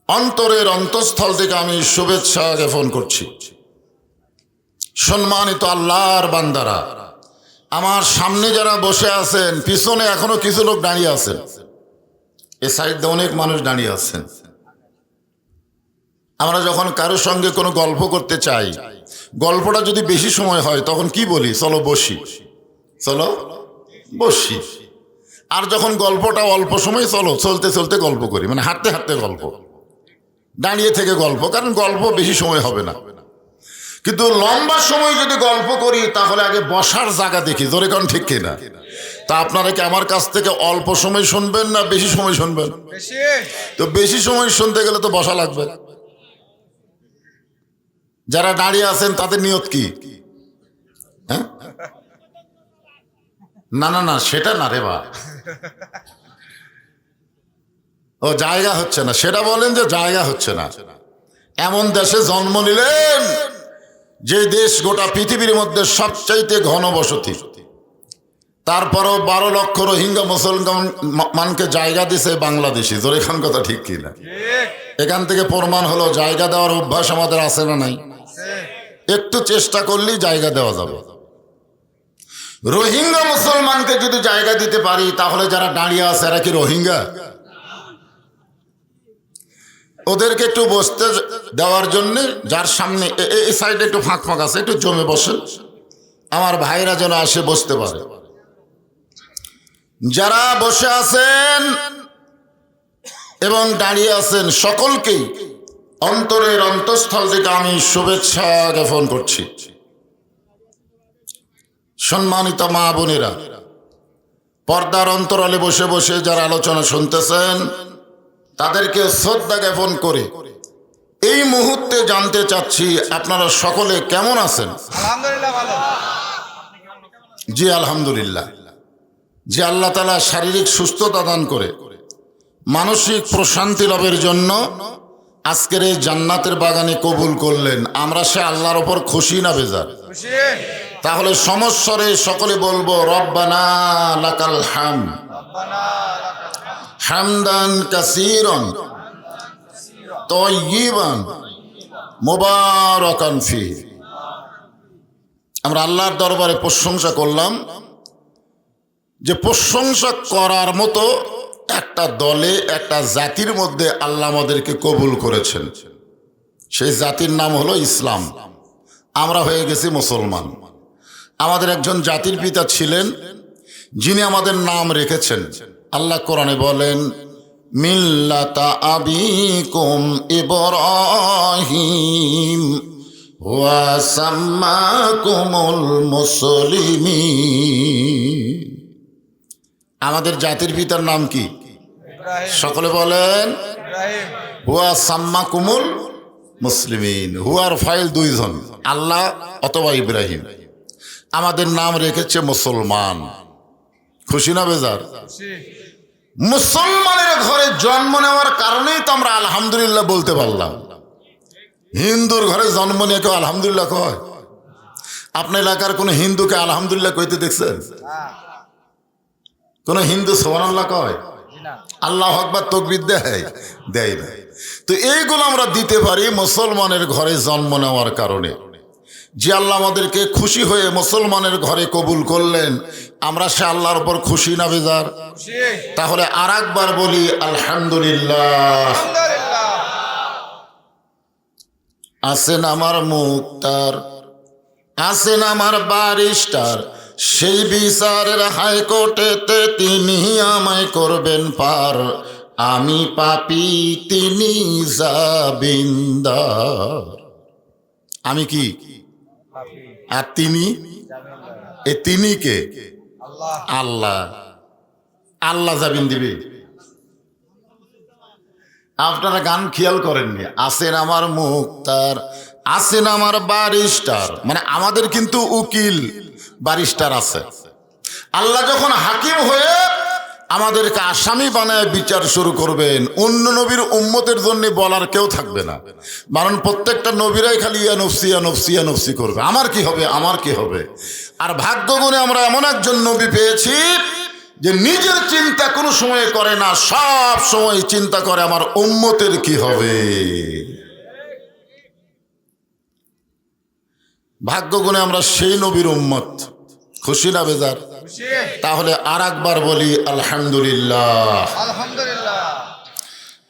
অন্তরের অন্তঃস্থল থেকে আমি শুভেচ্ছা জ্ঞাপন করছি। সম্মানিত আল্লাহর বান্দারা, আমার সামনে যারা বসে আছেন, পিছনে এখনো কিছু লোক দাঁড়িয়ে আছেন, এ সাইডে অনেক মানুষ দাঁড়িয়ে আছেন। আমরা যখন কারোর সঙ্গে কোনো গল্প করতে চাই, গল্পটা যদি বেশি সময় হয় তখন কি বলি? চলো বসি, চলো বসি। আর যখন গল্পটা অল্প সময়, চলো চলতে চলতে গল্প করি, মানে হাঁটতে হাঁটতে গল্প, দাঁড়িয়ে থেকে গল্প, কারণ গল্প বেশি সময় হবে না। কিন্তু লম্বা সময় যদি গল্প করি তাহলে আগে বসার জায়গা দেখি, জোরে কোন ঠিক কিনা? তা আপনারা কি আমার কাছ থেকে অল্প সময় শুনবেন না বেশি সময় শুনবেন? তো বেশি সময় শুনতে গেলে তো বসা লাগবে। যারা দাঁড়িয়ে আছেন তাদের নিয়ত কি? হ্যাঁ, না না না, সেটা না রে বা, ও জায়গা হচ্ছে না, সেটা বলেন যে জায়গা হচ্ছে না। এমন দেশে জন্ম নিলেন যে দেশ গোটা পৃথিবীর মধ্যে সবচাইতে ঘনবসতি, তারপরও 12 লক্ষ রোহিঙ্গা মুসলমানকে জায়গা দিছে বাংলাদেশি। জোরে খান কথা ঠিক কিনা? এখান থেকে প্রমাণ হলো জায়গা দেওয়ার অভ্যাস আমাদের আছে না নাই? একটু চেষ্টা করলেই জায়গা দেওয়া যাবে। রোহিঙ্গা মুসলমানকে যদি জায়গা দিতে পারি তাহলে যারা দাঁড়িয়ে আছে এরা কি রোহিঙ্গা? ওদেরকে একটু বসতে দেওয়ার জন্য, যার সামনে এই সাইডে একটু ফাঁক ফাঁক আছে, একটু জমে বসেন, আমার ভাইরা যেন আসে বসতে পারে। যারা বসে আছেন এবং দাঁড়িয়ে আছেন সকলকেই অন্তরের অন্তঃস্থল থেকে আমি শুভেচ্ছা জ্ঞাপন করছি। সম্মানিত মা বোনেরা, পর্দার অন্তরালে বসে বসে যারা আলোচনা শুনতেছেন তাদেরকে শ্রদ্ধা জ্ঞাপন করে এই মুহূর্তে জানতে চাচ্ছি আপনারা সকলে কেমন আছেন? আলহামদুলিল্লাহ ভালো। জি আলহামদুলিল্লাহ। যে আল্লাহ তাআলা শারীরিক সুস্থতা দান করে মানসিক প্রশান্তি লাভের জন্য আজকের এই জান্নাতের বাগানে কবুল করলেন, আমরা সে আল্লাহর ওপর খুশি না বেজার? খুশি। তাহলে সমস্বরে সকলে বলবো রব্বানা লাকাল হামদ রব্বানা লাকাল হামদ হামদান কাসীরান তাইয়িবান মুবারাকান ফীহি। আমরা আল্লাহর দরবারে প্রশংসা করলাম যে প্রশংসা করার মতো একটা দলে, একটা জাতির মধ্যে আল্লাহ আমাদেরকে কবুল করেছেন। সেই জাতির নাম হলো ইসলাম। আমরা হয়ে গেছি মুসলমান। আমাদের একজন জাতির পিতা ছিলেন যিনি আমাদের নাম রেখেছেন। আল্লাহ কোরআনে বলেন, মিল্লাতা আবিকুম ইব্রাহিম ওয়া সাম্মাকুমুল মুসলিমিন। আমাদের জাতির পিতার নাম কি? ইব্রাহিম। সকলে বলেন ইব্রাহিম। হুয়া সাম্মাকুমুল মুসলিমিন। হুয়ার ফাইল দুইজন, আল্লাহ অথবা ইব্রাহিম। আমাদের নাম রেখেছে মুসলমান। খুশি না বেজার? খুশি। মুসলমানের ঘরে জন্ম নেওয়ার কারণেই তো আমরা আলহামদুলিল্লাহ বলতে পারলাম। হিন্দুর ঘরে জন্ম নিয়ে কেউ আলহামদুলিল্লাহ কয়? আপনার এলাকার কোনো হিন্দুকে আলহামদুলিল্লাহ কইতে দেখছেন? কোন হিন্দু সুবহানাল্লাহ কয়? আল্লাহু আকবার তাকবীর দেয় না। তো এইগুলো আমরা দিতে পারি মুসলমানের ঘরে জন্ম নেওয়ার কারণে। যে আল্লাহ আমাদেরকে খুশি হয়ে মুসলমানের ঘরে কবুল করলেন, আমরা সে আল্লাহর উপর খুশি না বেজার? খুশি। তাহলে আর একবার বলি আলহামদুলিল্লাহ। আলহামদুলিল্লাহ। আছেন আমার মুক্তার, আছেন আমার ব্যারিস্টার, সেই বিচারের হাইকোর্টেতে তিনি আমায় করবেন পার। আমি পাপী, তিনি জামিনদার। আমি কি আর তিনি? এ তিনি কে? আল্লাহ। আল্লাহ। আল্লাহ জামিন দিবে। আপনারা গান খেয়াল করেননি? আছেন আমার মুক্তার, আছেন আমার ব্যারিস্টার, মানে আমাদের কিন্তু উকিল ব্যারিস্টার আছে। আল্লাহ যখন হাকিম হয়ে আমাদেরকে আসামি বানায় বিচার শুরু করবেন, অন্য নবীর উম্মতের জন্য বলার কেউ থাকবে না। কারণ প্রত্যেকটা নবীরাই খালি ইয়া নফসি ইয়া নফসি ইয়া নফসি করবে, আমার কি হবে, আমার কি হবে। আর ভাগ্যগুণে আমরা এমন একজন নবী পেয়েছি যে নিজের চিন্তা কোনো সময় করে না, সব সময় চিন্তা করে আমার উম্মতের কি হবে। ভাগ্য গুণে আমরা সেই নবীর উম্মত। খুশি না বেজার? খুশি। তাহলে আর একবার বলি আলহামদুলিল্লাহ। আলহামদুলিল্লাহ।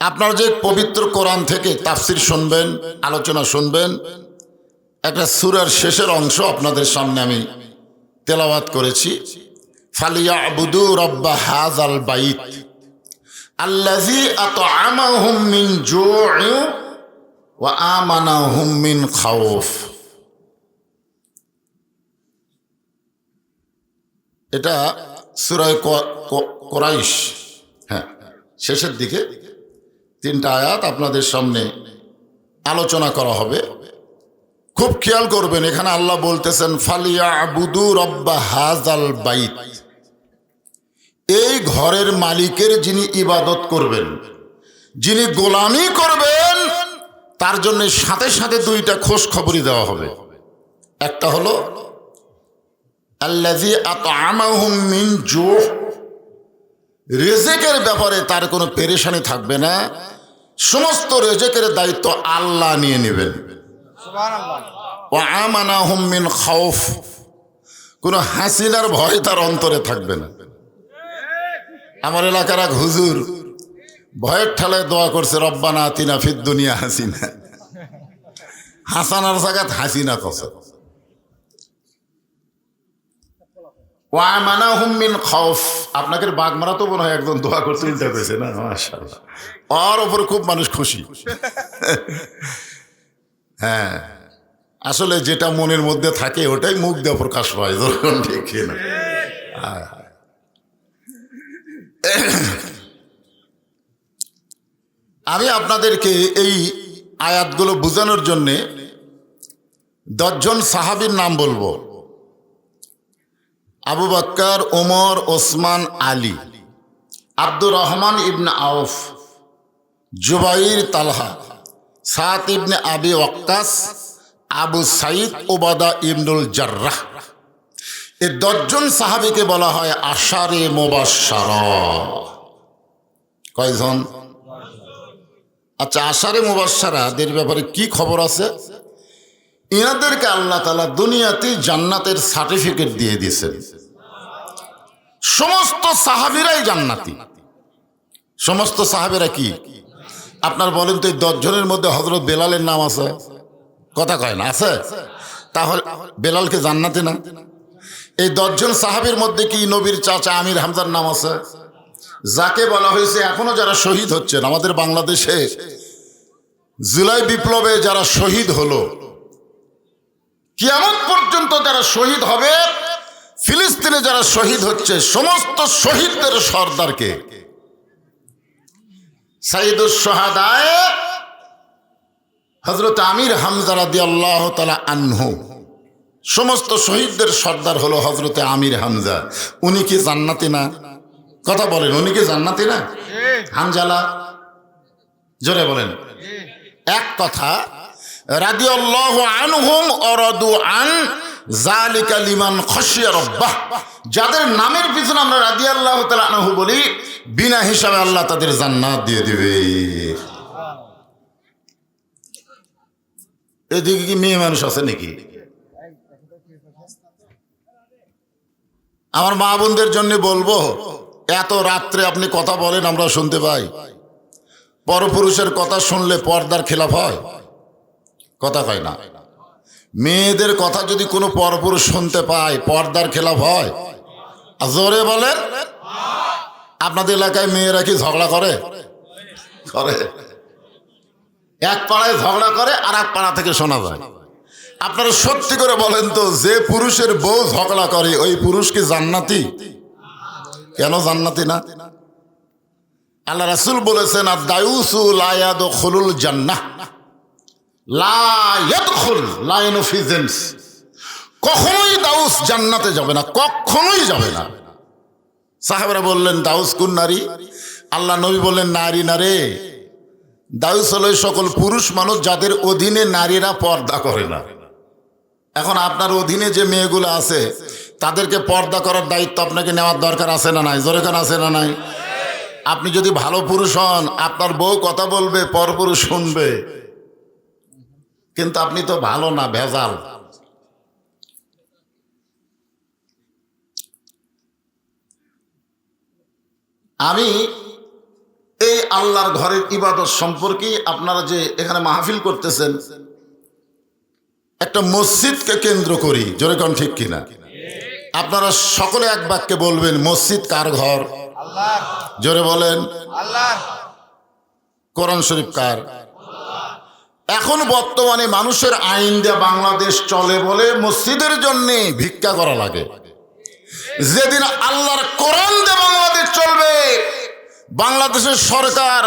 আপনার যে পবিত্র কোরআন থেকে তাফসির শুনবেন, আলোচনা শুনবেন, একটা সূরার শেষের অংশ আপনাদের সামনে আমি তেলাওয়াত করেছি। ফালিয়াবুদু রাব্বা হাযাল বাইত আল্লাযী আত'আমাহুম মিন জু'ইন ওয়া আমানাহুম মিন খাউফ। এটা সূরা কুরাইশ, হ্যাঁ, শেষের দিকে 3টা আয়াত আপনাদের সামনে আলোচনা করা হবে। খুব খেয়াল করবেন, এখানে আল্লাহ বলতেছেন ফালিয়াবুদু রাব্বা হাযাল বাইত, এই ঘরের মালিকের যিনি ইবাদত করবেন, যিনি গোলামি করবেন, তার জন্য সাথে সাথে 2টা খোঁজ খবরই দেওয়া হবে। একটা হলো আল্লাযী আত'আমাহুম মিন জু', রিজিকের ব্যাপারে তার কোনো পেরেশানি থাকবে না, সমস্ত রিজিকের দায়িত্ব আল্লাহ নিয়ে নেবেন। সুবহানাল্লাহ। ওয়া আমানাহুম মিন খাউফ, কোনো হাসিনার ভয় তার অন্তরে থাকবে না। আমার এলাকার এক হুজুর ভয়ের ঠালায় দোয়া করছে, রব্বানা আতিনা ফিদ দুনিয়া হাসিনা, হাসানার জায়গাত হাসিনা কসে। ওয়া আমানাহুম মিন খাউফ, আপনাকে বাগমারা তো মনে হয় একজন দোয়া করতে উল্টা পেয়েছে না, মাশাআল্লাহ, ওর ওপর খুব মানুষ খুশি। হ্যাঁ, আসলে যেটা মনের মধ্যে থাকে ওটাই মুখ দিয়ে প্রকাশ পায়, যখন ঠিক না। আমি আপনাদেরকে এই আয়াতগুলো বোঝানোর জন্যে 10 জন সাহাবীর নাম বলবো। আবু বকর, ওমর, ওসমান, আলী, আব্দুর রহমান ইবনে আউফ, জুবাইর, তালহা, সাদ ইবনে আবি ওয়াক্কাস, আবু সাইদ উবাদা ইবনুল জাররাহ। এই 10 জন সাহাবীকে বলা হয় আশারে মুবাশশারা। কয়জন? আচ্ছা, আশারে মুবাশশারাদের ব্যাপারে কি খবর আছে? ইনাদেরকে আল্লাহ তাআলা দুনিয়াতেই জান্নাতের সার্টিফিকেট দিয়ে দিয়েছেন। সমস্ত সাহাবীরাই জান্নাতি। সমস্ত সাহাবীরা কি? আপনার বলেন তো, এই 10 জনের মধ্যে হযরত বেলালের নাম আছে? কথা কয় না, আছে? তাহলে বেলালকে জান্নাতি না? এই 10 জন সাহাবীর মধ্যে কি নবীর চাচা আমির হামজার নাম আছে? যাকে বলা হয়েছে এখনো যারা শহীদ হচ্ছেন আমাদের বাংলাদেশে, জুলাই বিপ্লবে যারা শহীদ হলো, কিয়ামত পর্যন্ত যারা শহীদ হবে, ফিলিস্তিনে যারা শহীদ হচ্ছে, সমস্ত শহীদদের সর্দারকে সাইয়্যিদুশ শুহাদায়ে হযরত আমির হামজা রাদিয়াল্লাহু তাআলা আনহু, সমস্ত শহীদদের সর্দার হলো হযরতে আমির হামজা। উনি কি জান্নাতি না? কথা বলেন, উনি কি জান্নাতি না? হামজালা, জোরে বলেন। এক কথা, রাদিয়াল্লাহু আনহুম ওয়ারাদু আন যালিকা লিমান খাশিয়া রাব্বাহ, যাদের নামের পিছনে আমরা রাদিয়াল্লাহু তাআলা আনহু বলি, বিনা হিসাবে আল্লাহ তাদের জান্নাত দিয়ে দিবে। এদিকে কি মেয়ে মানুষ আছে নাকি? আমার মা বোনদের জন্য বলবো, এত রাত্রে আপনি কথা বলেন, আমরা শুনতে পাই। পরপুরুষের কথা শুনলে পর্দার খেলাফ হয়? কথা কয় না। মেয়েদের কথা যদি কোনো পরপুরুষ শুনতে পায়, পর্দার খেলাফ হয়? জোরে বলেন। আপনাদের এলাকায় মেয়েরা কি ঝগড়া করে? করে। এক পাড়ায় ঝগড়া করে, আর এক পাড়া থেকে শোনা যায়। আপনারা সত্যি করে বলেন তো, যে পুরুষের বউ ঝগড়া করে ওই পুরুষ কি জান্নাতি? কেন জান্নাতি না? আল্লাহ রাসূল বলেছেন, আদ-দায়ুসু লা ইয়াদখুলুল জান্নাহ, লা ইয়াদখুল, লা ইনফিজেন্স, কখনোই দাউস জান্নাতে যাবে না, কখনোই যাবে না। সাহাবারা বললেন, দাউস কোন নারী? আল্লাহ নবী বললেন, নারী না রে, দাউস হলো সকল পুরুষ মানুষ যাদের অধীনে নারীরা পর্দা করে না। এখন আপনার অধীনে যে মেয়েগুলো আছে, তাদেরকে পর্দা করার দায়িত্ব আপনাকে নেওয়ার দরকার আছে না নাই? জোরে কান আছে না নাই? আপনি যদি ভালো পুরুষ হন, আপনার বউ কথা বলবে, পরপুরুষ শুনবে, কিন্তু আপনি তো ভালো না, ভেজাল। আমি এই আল্লাহর ঘরের ইবাদত সম্পর্কে, আপনারা যে এখানে মাহফিল করতেছেন, একটা মসজিদকে কেন্দ্র করি, জোরে কোন ঠিক কিনা? আপনারা সকলে এক বাক্যে বলবেন, মসজিদ কার ঘর? আল্লাহ। জোরে বলেন। আল্লাহ। কোরআন শরীফ কার? এখন বর্তমানে মানুষের আইন দেয়া বাংলাদেশ চলে বলে মসজিদের জন্য ভিক্ষা করা লাগে। যেদিন আল্লাহর কোরআন দিয়ে বাংলাদেশ চলবে, বাংলাদেশের সরকার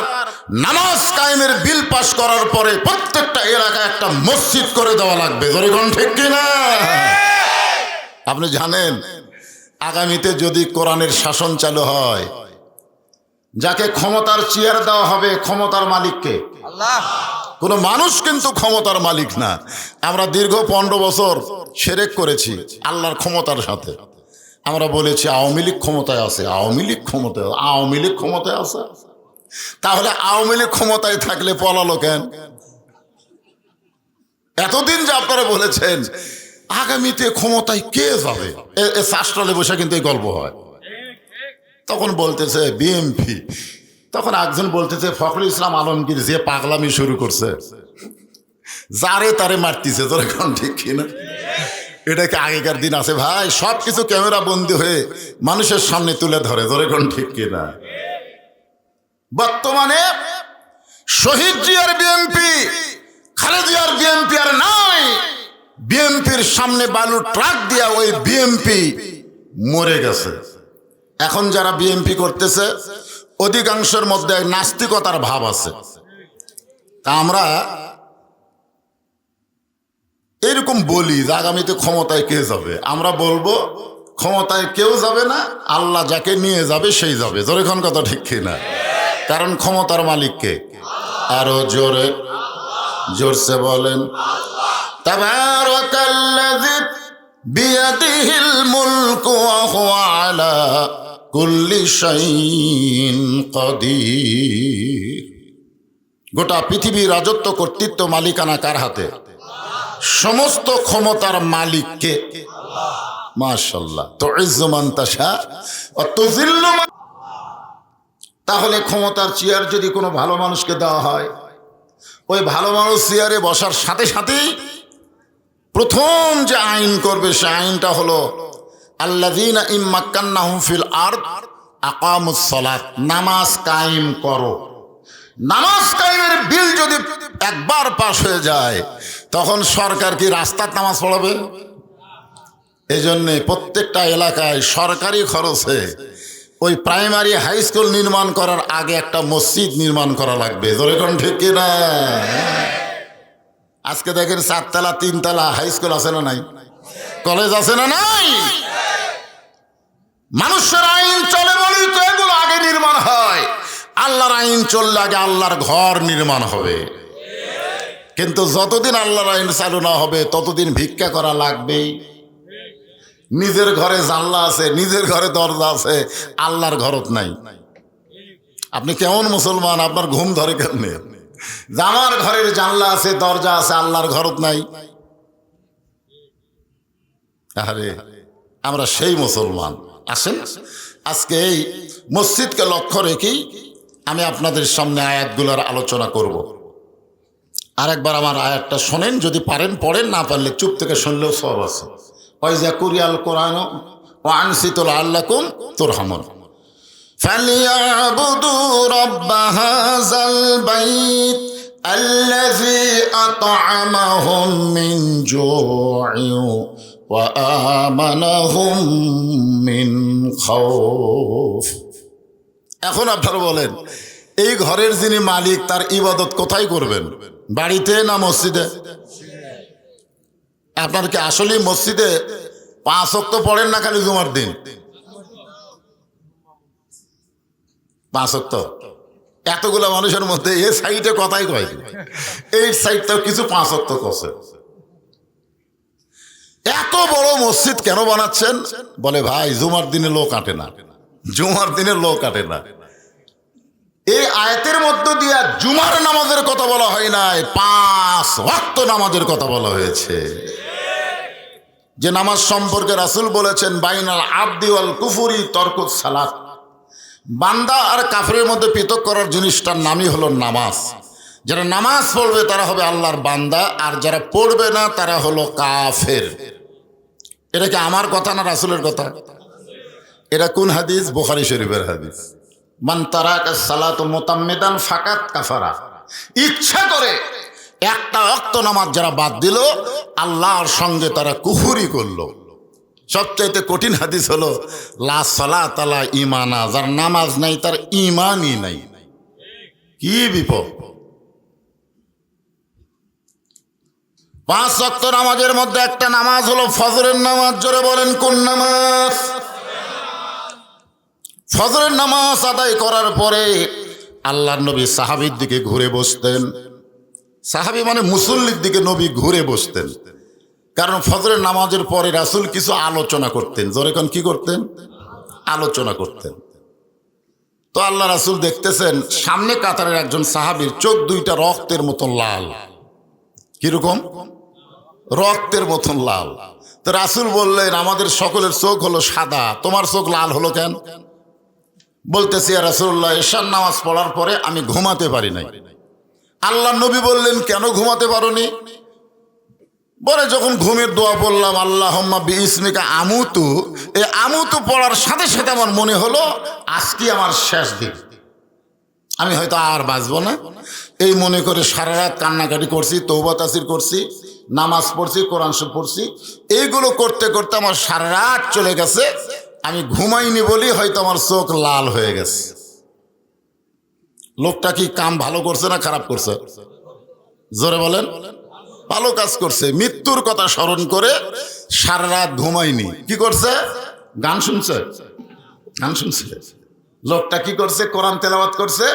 নামাজ কায়েমের বিল পাস করার পরে প্রত্যেকটা এলাকায় একটা মসজিদ করে দেওয়া লাগবে। জোরেগণ ঠিক কিনা? আপনি জানেন, আগামীতে যদি কোরআনের শাসন চালু হয়, যাকে ক্ষমতার চেয়ার দেওয়া হবে, ক্ষমতার মালিককে? আল্লাহ। কোনো মানুষ কিন্তু ক্ষমতার মালিক না। আমরা দীর্ঘ 15 বছর শিরক করেছি আল্লাহর ক্ষমতার সাথে। আমরা বলেছি আওয়ামী লীগ ক্ষমতায় আছে, আওয়ামী লীগ ক্ষমতায়, আওয়ামী লীগ ক্ষমতায় আছে। তাহলে আওয়ামী লীগ ক্ষমতায় থাকলে পলালো কেন? এতদিন যে আপনারা বলেছেন আগামীতে ক্ষমতায় কে যাবে, এ শাস্ত্রালে বসে কিন্তু এই গল্প হয়। তখন বলতেছে বিএনপি, তখন একজন বলতেছে ফখরুল ইসলাম আলমগীর, যে পাগলামি শুরু করছে, যারে তারে মারতেছে। তোর এখন ঠিক কিনা? এটা কি আগেকার দিন আছে ভাই? সব কিছু ক্যামেরা বন্দী হয়ে মানুষের সামনে তুলে ধরে। তোর এখন ঠিক কিনা? বর্তমানে শহীদ জিয়ার বিএনপি, খালেদিয়ার বিএনপি আর নাই। বিএনপির সামনে বালু ট্রাক দিয়া ওই বিএনপি মরে গেছে। এখন যারা বিএনপি করতেছে অধিকাংশের মধ্যে নাস্তিকতার ভাব আছে। তা আমরা এরকম বলি যে আগামীতে ক্ষমতায় কে যাবে? আমরা বলবো ক্ষমতায় কেউ যাবে না, আল্লাহ যাকে নিয়ে যাবে সেই যাবে। জোরে কোন কথা ঠিক কিনা? কারণ ক্ষমতার মালিককে। আরো জোরে জোরসে বলেন, তাবারাকাল্লাযী বিয়াদিহিল মুলকু ওয়া হুয়া আলা কুল্লি শাইইন কাদির। গোটা পৃথিবীর রাজত্ব, কর্তৃত্ব, মালিকানা কার হাতে? সমস্ত ক্ষমতার মালিককে। মাশাআল্লাহ। তুইজ্জু মান তাশা ওয়া তুযিল্লু মান। তাহলে ক্ষমতার চেয়ার যদি কোনো ভালো মানুষকে দেওয়া হয়, ওই ভালো মানুষ চেয়ারে বসার সাথে সাথেই প্রথম যে আইন করবে সে আইনটা হলো আল্লাযীনা ইম্মাক্কান্নাহুম ফিল আরদ আকামুস সালাত, নামাজ কায়েম করো। নামাজ কায়েমের বিল যদি একবার পাস হয়ে যায়, তখন সরকার কি রাস্তার নামাজ পড়াবে? এই জন্যে প্রত্যেকটা এলাকায় সরকারি খরচে ওই প্রাইমারি হাই স্কুল নির্মাণ করার আগে একটা মসজিদ নির্মাণ করা লাগবে। জোরে কোন ঠিক কিনা? আজকে দেখেন 4 তলা 3 তলা হাই স্কুল আছে না নাই? কলেজ আছে না নাই? মানুষের আইন চলে বলেই তো এগুলো আগে নির্মাণ হয়। আল্লাহর আইন চললে আগে আল্লাহর ঘর নির্মাণ হবে। কিন্তু যতদিন আল্লাহর আইন চালু না হবে ততদিন ভিক্ষা করা লাগবেই। নিজের ঘরে জানলা আছে, নিজের ঘরে দরজা আছে, আল্লাহর ঘরত নাই। আপনি কেমন মুসলমান? আপনার ঘুম ধরে কেমনে? আমার ঘরের জানলা আছে, দরজা আছে, আল্লাহর ঘরত নাই। আরে আমরা সেই মুসলমান। আসেন আজকে এই মসজিদকে লক্ষ্য রেখেই আমি আপনাদের সামনে আয়াতগুলোর আলোচনা করব। আরেকবার আমার আয়াতটা শোনেন, যদি পারেন পড়েন, না পারলে চুপ থেকে শুনলেও সব আছে। ওয়াইজা কুরিয়াল কোরআন ওয়া আনসিতু লাআল্লাকুম তুরহামুন। ফালিয়াবুদু রাব্ব হাযাল বাইত আল্লাযী আত'আমাহুম মিন জু'ইন ওয়া আমানাহুম মিন খাউফ। এখন আপনারা বলেন, এই ঘরের যিনি মালিক তার ইবাদত কোথায় করবেন? বাড়িতে না মসজিদে? আপনার কি আসলে মসজিদে 5 ওয়াক্ত পড়েন না খালি জুমার দিন? 5 ওয়াক্ত এতগুলা মানুষের মধ্যে এই সাইডে কথাই কয়, এই সাইডটাও কিছু 5 ওয়াক্ত করছে। এত বড় মসজিদ কেন বানাচ্ছেন? বলে ভাই জুমার দিনে লোক আটে না, জুমার দিনে লোক আটে না। এই আয়াতের মধ্য দিয়ে জুমার নামাজের কথা বলা হয় নাই, 5 ওয়াক্ত নামাজের কথা বলা হয়েছে। যে নামাজ সম্পর্কে রাসূল বলেছেন বাইনাল আবদি ওয়াল কুফরি তরকুস সালাত, বান্দা আর কাফেরের মধ্যে পৃথক করার জিনিসটার নামই হলো নামাজ। যারা নামাজ পড়বে তারা হবে আল্লাহর বান্দা, আর যারা পড়বে না তারা হলো কাফের। এটা কি আমার কথা না রাসূলের কথা? এটা কোন হাদিস? বুখারী শরীফের হাদিস। মান তারাকা সালাত মুতাম্মিদান ফাকাত কাফারা, ইচ্ছা করে একটা ওয়াক্ত নামাজ যারা বাদ দিল আল্লাহর সঙ্গে তারা কুফরি করলো। সবচাইতে কঠিন হাদিস হলো লা সালাত আলা ঈমানা, যার নামাজ নাই তার ঈমানই নাই। কি বিপদ! 5 ওয়াক্ত নামাজের মধ্যে একটা নামাজ হলো ফজরের নামাজ। জোরে বলেন কোন নামাজ? ফজরের নামাজ আদায় করার পরে আল্লাহর নবী সাহাবীর দিকে ঘুরে বসতেন। সাহাবী মানে মুসল্লির দিকে নবী ঘুরে বসতেন, কারণ ফজরের নামাজের পরে রাসূল কিছু আলোচনা করতেন। জোরে কোন কি করতেন? আলোচনা করতেন। তো আল্লাহ রাসূল দেখতেছেন সামনে কাতারের একজন সাহাবীর চোখ দুইটা রক্তের মতন লাল। কিরকম? রক্তের মতন লাল। তো রাসূল বললেন আমাদের সকলের চোখ হলো সাদা, তোমার চোখ লাল হলো কেন? বলতেছি ইয়া রাসূলুল্লাহ, এশার নামাজ পড়ার পরে আমি ঘুমাতে পারি নাই। আল্লাহ নবী বললেন কেন ঘুমাতে পারোনি? বলে যখন ঘুমের দোয়া পড়লাম আল্লাহুম্মা বিইসমিকা আমুতু, এই আমুতু পড়ার সাথে সাথে আমার মনে হলো আজকে আমার শেষ দিন, আমি হয়তো আর বাঁচবো না। এই মনে করে সারা রাত কান্নাকাটি করছি, তওবা তাসির করছি, নামাজ পড়ছি, কোরআন শরীফ পড়ছি। এইগুলো করতে করতে আমার সারা রাত চলে গেছে, আমি ঘুমাইনি বলি হয়তো আমার চোখ লাল হয়ে গেছে। লোকটা কি কাম ভালো করছে না খারাপ করছে? জোরে বলেন। ভালো কাজ করছে। মৃত্যুর কথা স্মরণ করে সারা রাত ঘুমাইনি। কি করছে? গান শুনছে, গান শুনছে। লোকটা কি করছে? কোরআন তেলাওয়াত করছে,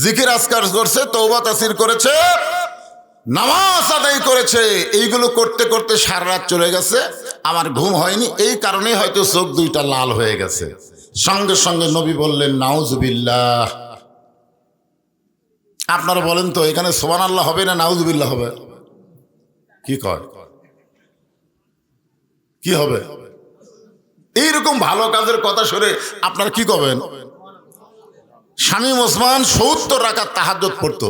জিকির আজকার করছে, তওবা তাসির করেছে, নামাজ আদায় করেছে। এইগুলো করতে করতে সারা রাত চলে গেছে, আমার ঘুম হয়নি, এই কারণেই হয়তো চোখ দুইটা লাল হয়ে গেছে। সঙ্গে সঙ্গে নবী বললেন নাউজুবিল্লাহ। আপনারা বলেন তো এখানে সুবহানাল্লাহ হবে না নাউজুবিল্লাহ হবে? কি কয়? কি হবে? এইরকম ভালো কাজের কথা শুনে আপনারা কি করবেন? শামীম ওসমান 70 রাকাত তাহাজ্জুদ পড়তো।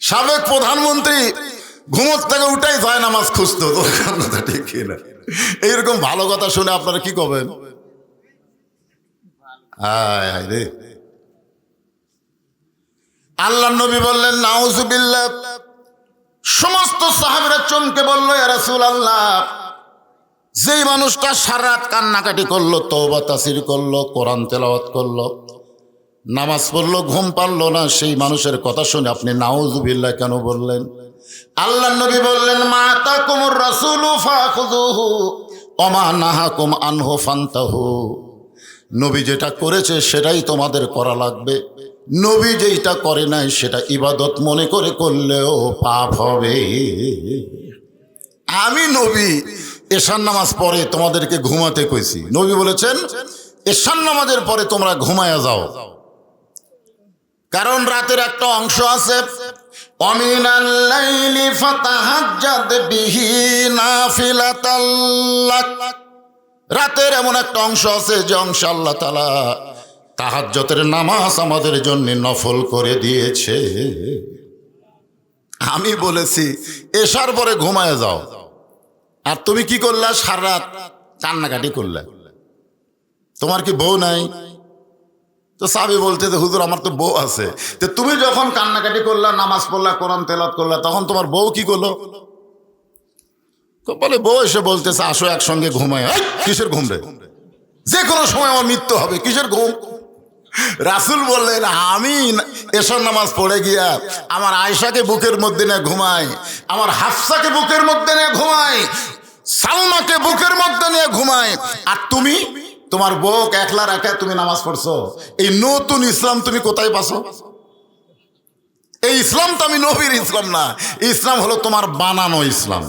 সাবেক প্রধানমন্ত্রী ঘুমোর থেকে উঠাই যায় নামাজ খুঁজতো। ঠিক না? এইরকম ভালো কথা শুনে আপনারা কি করবেন? হায় হায় রে। আল্লাহ নবী বললেন নাউজুবিল্লাহ। সমস্ত সাহাবীরা চমকে বলল ইয়া রাসূলুল্লাহ, যেই মানুষটা সারা রাত কান্নাকাটি করলো, তওবা তাসির করলো, কোরআন তেলাওয়াত করলো, নামাজ পড়লো, ঘুম পারলো না, সেই মানুষের কথা শুনে আপনি নাউজুবিল্লাহ কেন বললেন? আল্লাহ নবী বললেন মা আতাকুমুর রাসূলু ফাখুযুহু ওয়া মা নাহাকুম আনহু ফান্তাহু। নবী যেটা করেছে সেটাই তোমাদের করা লাগবে, নবী যেটা করে নাই সেটা ইবাদত মনে করে করলেও পাপ হবে। আমি নবী এশার নামাজ পড়ে তোমাদেরকে ঘুমাতে কইছি, নবী বলেছেন এশার নামাজের পরে তোমরা ঘুমায়া যাও, কারণ রাতের একটা অংশ আছে ওয়ামিনাল লাইলি ফাতাহাজ্জাদ বিহি নাফিলাতাল লাক। রাতের এমন একটা অংশ আছে যে অংশ আল্লাহ তাআলা তাহাজ্জুদের নামাজ আমাদের জন্য নফল করে দিয়েছে। আমি বলেছি এশার পরে ঘুমায় যাও, আর তুমি কি করলা? সারা রাত কান্নাকাটি করলে। তোমার কি বউ নাই? তো সাহাবী বলতে যে হুজুর আমার তো বউ আছে। তো তুমি যখন কান্নাকাটি করলা, নামাজ পড়লা, কোরআন তেলাওয়াত করলা, তখন তোমার বউ কি করলো? বলে বউ এসে বলতেছে আসো একসঙ্গে ঘুমায়। কিসের ঘুম রে? যে কোনো সময় আমার মৃত্যু হবে, কিসের ঘুম? রাসূল বললেন আমি এশার নামাজ পড়ে গিয়া আমার আয়েশাকে বুকের মধ্যে নিয়ে ঘুমাই, আমার হাফসাকে বুকের মধ্যে নিয়ে ঘুমাই, সালমাকে বুকের মধ্যে নিয়ে ঘুমাই, আর তুমি তোমার বউ একলা রাখা তুমি নামাজ পড়ছো। এই নতুন ইসলাম তুমি কোথায় পাছো? এই ইসলাম তো আমি নবীর ইসলাম না, ইসলাম হলো তোমার বানানো ইসলাম।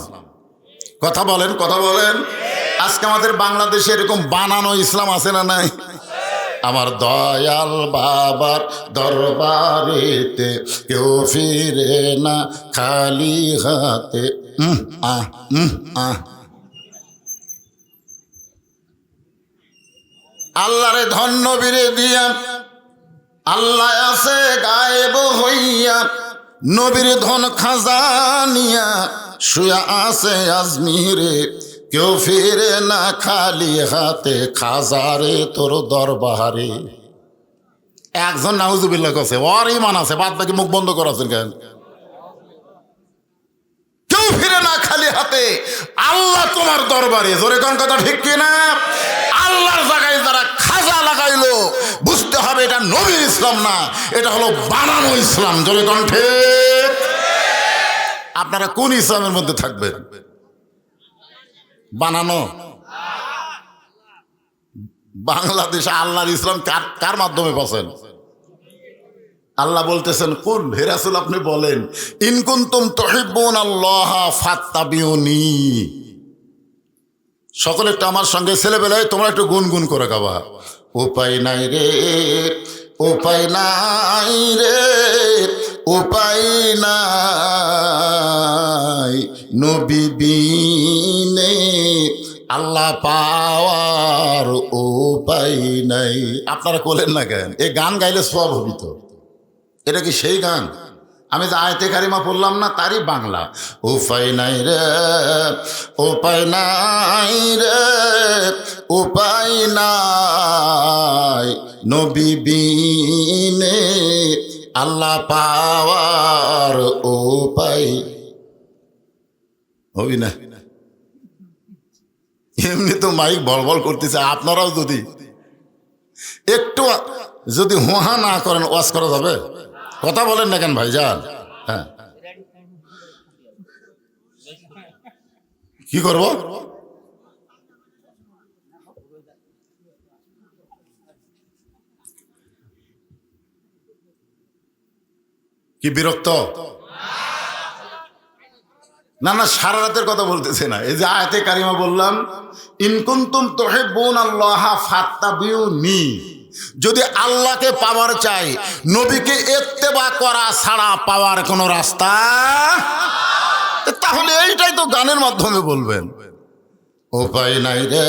কথা বলেন, কথা বলেন। আজকে আমাদের বাংলাদেশে এরকম বানানো ইসলাম আছে না নাই? আমার দয়াল বাবার দরবারেতে কেউ ফিরে না খালি হাতে। আল্লাহরে ধন্য বীরে দিয়া আল্লাহ আছে গায়েব হইয়া, নবীর ধন খাজানিয়া শুয়া আছে আজমিরে, কেউ ফিরে না খালি হাতে খাজারে তোর দরবারে। একজন নাউজুবিল্লাহ কাছে ওর ইমান আছে, বাদ বাকি মুখ বন্ধ করাছেন কেন? কেউ ফিরে না খালি হাতে আল্লাহ তোমার দরবারে। জোরে কোন কথা ঠিক কিনা? আল্লাহর জায়গায় যারা খাজা লাগাইলো বুঝতে হবে এটা নবীর ইসলাম না, এটা হলো বানানো ইসলাম। জোরে কোন ঠিক? আপনারা কোন ইসলামের মধ্যে থাকবেন? বানানো। বাংলাদেশে আল্লাহর ইসলাম কার মাধ্যমে পাচ্ছেন? আল্লাহ বলতেছেন কুল, হে রাসূল আপনি বলেন, ইন কুনতুম তুহিব্বুনাল্লাহ ফাত্তাবিউনি। সকলে একটু আমার সঙ্গে ছেলেবেলায় তোমরা একটু গুনগুন করে গাবা। উপায় নাই রে, উপায় নাই রে, উপায় নাই নবী বিনে আল্লাহ পাওয়ার উপায় নাই। আপনারা বলেন না কেন? এই গান গাইলে সওয়াব হবি তো। এটা কি সেই গান? আমি যে আয়াতে কারিমা পড়লাম না তারই বাংলা। উপায় নাই রে, উপায় নাই রে, উপায় নাই নবী বিনে আল্লাহ পাওয়ার উপায় হবি না। এমনি তো মাইক বলবল করতেছে, আপনারাও একটু যদি হুহা না করেন ওয়াজ করা যাবে? কথা বলেন না কেন ভাইজান? হ্যাঁ, কি করব? কি বিরক্ত? না না, সারা রাতের কথা বলতেছে না। এই যে আয়াতে কারিমা বললাম, ইন কুনতুম তুহিব্বুনাল্লাহ ফাত্তাবিউনি, যদি আল্লাহকে পাওয়ার চাই নবীকে ইত্তেবা করা ছাড়া পাওয়ার কোনো রাস্তা, তাহলে এইটাই তো গানের মাধ্যমে বলবেন। উপায় নাই রে,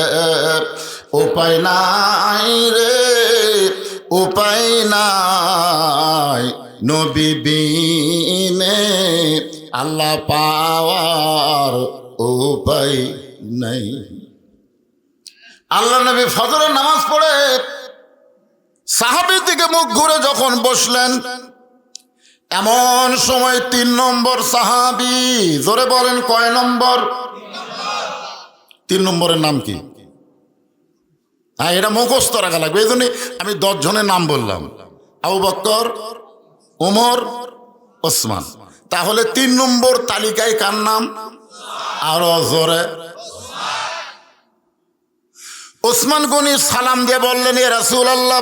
উপায় নাই রে, উপায় নাই নবী বিনে আল্লাহ পাওয়ার উপায় নাই। আল্লাহ নবী ফজরের নামাজ পড়ে সাহাবীর দিকে মুখ ঘুরে যখন বসলেন, এমন সময় 3 নম্বর সাহাবী, জোরে বলেন কয় নম্বর? 3 নম্বরের নাম কি? হ্যাঁ, এটা মুখস্থ রাখা লাগবে। এই জন্য আমি 10 জনের নাম বললাম, আবু বকর, ওমর, ওসমান। তাহলে 3 নম্বর তালিকায় কার নাম? আরো জোরে। ওসমান গনি সালাম দিয়ে বললেন, এ রাসূলুল্লাহ,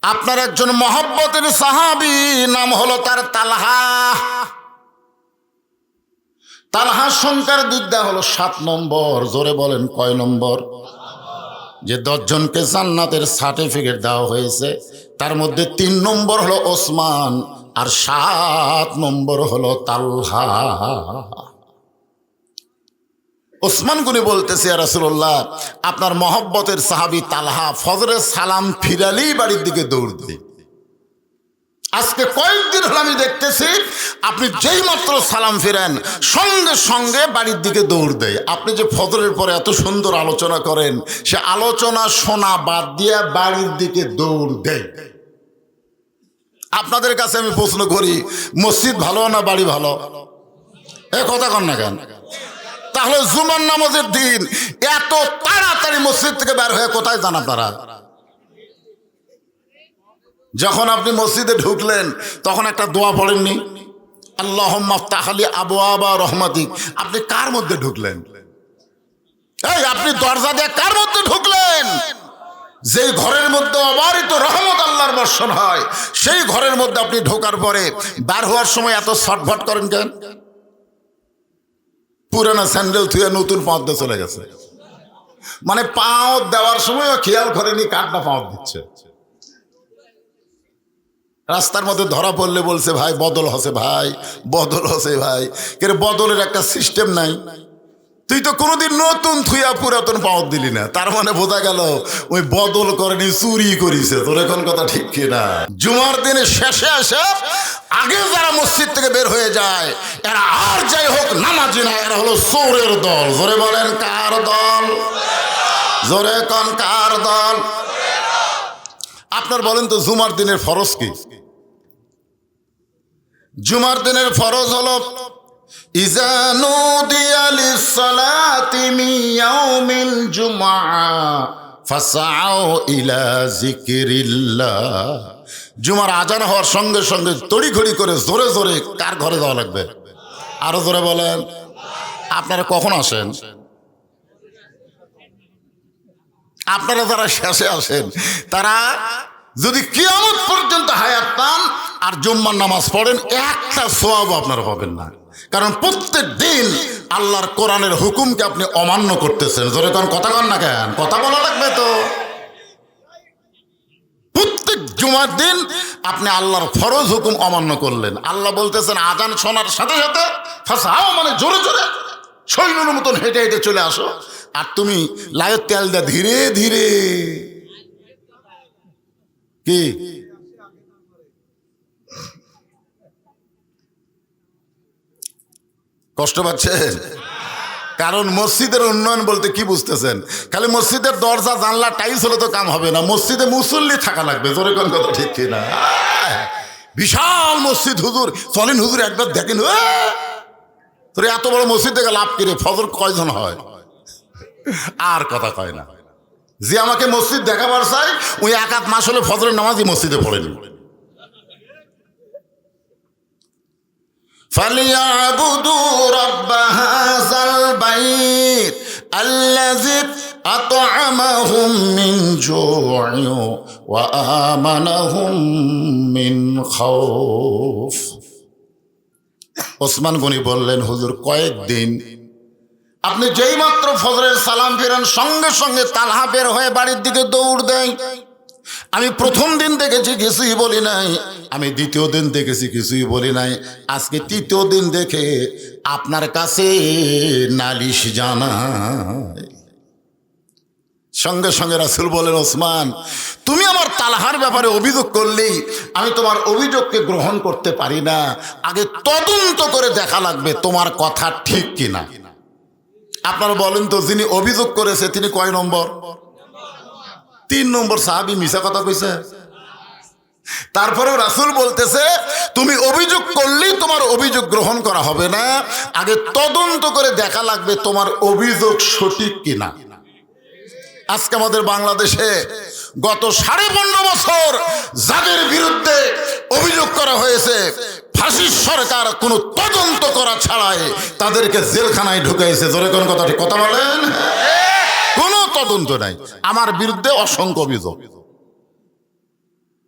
আপনার একজন মহব্বতের সাহাবী, নাম হলো তার তালহা। তালহার সংখ্যার দিক দেওয়া হলো 7 নম্বর। জোরে বলেন কয় নম্বর? যে 10 জনকে জান্নাতের সার্টিফিকেট দেওয়া হয়েছে তার মধ্যে 3 নম্বর হলো ওসমান আর 7 নম্বর হলো তালহা। ওসমান গনি বলতেছে, ইয়া রাসূলুল্লাহ, আপনার মহব্বতের সাহাবী তালহা ফজরের সালাম ফিরালেই বাড়ির দিকে দৌড় দেয়। আজকে কয়েকদিন হলো আমি দেখতেছি আপনি যেই মাত্র সালাম ফিরেন সঙ্গে সঙ্গে বাড়ির দিকে দৌড় দেয়। আপনি যে ফজরের পরে এত সুন্দর আলোচনা করেন, সে আলোচনা শোনা বাদ দিয়ে বাড়ির দিকে দৌড় দেয়। আপনাদের কাছে আমি প্রশ্ন করি, মসজিদ ভালো না বাড়ি ভালো? এ কথা কন না কেন? তাহলে জুমার নামাজের দিন এত তাড়াতাড়ি মসজিদ থেকে বের হয়ে কোথায় যান আপনারা? যখন আপনি মসজিদে ঢুকলেন তখন একটা দোয়া পড়েননি, আল্লাহুম্মা আফতাহ লি আবওয়াবা রাহমাতিক? আপনি কার মধ্যে ঢুকলেন? এই আপনি দরজা দিয়ে কার মধ্যে ঢুকলেন? যেই ঘরের মধ্যে অবারিত রহমত আল্লাহর বর্ষণ হয়, সেই ঘরের মধ্যে আপনি ঢোকার পরে বার হওয়ার সময় এত ছটফট করেন কেন? পুরানা স্যান্ডেল থুয়ে নতুন পাঁচ দিয়ে চলে গেছে, মানে পাও দেওয়ার সময়ও খেয়াল করেনি কাঠটা পাও দিচ্ছে। রাস্তার মধ্যে ধরা পড়লে বলছে ভাই বদল হসে, ভাই বদল হসে, ভাই কিন্তু বদলের একটা সিস্টেম নাই। তুই তো কোনোদিন নতুন থুইয়া পুরাতন পাওয়ার দিলি না, তার মানে বোঝা গেল ওই বদল করেনি, চুরি করিছে। তোর এখন কথা ঠিক কিনা? জুমার দিনে শেষে এসে আগে যারা মসজিদ থেকে বের হয়ে যায় এরা আর যাই হোক নামাজি না, এরা হলো চোরের দল। জোরে বলেন কার দল? জোরে কন কার দল? আপনার বলেন তো জুমার দিনের ফরজ কি? জুমার দিনের ফরজ হলো ইযা নুদিয়া লিস-সালাতি মিন ইয়াউমিল জুমআ ফাসআউ ইলা যিকরিল্লাহ। জুমার আজান হওয়ার সঙ্গে সঙ্গে তড়িঘড়ি করে জোরে জোরে কার ঘরে যাওয়া লাগবে? আরো জোরে বলেন। আপনারা কখন আসেন? আপনারা যারা শেষে আসেন তারা যদি কিয়ামত পর্যন্ত হায়াত পান আর জুম্মার নামাজ পড়েন, একটা সওয়াব আপনারা পাবেন না। কারণ প্রত্যেক দিন আল্লাহর কোরআনের হুকুমকে আপনি অমান্য করতেছেন। জোরে কোন কথা কন না কেন? কথা বলা লাগবে তো। প্রত্যেক জুমার দিন আপনি আল্লাহর ফরজ হুকুম অমান্য করলেন। আল্লাহ বলতেছেন আজান শোনার সাথে সাথে ফাসাও, মানে জোরে জোরে সৈন্যের মতন হেঁটে হেঁটে চলে আসো। আর তুমি লায়ের তেল দেয়া ধীরে ধীরে, কি কষ্ট পাচ্ছেন? কারণ মসজিদের উন্নয়ন বলতে কি বুঝতেছেন? খালি মসজিদের দরজা জানলা টাইলস হলে তো কাম হবে না, মসজিদে মুসল্লি থাকা লাগবে। জোরে কোন কথা ঠিক কিনা? বিশাল মসজিদ, হুজুর চলেন হুজুর একবার দেখেন। তোর এত বড় মসজিদ দেখে লাভ কিরে? ফজর কয়জন হয়? আর কথা কয় না। যে আমাকে মসজিদ দেখাবার চাই ওই একাত মাস হলে ফজরের নামাজই মসজিদে পড়েনি। فَلْيَعْبُدُوا رَبَّ هَذَا الْبَيْتِ الَّذِي أَطْعَمَهُم مِّن جُوعٍ وَآمَنَهُم مِّن خَوْفٍ। ওসমান গনি বললেন হুজুর কয়েকদিন আপনি যেই মাত্র ফজরের সালাম ফেরান সঙ্গে সঙ্গে তালহা বের হয়ে বাড়ির দিকে দৌড় দেয়। আমি প্রথম দিন দেখেছি কিছুই বলি নাই, আমি দ্বিতীয় দিন দেখেছি কিছুই বলি নাই, আজকে তৃতীয় দিন দেখে আপনার কাছে নালিশ জানাই। সঙ্গে সঙ্গে রাসূল বলেন ওসমান তুমি আমার তালহার ব্যাপারে অভিযোগ করলেই আমি তোমার অভিযোগকে গ্রহণ করতে পারি না, আগে তদন্ত করে দেখা লাগবে তোমার কথা ঠিক কিনা। আপনারা বলেন তো যিনি অভিযোগ করেছে তিনি কয় নম্বর? 3 নম্বর সাহাবী মিছা কথা কইছে। তারপরেও রাসূল বলতেছে তুমি অভিযোগ করলেই তোমার অভিযোগ গ্রহণ করা হবে না, আগে তদন্ত করে দেখা লাগবে তোমার অভিযোগ সঠিক কিনা। আজকে আমাদের বাংলাদেশে গত 15.5 বছর যাদের বিরুদ্ধে অভিযোগ করা হয়েছে ফাঁসির সরকার কোনো তদন্ত করা ছাড়াই তাদেরকে জেলখানায় ঢুকাইছে। জোরে কোন কথা ঠিক কথা বলেন? কোনো তদন্ত নাই। আমার বিরুদ্ধে অসংখ্য অভিযোগ,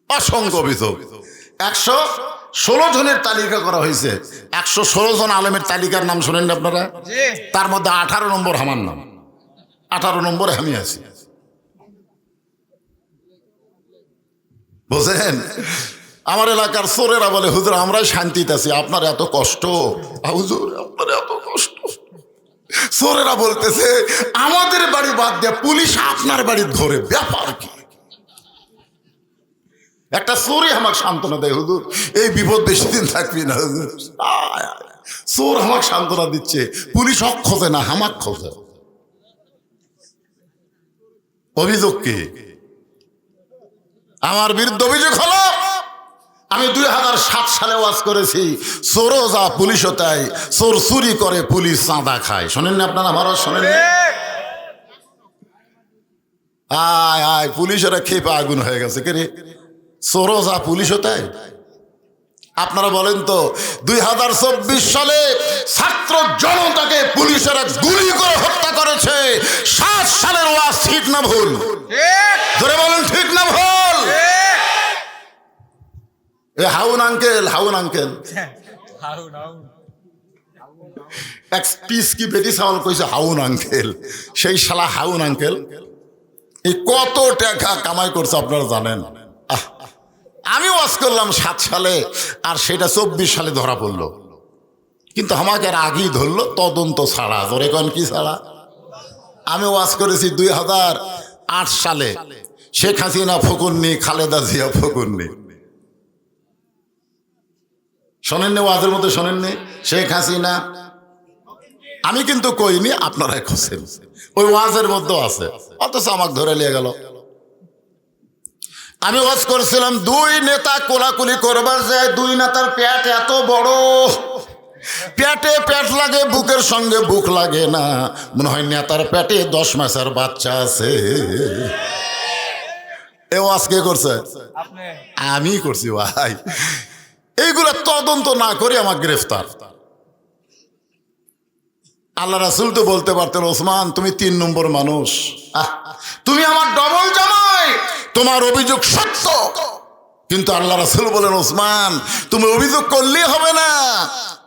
অসংখ্য অভিযোগ। 116 জনের তালিকা করা হয়েছে। 116 জন আলেমের তালিকার নাম শোনেন আপনারা? তার মধ্যে 18 নম্বর আমার নাম, 18 নম্বরে আমি আছি। বুঝেন? আমার এলাকার চোরেরা বলে হুজুর আমরাই শান্তিতে আছি, আপনার এত কষ্ট। হুজুর আপনার এত কষ্ট। চোরেরা বলতেছে আমাদের বাড়ি বাদ দিয়ে পুলিশ আপনার বাড়ি ধরে, ব্যাপার কি? একটা চোরে আমাকে সান্ত্বনা দেয় হুজুর এই বিপদ বেশি দিন থাকবি না হুজুর। চোর আমাকে সান্ত্বনা দিচ্ছে, পুলিশ হক খোঁজে না, হামাক খোঁজে। অভিযোগ কি? আমার বিরুদ্ধে অভিযোগ হলো আমি 2007 সালে ওয়াজ করেছি চোরও যা পুলিশও তাই, চোর চুরি করে পুলিশ চাঁদা খায়। শোনেন না আপনারা? আমার শোনেন? আয় আয় পুলিশেরা খেপে আগুন হয়ে গেছে। কে রে? চোরও যা পুলিশও তাই। আপনারা বলেন তো 2024 সালে ছাত্র জনতাকে পুলিশেরা গুলি করে হত্যা করেছে, 7 সালের ওয়াজ ঠিক না ভুল? ঠিক ধরে বলেন ঠিক না ভুল? ঠিক এ হাউন আঙ্কেল, হাউন আঙ্কেল এক পিস কি বেটি সাওয়াল কইছে হাউন আঙ্কেল, সেই শালা হাউন আঙ্কেল এই কত টাকা কামাই করছে আপনারা জানেন? আমি ওয়াজ করলাম 7 সালে আর সেটা 24 সালে ধরা পড়লো, কিন্তু আমাকে আর আগেই ধরলো তদন্ত ছাড়া। ধরে কোন কি ছাড়া? আমি ওয়াজ করেছি 2008 সালে, শেখ হাসিনা ফকুন্নি, খালেদা জিয়া ফকুন্নি। শোনেননি ওয়াজের মধ্যে? শোনেননি? শেখ হাসিনা আমি কিন্তু কইনি, আপনারাই খোঁজেন, ওই ওয়াজের মধ্যে আছে, অথচ আমাকে ধরে নিয়ে গেল। আমি ওয়াজ করেছিলাম 2 নেতা কোলাকুলি করবার যায়, 2 নেতার পেট এত বড়, পেটে পেট লাগে, বুকের সঙ্গে বুক লাগে না, মনে হয় নেতার পেটে 10 মাসের বাচ্চা আছে। এ ওয়াজ কে করছে? আপনি আমি করছি ভাই। এইগুলা তদন্ত না করে আমার গ্রেফতার। আল্লাহ রাসূল তো বলতে পারতেন, ওসমান তুমি 3 নম্বর মানুষ, তুমি আমার ডবল জামাই, তোমার অভিযোগ সত্য। কিন্তু আল্লাহ রাসূল বলেন, ওসমান তুমি অভিযোগ করলেই হবে না,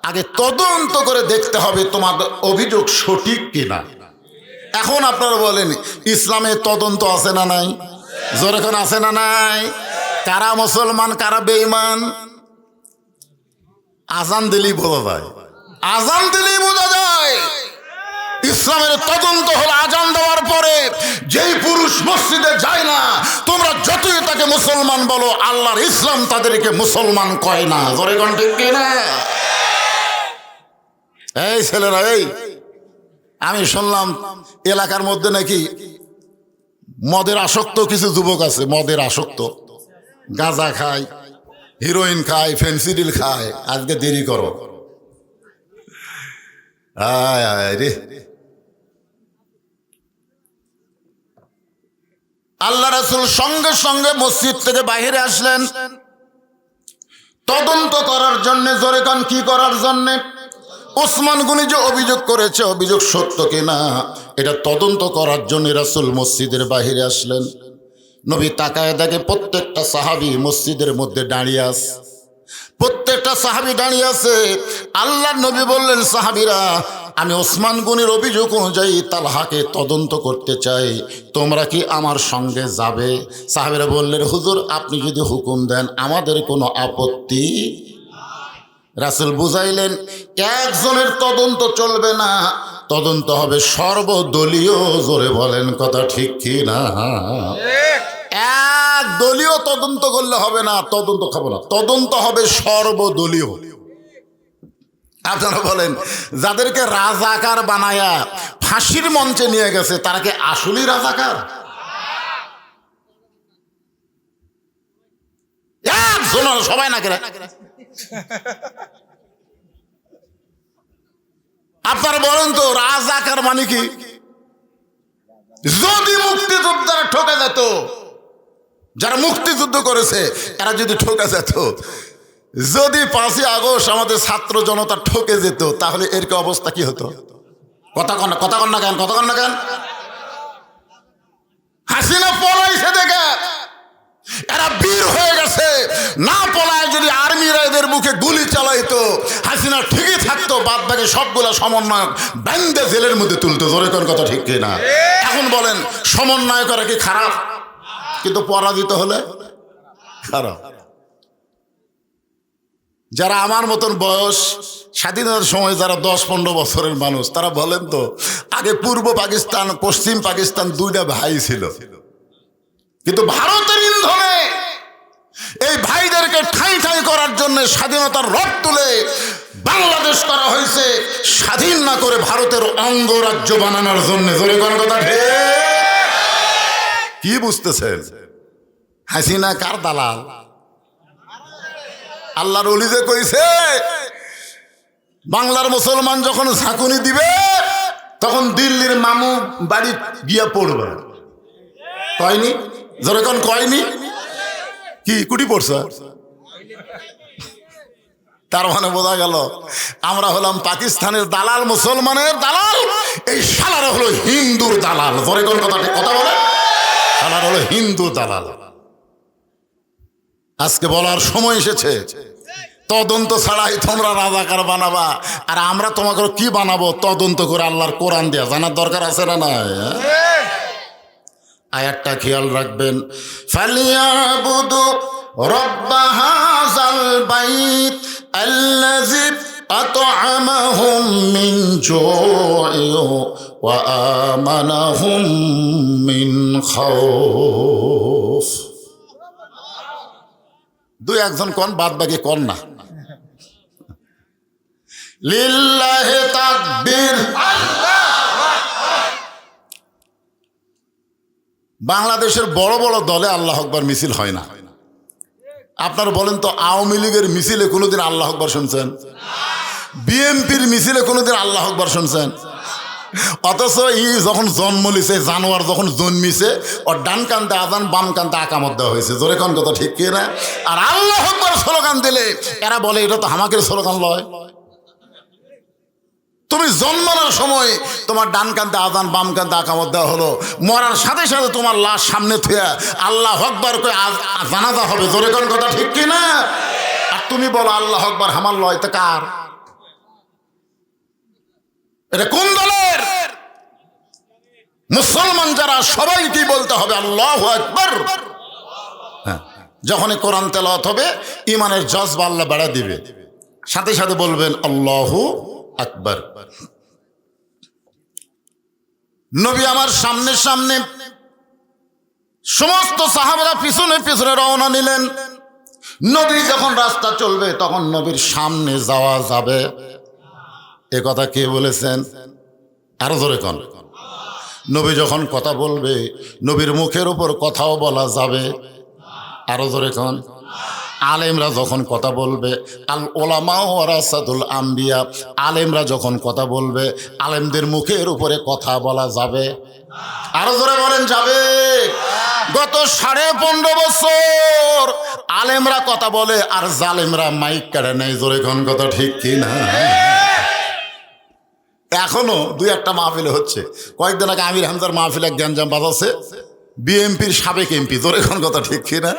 আগে তদন্ত করে দেখতে হবে তোমার অভিযোগ সঠিক কিনা। এখন আপনারা বলেন ইসলামে তদন্ত আছে না নাই? জোরে কোন আছে না নাই? কারা মুসলমান কারা বেঈমান আজান দিলেই বোঝা যায়, আজান দিলেই বোঝা যায়। ইসলামের তদন্ত হলো আজান দেওয়ার পরে যেই পুরুষ মসজিদে যায় না, তোমরা যতই তাকে মুসলমান বলো, আল্লাহর ইসলাম তাদেরকে মুসলমান কয় না। জোরে কোন ঠিক কিনা? এই ছেলেরা, এই আমি শুনলাম এলাকার মধ্যে নাকি মদের আসক্ত কিছু যুবক আছে, মদের আসক্ত, গাঁজা খায়, হিরোইন খায়, ফেন্সিডিল খায়। আজকে দেরি করো, আয় আয় রে। আল্লাহ রাসূল সঙ্গে সঙ্গে মসজিদ থেকে বাইরে আসলেন তদন্ত করার জন্য। জোরে কান কি করার জন্যে? ওসমান গনি যে অভিযোগ করেছে, অভিযোগ সত্য কিনা এটা তদন্ত করার জন্য রাসূল মসজিদের বাইরে আসলেন। নবী তাকায় দেখে প্রত্যেকটা সাহাবী মসজিদের মধ্যে দাঁড়িয়ে আছে, প্রত্যেকটা সাহাবী দাঁড়িয়ে আছে। আল্লাহর নবী বললেন, সাহাবীরা আমি ওসমান গনির অভিযোগ অনুযায়ী তালহাকে তদন্ত করতে চাই, তোমরা কি আমার সঙ্গে যাবে? সাহাবীরা বললেন, হুজুর আপনি যদি হুকুম দেন আমাদের কোনো আপত্তি। রাসূল বুঝাইলেন, একজনের তদন্ত চলবে না, তদন্ত হবে সর্বদলীয়। জোরে বলেন কথা ঠিক কি না? এক দলীয় তদন্ত করলে হবে না, তদন্ত খাবো না, তদন্ত হবে সর্বদলীয়। আপনারা বলেন, যাদেরকে রাজাকার বানায়া ফাঁসির মঞ্চে নিয়ে গেছে তারা কি আসলেই রাজাকার? সবাই না কেরা? আপনারা বলেন তো রাজাকার মানে কি? যদি মুক্তিযোদ্ধারা ঠকে যেত, যারা মুক্তিযুদ্ধ করেছে এরা যদি ঠকে যেত, যদি 5ই আগস্ট আমাদের ছাত্র জনতা ঠকে যেত, তাহলে এর কি অবস্থা কি হতো? কথা কন না, কথা কন না কেন, কথা কন না কেন? হাসিনা পলাইছে দেখে এরা বীর হয়ে গেছে, না পলায় যদি আর্মিরা এদের মুখে গুলি চালাইতো, হাসিনা ঠিকই থাকতো, বাদ বাকি সবগুলা সমন্বয়ক ব্যান্ডে জেলের মধ্যে তুলতো। জোরে কোন কথা ঠিক কিনা? এখন বলেন সমন্বয়করা কি খারাপ? কিন্তু পরাজিত হলে খারাপ। যারা আমার মতন বয়স, স্বাধীনতার সময় যারা 10-15 বছরের মানুষ, তারা বলেন তো আগে পূর্ব পাকিস্তান পশ্চিম পাকিস্তান 2টা ভাই ছিল, কিন্তু ভারতের ইন্ধনে এই ভাইদেরকে ঠাঁই ঠাঁই করার জন্য স্বাধীনতার রড তুলে বাংলাদেশ করা হয়েছে, স্বাধীন না করে ভারতের অঙ্গরাজ্য বানানোর জন্য। জোরে কোন কথা ঠিক? কি বুঝতেছেন? হাসিনা কার দালাল? আল্লাহর ওলি যে কইছে বাংলার মুসলমান যখন ঝাঁকুনি দিবে তখন দিল্লির মামু বাড়ি গিয়া পড়বে। কয়নি? জোরে কোন কয়নি? কি কুটি পড়ছে? তার মানে বোঝা গেল আমরা হলাম পাকিস্তানের দালাল, মুসলমানের দালাল, এই শালারা হলো হিন্দুর দালাল। ধরে কোন কথা বলে, শালারা হলো হিন্দু দালাল। আজকে বলার সময় এসেছে, তদন্ত ছাড়াই তোমরা রাজাকার বানাবা, আর আমরা তোমাকে কি বানাবো? তদন্ত করে আল্লাহর কোরআন দেয়া জানার দরকার আছে না নাই? আয়াতটা খেয়াল রাখবেন, ফালিয়াবুদু রব্ব হাযাল বাইত আল্লাযী আত'আমাহুম মিন জু'ইন ওয়া আমানাহুম মিন খাউফ। দুই একজন কোন, বাদ বাকি কোন না। লিল্লাহি তাকবীর। বাংলাদেশের বড় বড় দলে আল্লাহ আকবার মিছিল হয় না। আপনারা বলেন তো, আওয়ামী লীগের মিছিলে কোনোদিন আল্লাহ আকবার শুনছেন? বিএনপির মিছিলে কোনোদিন আল্লাহ আকবার শুনছেন? অথচ যখন জন্ম লিছে, জানোয়ার যখন জন্মিছে, ওর ডান কান্তে আজান, বাম কান্তে আকামত দেওয়া হয়েছে। জোরে কোন কথা ঠিক কি না? আর আল্লাহ আকবার স্লোগান দিলে এরা বলে এটা তো হামাকের স্লোগান লয়। তুমি জন্মানোর সময় তোমার ডান কান্তে আজান, বাম কান্তে আকামত দেওয়া হলো, মরার সাথে সাথে তোমার লাশ সামনে থুয়া আল্লাহ আকবার করে জানাজা হবে। জোরে কোন কথা ঠিক কি না? আর তুমি বলো আল্লাহ আকবার হামার লয়, তা কার? এটা কোন দলের? মুসলমান যারা সবাইকেই বলতে হবে আল্লাহু আকবার। হ্যাঁ, যখনই কোরআন তেলাওয়াত হবে ইমানের জজবা আল্লাহ বাড়া দিবে, সাথে সাথে বলবেন আল্লাহু আকবার। নবী আমার সামনে সামনে, সমস্ত সাহাবারা পিছনে পিছনে রওনা নিলেন। নবী যখন রাস্তা চলবে তখন নবীর সামনে যাওয়া যাবে, এ কথা কে বলেছেন? আরো জোরে কোন। নবী যখন কথা বলবে নবীর মুখের উপর কথাও বলা যাবে, আরো জোরে কোন। আলেমরা যখন কথা বলবে, আল ওলামা ওয়ারাসাতুল আম্বিয়া, আলেমরা যখন কথা বলবে আলেমদের মুখের উপরে কথা বলা যাবে, আরো জোরে বলেন যাবে। গত 15.5 বছর আলেমরা কথা বলে আর জালেমরা মাইক কাটে নেই। জোরে কোন কথা ঠিক কি না? এখনো দুই একটা মাহফিলে হচ্ছে। কয়েকদিন আগে আমির হামজার মাহফিলে গ্যাঞ্জাম বাজাচ্ছে বিএনপির সাবেক এমপি। জোরে কোন কথা ঠিক কিনা?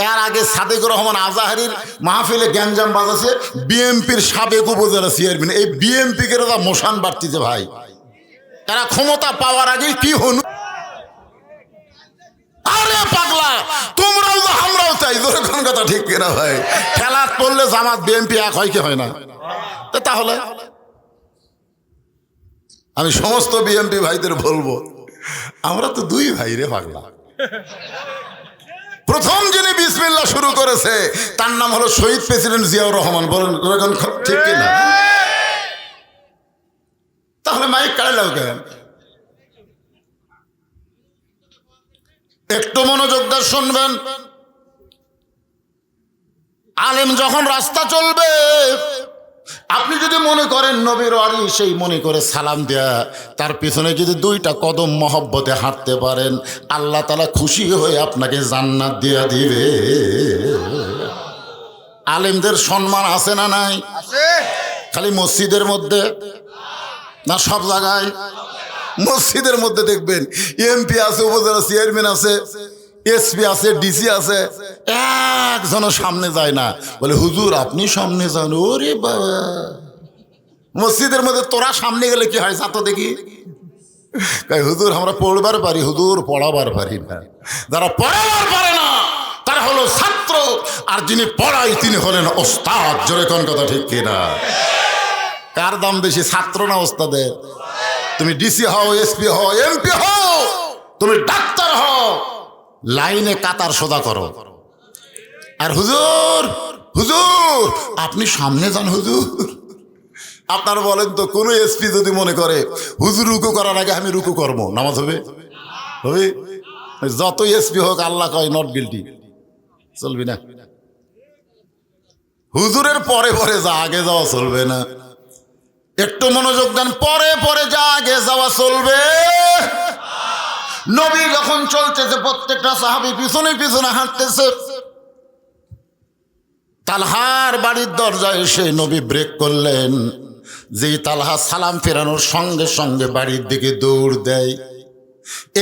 এর আগে সাদেকুর রহমান আজাহারির মাহফিলে গ্যাঞ্জাম বাজাচ্ছে বিএনপির সাবেক উপজেলা চেয়ারম্যান। এই বিএনপি কে মোশান বাড়তিছে ভাই, তারা ক্ষমতা পাওয়ার আগে কি হন। আরে পাগলা, তোমরাও তো আমরাও চাই। জোরে কোন কথা ঠিক কিনা ভাই? খেলাত পড়লে জামাত বিএনপি এক হয় কি হয় না? তাহলে আমি সমস্ত বিএনপি ভাইদের বলবো, আমরা তো দুই ভাই রে পাগলা। প্রথম যিনি বিসমিল্লাহ শুরু করেছে তার নাম হলো শহীদ প্রেসিডেন্ট জিয়াউর রহমান। বলেন ঠিক কিনা? তাহলে মাইক কাড়াইলাও কেন? একটু মনোযোগ দিয়ে শুনবেন। আলেম যখন রাস্তা চলবে, আপনি যদি মনে করেন নবীর ওয়ারি, সেই মনে করে সালাম দেয়া, তার পিছনে যদি 2টা কদম মহব্বতে হাঁটতে পারেন, আল্লাহ তাআলা খুশি হয়ে আপনাকে জান্নাত দিয়া দিবে। আলেমদের সম্মান আছে না নাই? খালি মসজিদের মধ্যে না, সব জায়গায়? মসজিদের মধ্যে দেখবেন এমপি আছে, উপজেলা চেয়ারম্যান আছে, এসপি আছে, ডিসি আছে, একজনও সামনে যায় না। বলে হুজুর আপনি সামনে যান। ওরে বাবা, মসজিদের মধ্যে তোরা সামনে গেলে কি হয়? যা তো দেখি। হুজুর আমরা পড়বার পারি, হুজুর পড়াবার পারি না। যারা পড়াবার পারে না তারা হলো ছাত্র, আর যিনি পড়ায় তিনি হলেন ওস্তাদ। জোরে কোন কথা ঠিক কিনা? কার দাম বেশি, ছাত্র না ওস্তাদের? তুমি ডিসি হও, এসপি হও, এমপি হও, তুমি ডাক্তার হও, লাইনে কাতার সোজা করো। আর হুজুর হুজুর আপনি সামনে যান হুজুর। আপনারা বলেন তো, কোন এসপি যদি মনে করে হুজুর রুকু করার আগে আমি রুকু করবো, নামাজ হবে? হবে? যত এসপি হোক আল্লাহ কয় নট গিল্টি, চলবি না। হুজুরের পরে পরে যা, আগে যাওয়া চলবে না। একটু মনোযোগ দেন, পরে পরে যা, আগে যাওয়া চলবে। নবী যখন চলতেছে প্রত্যেকটা সাহাবী পিছনে পিছনে হাঁটতেছে। তালহার বাড়ির দরজায় এসে নবী ব্রেক করলেন। যেই তালহা সালাম ফেরানোর সঙ্গে সঙ্গে বাড়ির দিকে দৌড় দেয়।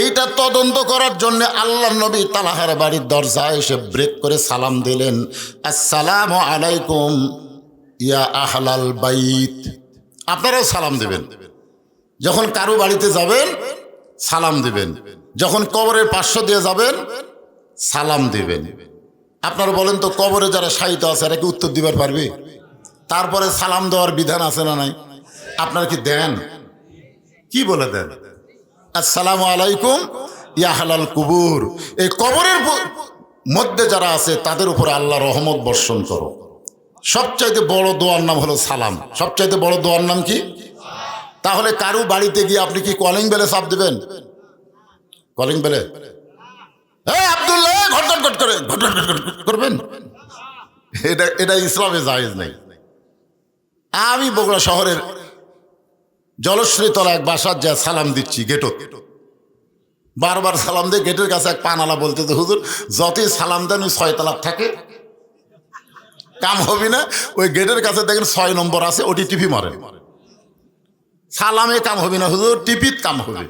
এইটা তদন্ত করার জন্য আল্লাহর নবী তালহার বাড়ির দরজায় এসে ব্রেক করে সালাম দিলেন, আসসালামু আলাইকুম ইয়া আহলাল বাইত। আপনারাও সালাম দেবেন। যখন কারো বাড়িতে যাবেন সালাম দিবেন, যখন কবরের পার্শ্ব দিয়ে যাবেন সালাম দিবেন। আপনারা বলেন তো, কবরে যারা শায়িত আছে এরা কি উত্তর দিবার পারবে? তারপরে সালাম দেওয়ার বিধান আছে না নাই? আপনারা কি দেন? কি বলে দেন? আসসালামু আলাইকুম ইয়া আহলাল কুবুর। এই কবরের মধ্যে যারা আছে তাদের উপরে আল্লাহ রহমত বর্ষণ করো। সবচাইতে বড় দোয়ার নাম হলো সালাম। সবচাইতে বড় দোয়ার নাম কি? তাহলে কারো বাড়িতে গিয়ে আপনি কি কলিং বেলে চাপ দেবেন? কলিং বেলে আব্দুল্লাহ ঘটঘট ঘট করে ঘটঘট ঘট করবেন? এটা ইসলামে জায়েজ নেই। আমি বগুড়া শহরের জলশ্রীতলা এক বাসার যা সালাম দিচ্ছি, গেটও বারবার সালাম দিয়ে গেটের কাছে এক পানালা বলতেছে, হুজুর যতই সালাম দেন ওই 6 তালাক থাকে, কাম হবে না। ওই গেটের কাছে দেখেন 6 নম্বর আছে, ওটি টিপি মারেন। সালামে কাম হবে না হুজুর, টিপিত কাম হবে।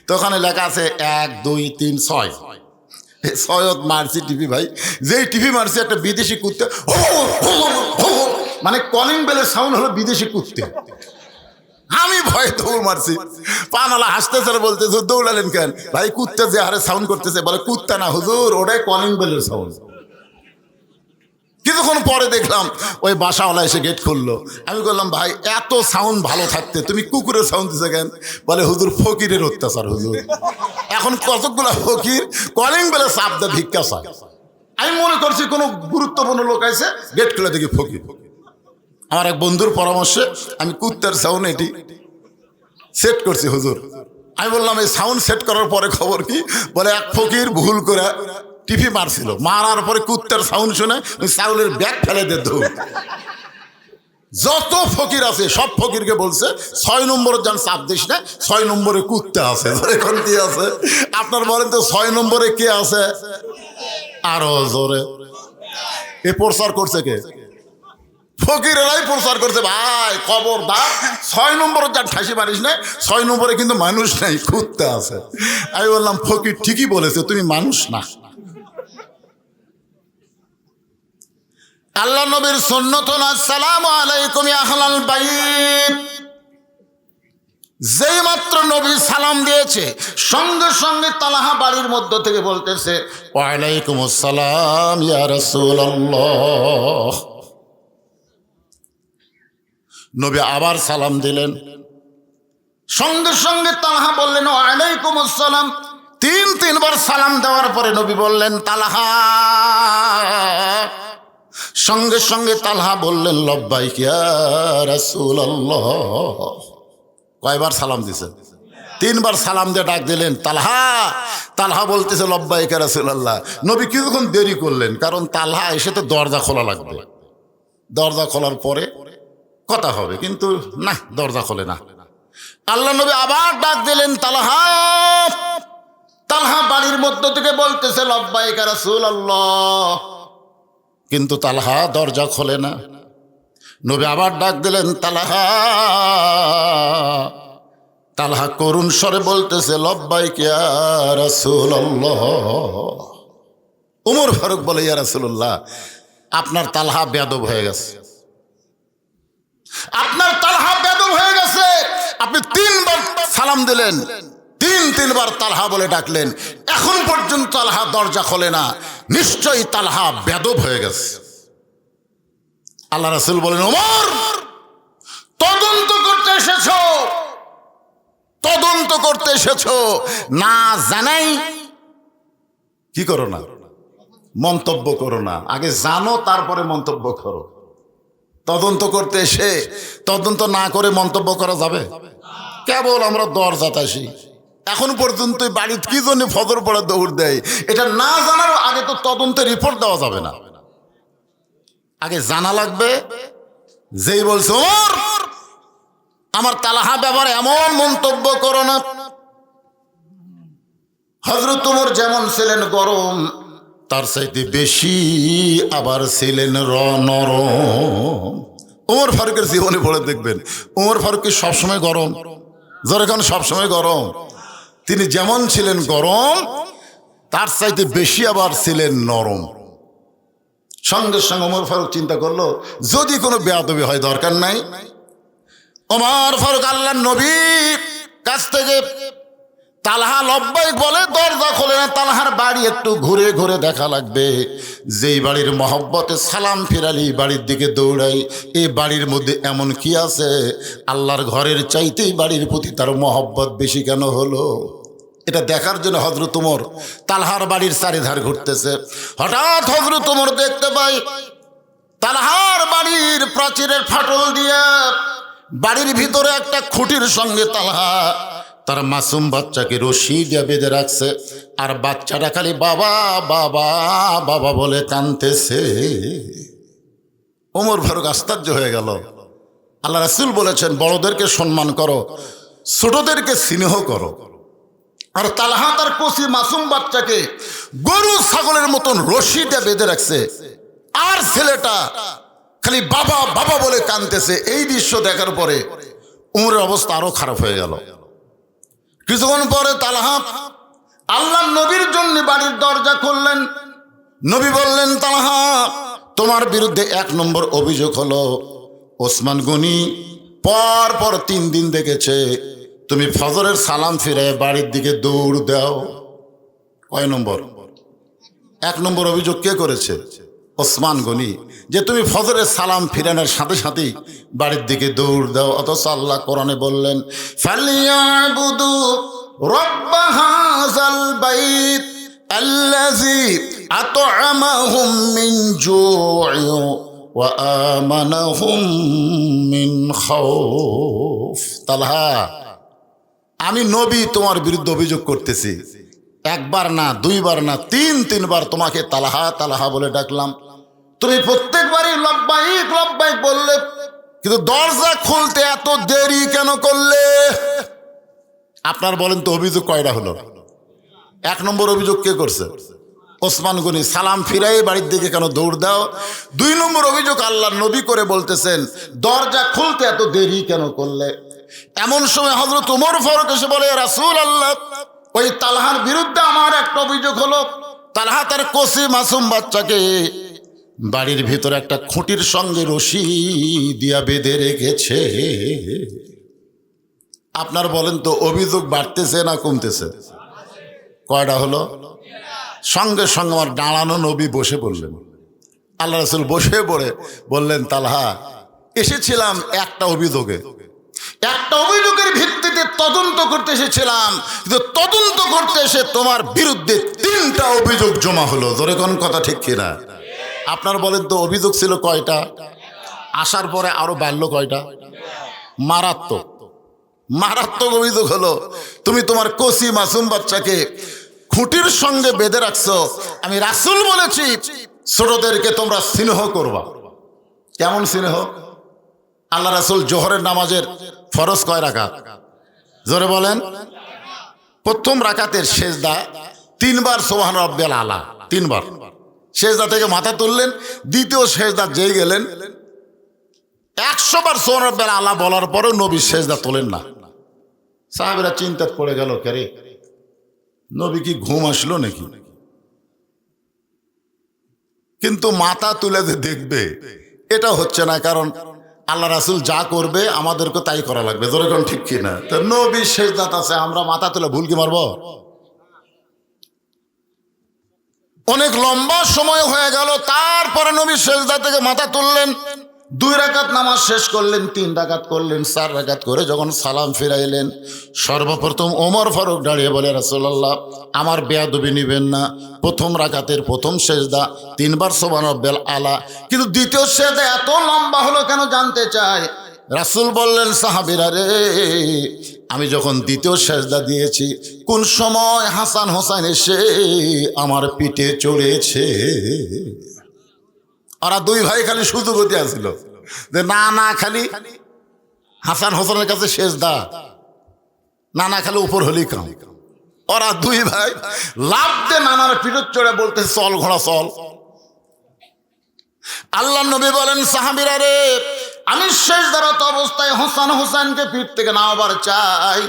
তো ওখানে লেখা আছে 1 2 3 6। 6 মারছি টিপি ভাই। যেই টিপি মারছি একটা বিদেশি কুত্তে, মানে কলিং বেলের সাউন্ড হলো বিদেশি কুত্তে। আমি ভয়ে দৌড় মারছি। পানালা হাসতেছে আর বলতেছে, দৌড়ালেন কেন? ভাই কুত্তা যে হারে সাউন্ড করতেছে। বলে কুত্তা না হুজুর, ওটাই কলিং বেলের সাউন্ড। কিছুক্ষণ পরে দেখলাম ওই বাসাওয়ালা এসে গেট খুললো। আমি বললাম, ভাই এত সাউন্ড ভালো থাকতে তুমি কুকুরের সাউন্ড দিছে কেন? বলে হুজুর ফকিরের অত্যাচার হুজুর। এখন কতগুলা ফকির কলিং বেলে চাপ দেয়, ভিক্ষা চায়। আমি মনে করছি কোনো গুরুত্বপূর্ণ লোক আছে, গেট খুলে দেখি ফকির। আমার এক বন্ধুর পরামর্শে আমি কুত্তার সাউন্ড এটি সেট করছি হুজুর। আমি বললাম, এই সাউন্ড সেট করার পরে খবর কি? বলে এক ফকির ভুল করে টিভি মারছিল, মারার পরে কুত্তার সাউন্ড শুনে ওই চাউলের ব্যাগ ফেলে দে দৌড়। যত ফকির আছে সব ফকিরকে বলছে 6 নম্বরে যান চাপ দিস না, 6 নম্বরে কুত্তা আছে। এখন কি আছে আপনার বলেন তো, 6 নম্বরে কে আছে? আরো জোরে এ প্রচার করছে কে? ফকিরেরাই প্রচার করছে। ভাই খবরদার 6 নম্বরে যান ঠাসি মারিস না, 6 নম্বরে কিন্তু মানুষ নাই, কুত্তা আছে। আমি বললাম, ফকির ঠিকই বলেছে, তুমি মানুষ না। আল্লাহ নবীর সুন্নত হলো আসসালামু আলাইকুম ইয়া আহলাল বাইত। যেই মাত্র নবী সালাম দিয়েছে সঙ্গে সঙ্গে তালহা বাড়ির মধ্য থেকে বলতেছে, ওয়া আলাইকুম আসসালাম ইয়া রাসূলুল্লাহ। নবী আবার সালাম দিলেন। সঙ্গে সঙ্গে তালহা বললেন, ওয়া আলাইকুম আসসালাম। 3 বার সালাম দেওয়ার পরে নবী বললেন, তালহা। সঙ্গে সঙ্গে তালহা বললেন, লব্বাইক ইয়া রাসূলুল্লাহ। কয়বার সালাম দিয়েছেন? 3 বার সালাম দিয়ে ডাক দিলেন, তালহা। তালহা বলতেছে, লব্বাইক ইয়া রাসূলুল্লাহ। নবী কিছুক্ষণ দেরি করলেন, কারণ তালহা এসে তো দরজা খোলা লাগবে। দরজা খোলার পরে কথা হবে, কিন্তু না, দরজা খোলে না। আল্লাহ নবী আবার ডাক দিলেন, তালহা। তালহা বাড়ির মধ্য থেকে বলতেছে, লব্বাইক ইয়া রাসূলুল্লাহ। কিন্তু তালহা দরজা খোলে না। নবী আবার ডাক দিলেন, তালহা। তালহা করুণ স্বরে বলতেছে, লব্বাইক ইয়া রাসূলুল্লাহ। ওমর ফারুক বলে, ইয়া রাসূলুল্লাহ, আপনার তালহা বেয়াদব হয়ে গেছে। আপনার তালহা বেয়াদব হয়ে গেছে। আপনি 3 বার সালাম দিলেন, 3 বার তালহা বলে ডাকলেন, এখন পর্যন্ত তালহা দরজা খোলে না। নিশ্চয়ই তালহা বেয়াদব হয়ে গেছে। আল্লাহ রাসূল বলেন, ওমর, তদন্ত করতে এসেছো, তদন্ত করতে এসেছো, না জানাই কি করো না, মন্তব্য করো না। আগে জানো তারপরে মন্তব্য করো। তদন্ত করতে এসে তদন্ত না করে মন্তব্য করা যাবে? কেবল আমরা দরজাতে আসি। এখন পর্যন্ত বাড়িতে কি জন্য ফজর পড়া দৌড় দেয়, এটা না জানার আগে তো তদন্তের রিপোর্ট দেওয়া যাবে না। আগে জানা লাগবে। যেই বলছে, ওমর, আমার তালহা ব্যাপারে এমন মন্তব্য করো না। হযরত ওমর যেমন ছিলেন গরম, তার চাইতে বেশি আবার ছিলেন নরম। ওমর ফারুকের জীবনে পড়ে দেখবেন, ওমর ফারুক কি সবসময় গরম? যেরকম সবসময় গরম, তিনি যেমন ছিলেন গরম, তার চাইতে বেশি আবার ছিলেন নরম। সঙ্গে সঙ্গে ওমর ফারুক চিন্তা করলো, যদি কোনো বেয়াদবি হয় দরকার নাই। ওমর ফারুক আল্লাহর নবীর কাছ থেকে তালহা লব্বাইক বলে, দরজা খোলে না। তালহার বাড়ি একটু ঘুরে ঘুরে দেখা লাগবে। যেই বাড়ির মহব্বতে সালাম ফিরালি বাড়ির দিকে দৌড়াই, এই বাড়ির মধ্যে এমন কি আছে আল্লাহর ঘরের চাইতেই বাড়ির প্রতি তার মহব্বত বেশি কেন হলো? এটা দেখার জন্য হযরত ওমর তালহার বাড়ির চারিধার ঘুরতেছে। হঠাৎ হযরত ওমর দেখতে পাই তালহার বাড়ির প্রাচীরের ফাটল দিয়ে বাড়ির ভিতরে একটা খুঁটির সঙ্গে তালহা তার মাসুম বাচ্চাকে রশি দিয়ে বেঁধে রাখছে, আর বাচ্চাটা খালি বাবা বাবা বাবা বলে কাঁদতেছে। ওমর ফারুক আশ্চর্য হয়ে গেল। আল্লাহ রাসূল বলেছেন, বড়দেরকে সম্মান করো, ছোটদেরকে স্নেহ করো। আর তালহা তার কচি মাসুম বাচ্চাকে গরু ছাগলের মতন রশি দিয়ে বেঁধে রাখছে, আর ছেলেটা খালি বাবা বাবা বলে কাঁদতেছে। এই দৃশ্য দেখার পরে উমরের অবস্থা আরো খারাপ হয়ে গেল। কিছুক্ষণ পরে তালহা আল্লাহর নবীর জন্য বাড়ির দরজা খুললেন। নবী বললেন, তালহা তোমার বিরুদ্ধে 1 নম্বর অভিযোগ হলো, ওসমান গনি পর পর 3 দিন দেখেছে তুমি ফজরের সালাম ফিরে বাড়ির দিকে দৌড় দাও। কয় নম্বর? 1 নম্বর অভিযোগ কে করেছে? ওসমান গনি, যে তুমি ফজরের সালাম ফিরানোর সাথে সাথেই বাড়ির দিকে দৌড় দাও। অথচ আল্লাহ কোরআনে বললেন, ফালিয়াবুদু রব্ব হাযাল বাইত আল্লাযী আত'আমাহুম মিন জু'ইন ওয়া আমানাহুম মিন খাউফ। তালহা, আমি নবী তোমার বিরুদ্ধে অভিযোগ করতেছি। 1 বার না, 2 বার না, 3 বার তোমাকে তালহা তালহা বলে ডাকলাম। তুমি প্রত্যেকবারই লব্বাইক লব্বাইক বললে, কিন্তু দরজা খুলতে এত দেরি কেন করলে? আপনার বলেন তো অভিযোগ কয়টা হলো? 1 নম্বর অভিযোগ কে করছে? ওসমান গনি, সালাম ফিরাই বাড়ির দিকে কেন দৌড় দাও। 2 নম্বর অভিযোগ আল্লাহর নবী করে বলতেছেন, দরজা খুলতে এত দেরি কেন করলে? এমন সময় হযরত ওমর ফারুক এসে বলে, রাসূলুল্লাহ, ওই তালহার বিরুদ্ধে আমার একটা অভিযোগ হলো। তালহা তার কচি মাসুম বাচ্চাকে বাড়ির ভিতরে একটা খুঁটির সঙ্গে রশি দিয়া বেঁধে রেখেছে। আপনার বলেন তো অভিযোগ বাড়তেছে না কমতেছে? কয়টা হলো? সঙ্গে সঙ্গে আমার দাঁড়ানো নবী বসে পড়লেন। আল্লাহ রাসূল বসে পড়ে বললেন, তালহা, এসেছিলাম একটা অভিযোগের ভিত্তিতে তদন্ত করতে এসেছিলাম, কিন্তু তদন্ত করতে এসে তোমার বিরুদ্ধে 3টা অভিযোগ জমা হলো। ধরে কোন কথা ঠিক কিনা? আপনার বলেন তো অভিযোগ ছিল কয়টা? আসার পরে আরো বাড়লো কয়টা? মারাত্মক অভিযোগ হলো, তুমি তোমার কচি মাসুম বাচ্চাকে খুঁটির সঙ্গে বেঁধে রাখছো। আমি রাসূল বলেছি ছোটদেরকে তোমরা স্নেহ করবা। কেমন স্নেহ? আল্লাহ রাসূল জোহরের নামাজের ফরজ কয় রাকাত? জোরে বলেন। প্রথম রাকাতের সেজদা 3 বার সুবহান রাব্বিয়াল আলা, 3 বার সেজদা থেকে মাথা তুললেন। দ্বিতীয় সেজদা যেই গেলেন 100 বার সুবহান রাব্বিয়াল আলা বলার পরেও নবী সেজদা তোলেন না। সাহাবীরা চিন্তায় পড়ে গেল, কেরে নবী কি ঘুম আসলো নাকি? কিন্তু মাথা তুলে দেখবে এটা হচ্ছে না, কারণ আল্লাহ রাসূল যা করবে আমাদেরকে তাই করা লাগবে। যেরকম ঠিক কিনা? তো নবী সেজদাত আছে, আমরা মাথা তুলে ভুল কি মারবো? অনেক লম্বা সময় হয়ে গেল, তারপরে নবী সেজদা থেকে মাথা তুললেন। 2 রাকাত নামাজ শেষ করলেন, 3 রাকাত করলেন, 4 রাকাত করে যখন সালাম ফিরাইলেন, সর্বপ্রথম ওমর ফারুক দাঁড়িয়ে বলে, রাসূলুল্লাহ, আমার বেয়াদবি নিবেন না। প্রথম রাকাতের প্রথম সেজদা 3 বার সুবহান রাব্বিয়াল আলা, কিন্তু দ্বিতীয় সেজদা এত লম্বা হলো কেন জানতে চাই। রাসূল বললেন, সাহাবীরা রে, আমি যখন দ্বিতীয় সেজদা দিয়েছি, কোন সময় হাসান হোসেন এসে আমার পিঠে চড়েছে। ওরা 2 ভাই খালি সুযোগ হতে আসছিল যে না খালি হাসান হোসেনের কাছে সেজদা, না খালি উপর হলেই কাম। ওরা দুই ভাই লাফ দিয়ে নানার পিঠে চড়ে বলতে, চল ঘোড়া চল। আল্লাহ নবী বলেন, সাহাবীরা রে, আমি সিজদারত অবস্থায় হাসান হুসাইনকে পিঠ থেকে নামাবার চাই,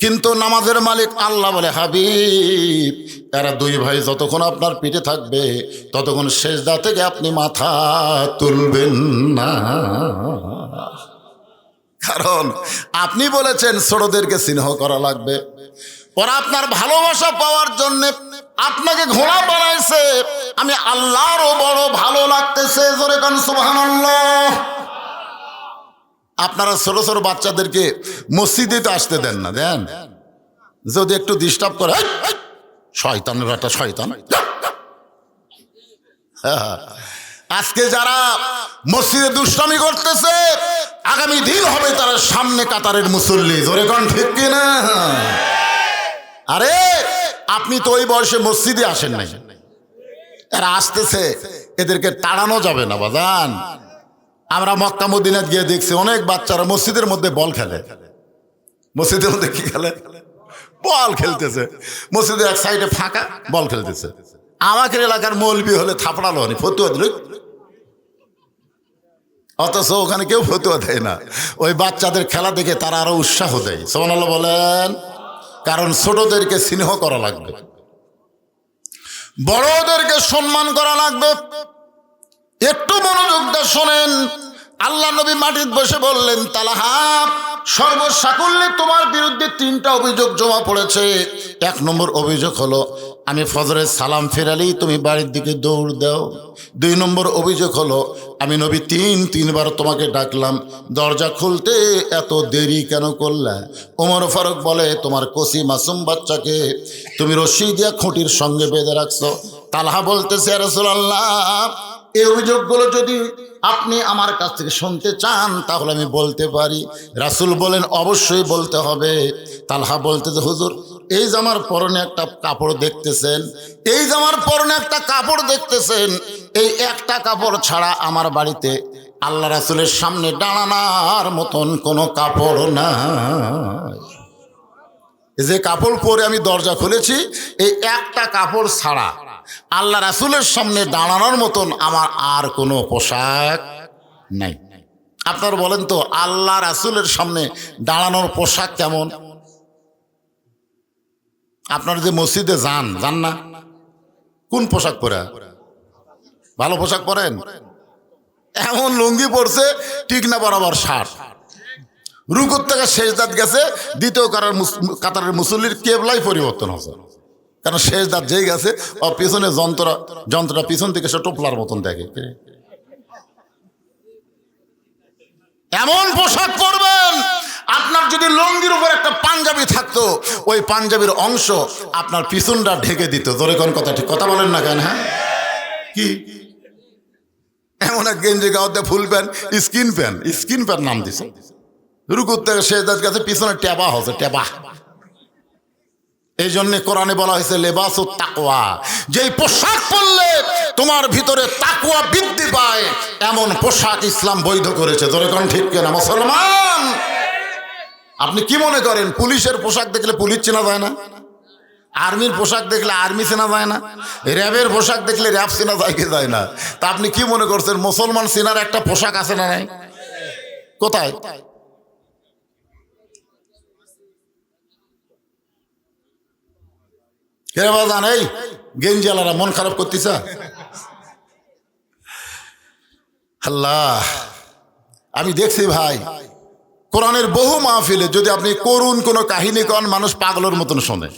কিন্তু নামাজের মালিক আল্লাহ বলে, হাবিব, এরা দুই ভাই যতক্ষণ আপনার পিঠে থাকবে ততক্ষণ সিজদা থেকে আপনি মাথা তুলবেন না, কারণ আপনি বলেছেন ছোটদেরকে স্নেহ করা লাগবে। ওরা আপনার ভালোবাসা পাওয়ার জন্য আপনাকে ঘোড়া বানাইছে, আমি আল্লাহরও বড় ভালো লাগতেছে, জোরে কান সুবহানাল্লাহ। আপনারা ছোট ছোট বাচ্চাদেরকে মসজিদে তো আসতে দেন না, দেন? যদি একটু ডিস্টার্ব করে, এই, এই, শয়তানের একটা শয়তান। হ্যাঁ, আজকে যারা মসজিদে দুষ্টামি করতেছে, আগামী দিন হবে তারা সামনে কাতারের মুসল্লি, জোরে কান ঠিক কিনা? আরে আপনি তো ওই বয়সে মসজিদে আসেন নাই, এরা আসতেছে, এদেরকে তাড়ানো যাবে না বাজান। আমরা মক্কা মদিনায় গিয়ে দেখছি অনেক বাচ্চারা মসজিদের মধ্যে বল খেলে। মসজিদের মধ্যে কি খেলে? বল খেলতেছে। মসজিদের এক সাইডে ফাঁকা, বল খেলতেছে। আমাদের এলাকার মৌলবি হলে থাপড়ালো, ফতুয়া দিল, অথচ ওখানে কেউ ফতুয়া দেয় না। ওই বাচ্চাদের খেলা দেখে তারা আরো উৎসাহ দেয়, সুবহানাল্লাহ বলেন। কারণ ছোটদেরকে স্নেহ করা লাগবে, বড়দেরকে সম্মান করা লাগবে। একটু মনোযোগ দিয়ে শোনেন, আল্লাহ নবী মাটিতে বসে বললেন, তালহা, সর্বসাকুল্যে তোমার বিরুদ্ধে 3টা অভিযোগ জমা পড়েছে। 1 নম্বর অভিযোগ হলো আমি ফজরের সালাম ফেরালেই তুমি বাড়ির দিকে দৌড় দাও। 2 নম্বর অভিযোগ হলো আমি নবী 3বার তোমাকে ডাকলাম, দরজা খুলতে এত দেরি কেন করলে? ওমর ফারুক বলে, তোমার কসি মাসুম বাচ্চাকে তুমি রশি দিয়া খুঁটির সঙ্গে বেঁধে রাখছো। তালহা বলতেছে, ইয়া রাসূলুল্লাহ, এই অভিযোগগুলো যদি আপনি আমার কাছ থেকে শুনতে চান তাহলে আমি বলতে পারি। রাসূল বলেন, অবশ্যই বলতে হবে। তালহা বলতেছে, হুজুর, এই জামার পরনে একটা কাপড় দেখতেছেন, এই জামার পরনে একটা কাপড় দেখতেছেন, এই একটা কাপড় ছাড়া আমার বাড়িতে আল্লাহ রাসূলের সামনে দাঁড়ানোর মতন কোনো কাপড় নাই। যে কাপড় পরে আমি দরজা খুলেছি, এই একটা কাপড় ছাড়া আল্লাহ রাসূলের সামনে দাঁড়ানোর মতন আমার আর কোনো পোশাক নাই। আপনারা বলেন তো, আল্লাহ রাসূলের সামনে দাঁড়ানোর পোশাক কেমন? আপনারা যে মসজিদে যান না, কোন পোশাক পরে? ভালো পোশাক পরেন? এমন লুঙ্গি পরছে ঠিক না বরাবর শার্ট, রুকুর থেকে সেজদাত গেছে, দ্বিতীয় কাতারের মুসল্লির কেবলাই পরিবর্তন হচ্ছে, কারণ সেজদাত যেই গেছে ও পিছনে যন্ত্রটা পিছন থেকে সে টোপলার মতন দেখে। এমন পোশাক পরবেন, আপনার যদি লুঙ্গির উপর একটা পাঞ্জাবি থাকতো, ওই পাঞ্জাবির অংশ আপনার পিছনটা ঢেকে দিত। জোরে কোন কথা, ঠিক কথা বলেন না কেন? হ্যাঁ, কি এমন এক গেঞ্জি গাওয়াতে ফুল প্যান্ট, স্কিন প্যান্ট নাম দিছে, রুকুর থেকে সেজদাত গেছে, পিছনে টেবা হচ্ছে, টেবা। এই জন্য কোরআনে বলা হয়েছে লেবাসুত তাকওয়া, যেই পোশাক পরলে তোমার ভিতরে তাকওয়া বৃদ্ধি পায়, এমন পোশাক ইসলাম বৈধ করেছে। জোরে কোন ঠিক কিনা মুসলমান? আপনি কি মনে করেন পুলিশের পোশাক দেখলে পুলিশ চেনা যায় না? আর্মির পোশাক দেখলে আর্মি চেনা যায় না? র্যাবের পোশাক দেখলে র্যাব চেনা যায় কি যায় না? তা আপনি কি মনে করছেন মুসলমান চেনার একটা পোশাক আছে না নাই? কোথায়? কে বাজান, এই গেঞ্জিওয়ালারা মন খারাপ করতেছে? আল্লাহ, আমি দেখছি ভাই, কোরআনের বহু মাহফিলে যদি আপনি করুন কোনো কাহিনী কন, মানুষ পাগলের মতন শোনে,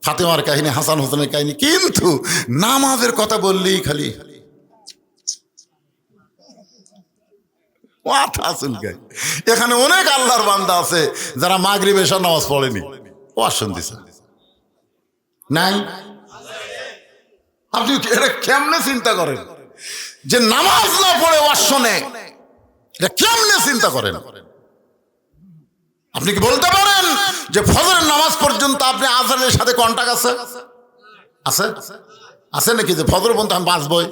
ফাতেমার কাহিনী, হাসান হোসেনের কাহিনী, কিন্তু নামাজের কথা বললেই খালি মাথা চুলকায়। এখানে অনেক আল্লাহর বান্দা আছে যারা মাগরিব এশার নামাজ পড়েনি, ওয়াজ শুনতেছে নাই? আপনি এটা কেমনে চিন্তা করেন যে নামাজ না পড়ে ওয়াজ শোনে? এটা কেমনে চিন্তা করেন? আপনি কি বলতে পারেন যে ফজরের নামাজ পর্যন্ত আপনি আজানের সাথে কন্টাক্ট আছে? আছে নাকি যে ফজর পর্যন্ত আমি বাঁচবই?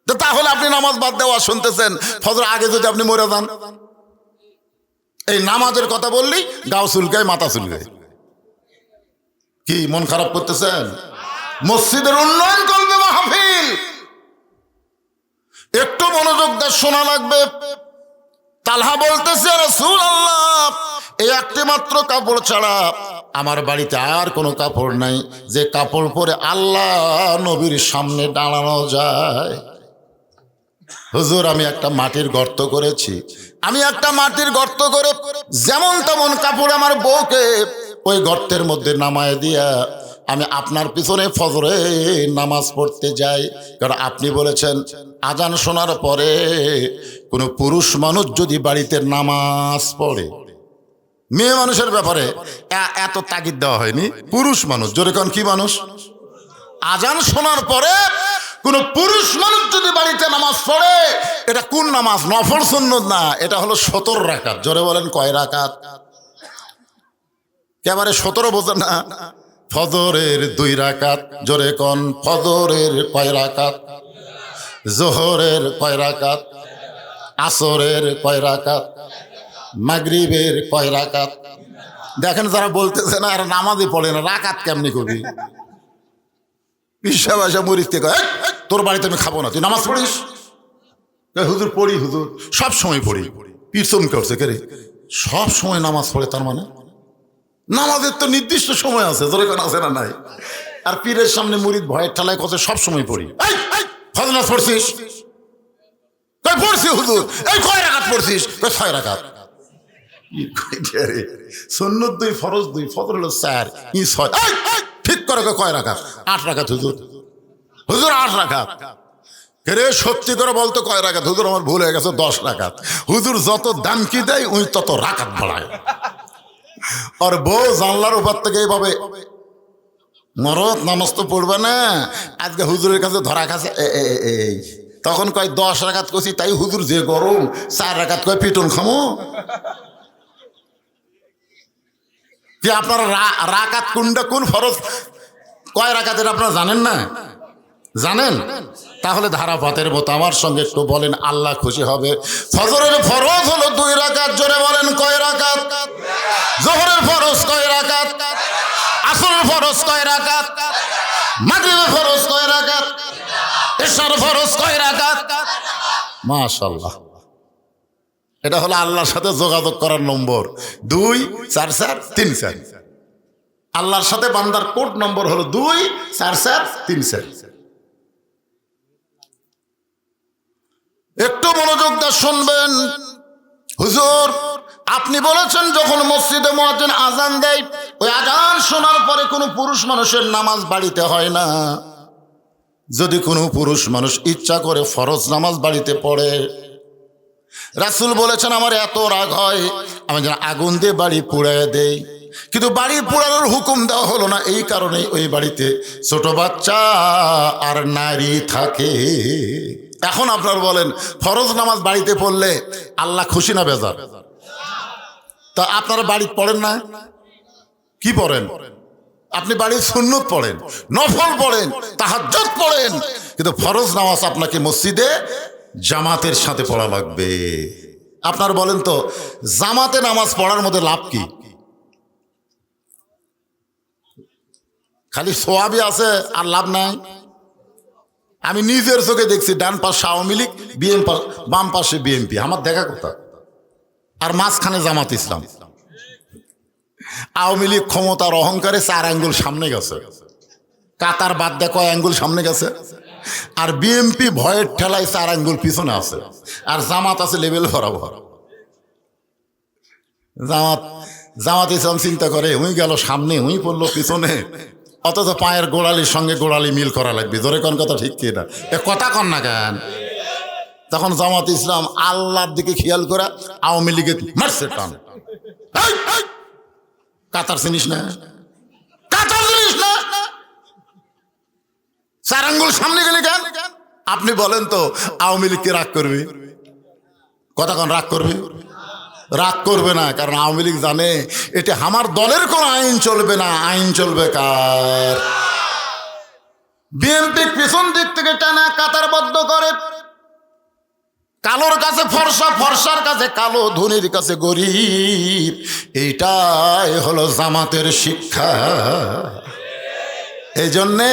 তাহলে আপনি নামাজ বাদ দেওয়া শুনতেছেন, ফজর আগে যদি আপনি মরে যান। এই নামাজের কথা বললেই গাও চুলকায়, মাথা চুলকায়। কি মন খারাপ করতেছেন? মসজিদের উন্নয়ন করবে মাহফিল, একটু মনোযোগ দিয়ে শোনা লাগবে। তালহা বলতেছে, রাসূলুল্লাহ, এই একটি মাত্র কাপড় ছাড়া আমার বাড়িতে আর কোনো কাপড় নাই যে কাপড় পরে আল্লাহ নবীর সামনে দাঁড়ানো যায়। হুজুর, আমি একটা মাটির গর্ত করেছি, আমি একটা মাটির গর্ত করে যেমন তেমন কাপড় আমার বউকে ওই গর্তের মধ্যে নামায় দিয়া আমি আপনার পিছনে ফজরে নামাজ পড়তে যাই। কারণ আপনি বলেছেন আজান শোনার পরে কোনো পুরুষ মানুষ যদি বাড়িতে নামাজ পড়ে, মেয়ে মানুষের ব্যাপারে এত তাগিদ দেওয়া হয়নি, পুরুষ মানুষ, জোরে কোন কি মানুষ? আজান শোনার পরে কোন পুরুষ মানুষ যদি বাড়িতে নামাজ পড়ে, এটা কোন নামাজ? নফল সুন্নত না, এটা হলো 17 রাকাত। জোরে বলেন কয় রাকাত? একেবারে 17 বোঝেন না? ফজরের 2 রাকাত। জোরে কোন ফজরের কয় রাকাত? জোহরের কয় রাকাত? আসরের কয় রাকাত? মাগরিবের কয় রাকাত? দেখেন যারা বলতেছে না আর নামাজই পড়ে না, রাকাত কেমনি কবি? পিসা বাসা মরিতে কয়, তোর বাড়িতে আমি খাবো না, তুই নামাজ পড়িস? হুজুর পড়ি, হুজুর সব সময় পড়ি। পীর চমকে উঠছে, কে রে সব সময় নামাজ পড়ে? তার মানে নামাজের তো নির্দিষ্ট সময় আছে, তোর এখন আছে না নাই? আর পীরের সামনে মুরিদ ভয়ের ঠেলায় কথা সব সময় পড়ি। ফজর নামাজ পড়ছিস? কই পড়ছি হুজুর। এই কয় রাকাত পড়ছিস? কই 6 রাকাত। সুন্নত 2, ফরজ 2, ফজর হলো 4, ই 6। ঠিক করে কয় রাকাত? 8 রাকাত হুজুর। হুজুর 8 রাকাত। রে সত্যি করে বলতো কয় রাকাত? হুজুর আমার ভুল হয়ে গেছে, 10 রাকাত। হুজুর যত দাম কি দেয় উনি তত রাকাত বাড়ায়। আর বউ জানলার উপর থেকে এইভাবে, মরদ নামাজ তো পড়বে না, আজকে হুজুরের কাছে ধরা খাচ্ছে। এই তখন কয় 10 রাকাত করছি, তাই হুজুর যে গরম 4 রাকাত কয় পিটন খামো। কি আপনারা রাকাত কোনটা কোন ফরজ কয় রাকাতের আপনারা জানেন না? জানেন? তাহলে ধারাপাতের মতো আমার সঙ্গে একটু বলেন, আল্লাহ খুশি হবে। ফজরের ফরজ হলো 2 রাকাত। জোরে বলেন কয় রাকাত? জোহরের ফরজ কয় রাকাত? আসরের ফরজ কয় রাকাত? মাগরিবের ফরজ কয় রাকাত? ইশার ফরজ কয় রাকাত? মাশাআল্লাহ, এটা হলো আল্লাহর সাথে যোগাযোগ করার নম্বর। 2 4 4 3 4। আল্লাহর সাথে বান্দার কোড নম্বর হলো 2 4 4 3 4। একটু মনোযোগ দিয়ে শুনবেন। হুজুর, আপনি বলেছেন যখন মসজিদে মুয়াজ্জিন আজান দেয়, ওই আজান শোনার পরে কোনো পুরুষ মানুষের নামাজ বাড়িতে হয় না। যদি কোনো পুরুষ মানুষ ইচ্ছা করে ফরজ নামাজ বাড়িতে পড়ে, রাসূল বলেছেন আমার এত রাগ হয় আমি যেন আগুন দিয়ে বাড়ি পুড়ায় দেই। কিন্তু বাড়ি পোড়ানোর হুকুম দেওয়া হলো না, এই কারণে ওই বাড়িতে ছোট বাচ্চা আর নারী থাকে। এখন আপনার বলেন, ফরজ নামাজ বাড়িতে পড়লে আল্লাহ খুশি না বেজার? তা আপনারা বাড়ি পড়েন না? কি পড়েন? আপনি বাড়ির সুন্নত পড়েন, নফল পড়েন, তাহাজ্জুদ পড়েন, কিন্তু ফরজ নামাজ আপনাকে মসজিদে জামাতের সাথে পড়া লাগবে। আপনার বলেন তো, জামাতে নামাজ পড়ার মধ্যে লাভ কি? খালি সোয়াবি আছে আর লাভ নাই। আমি নিজের চোখে দেখছি, ডান পাশে আওয়ামী লীগ, বাম পাশে বিএনপি, আমার দেখা কথা, আর মাঝখানে জামাত ইসলাম। আওয়ামী লীগ ক্ষমতার অহংকারে 4 আঙ্গুল সামনে গেছে, কাতার বাদ দিয়ে কয় আঙ্গুল সামনে গেছে, আর বিএনপি ভয়ের ঠেলায় 4 আঙ্গুল পিছনে আছে, আর জামাত আছে লেভেল বরাবর। জামাত ইসলাম চিন্তা করে, উই গেল সামনে, উই পড়লো পিছনে, অথচ পায়ের গোড়ালির সঙ্গে গোড়ালি মিল করা লাগবে। জোরে কোন কথা ঠিক কি না? এ কথা কন না কেন? তখন জামাত ইসলাম আল্লাহর দিকে খেয়াল করা, আওয়ামী লীগে মারছে টান। কাতার চিনিস না? কাতার চিনিস না? 4 আঙ্গুল সামনে গেলে কেন? আপনি বলেন তো, আওয়ামী লীগকে রাগ করবে? কথা কন, রাগ করবে? রাগ করবে না, কারণ আওয়ামী লীগ জানে এটা আমার দলের কোনো আইন চলবে না, আইন চলবে কার? বিএনপি পিছন দিক থেকে টানা কাতারবদ্ধ করে, কালোর কাছে ফর্সা, ফর্সার কাছে কালো, ধনীর কাছে গরিব। এইটাই হলো জামাতের শিক্ষা। এই জন্যে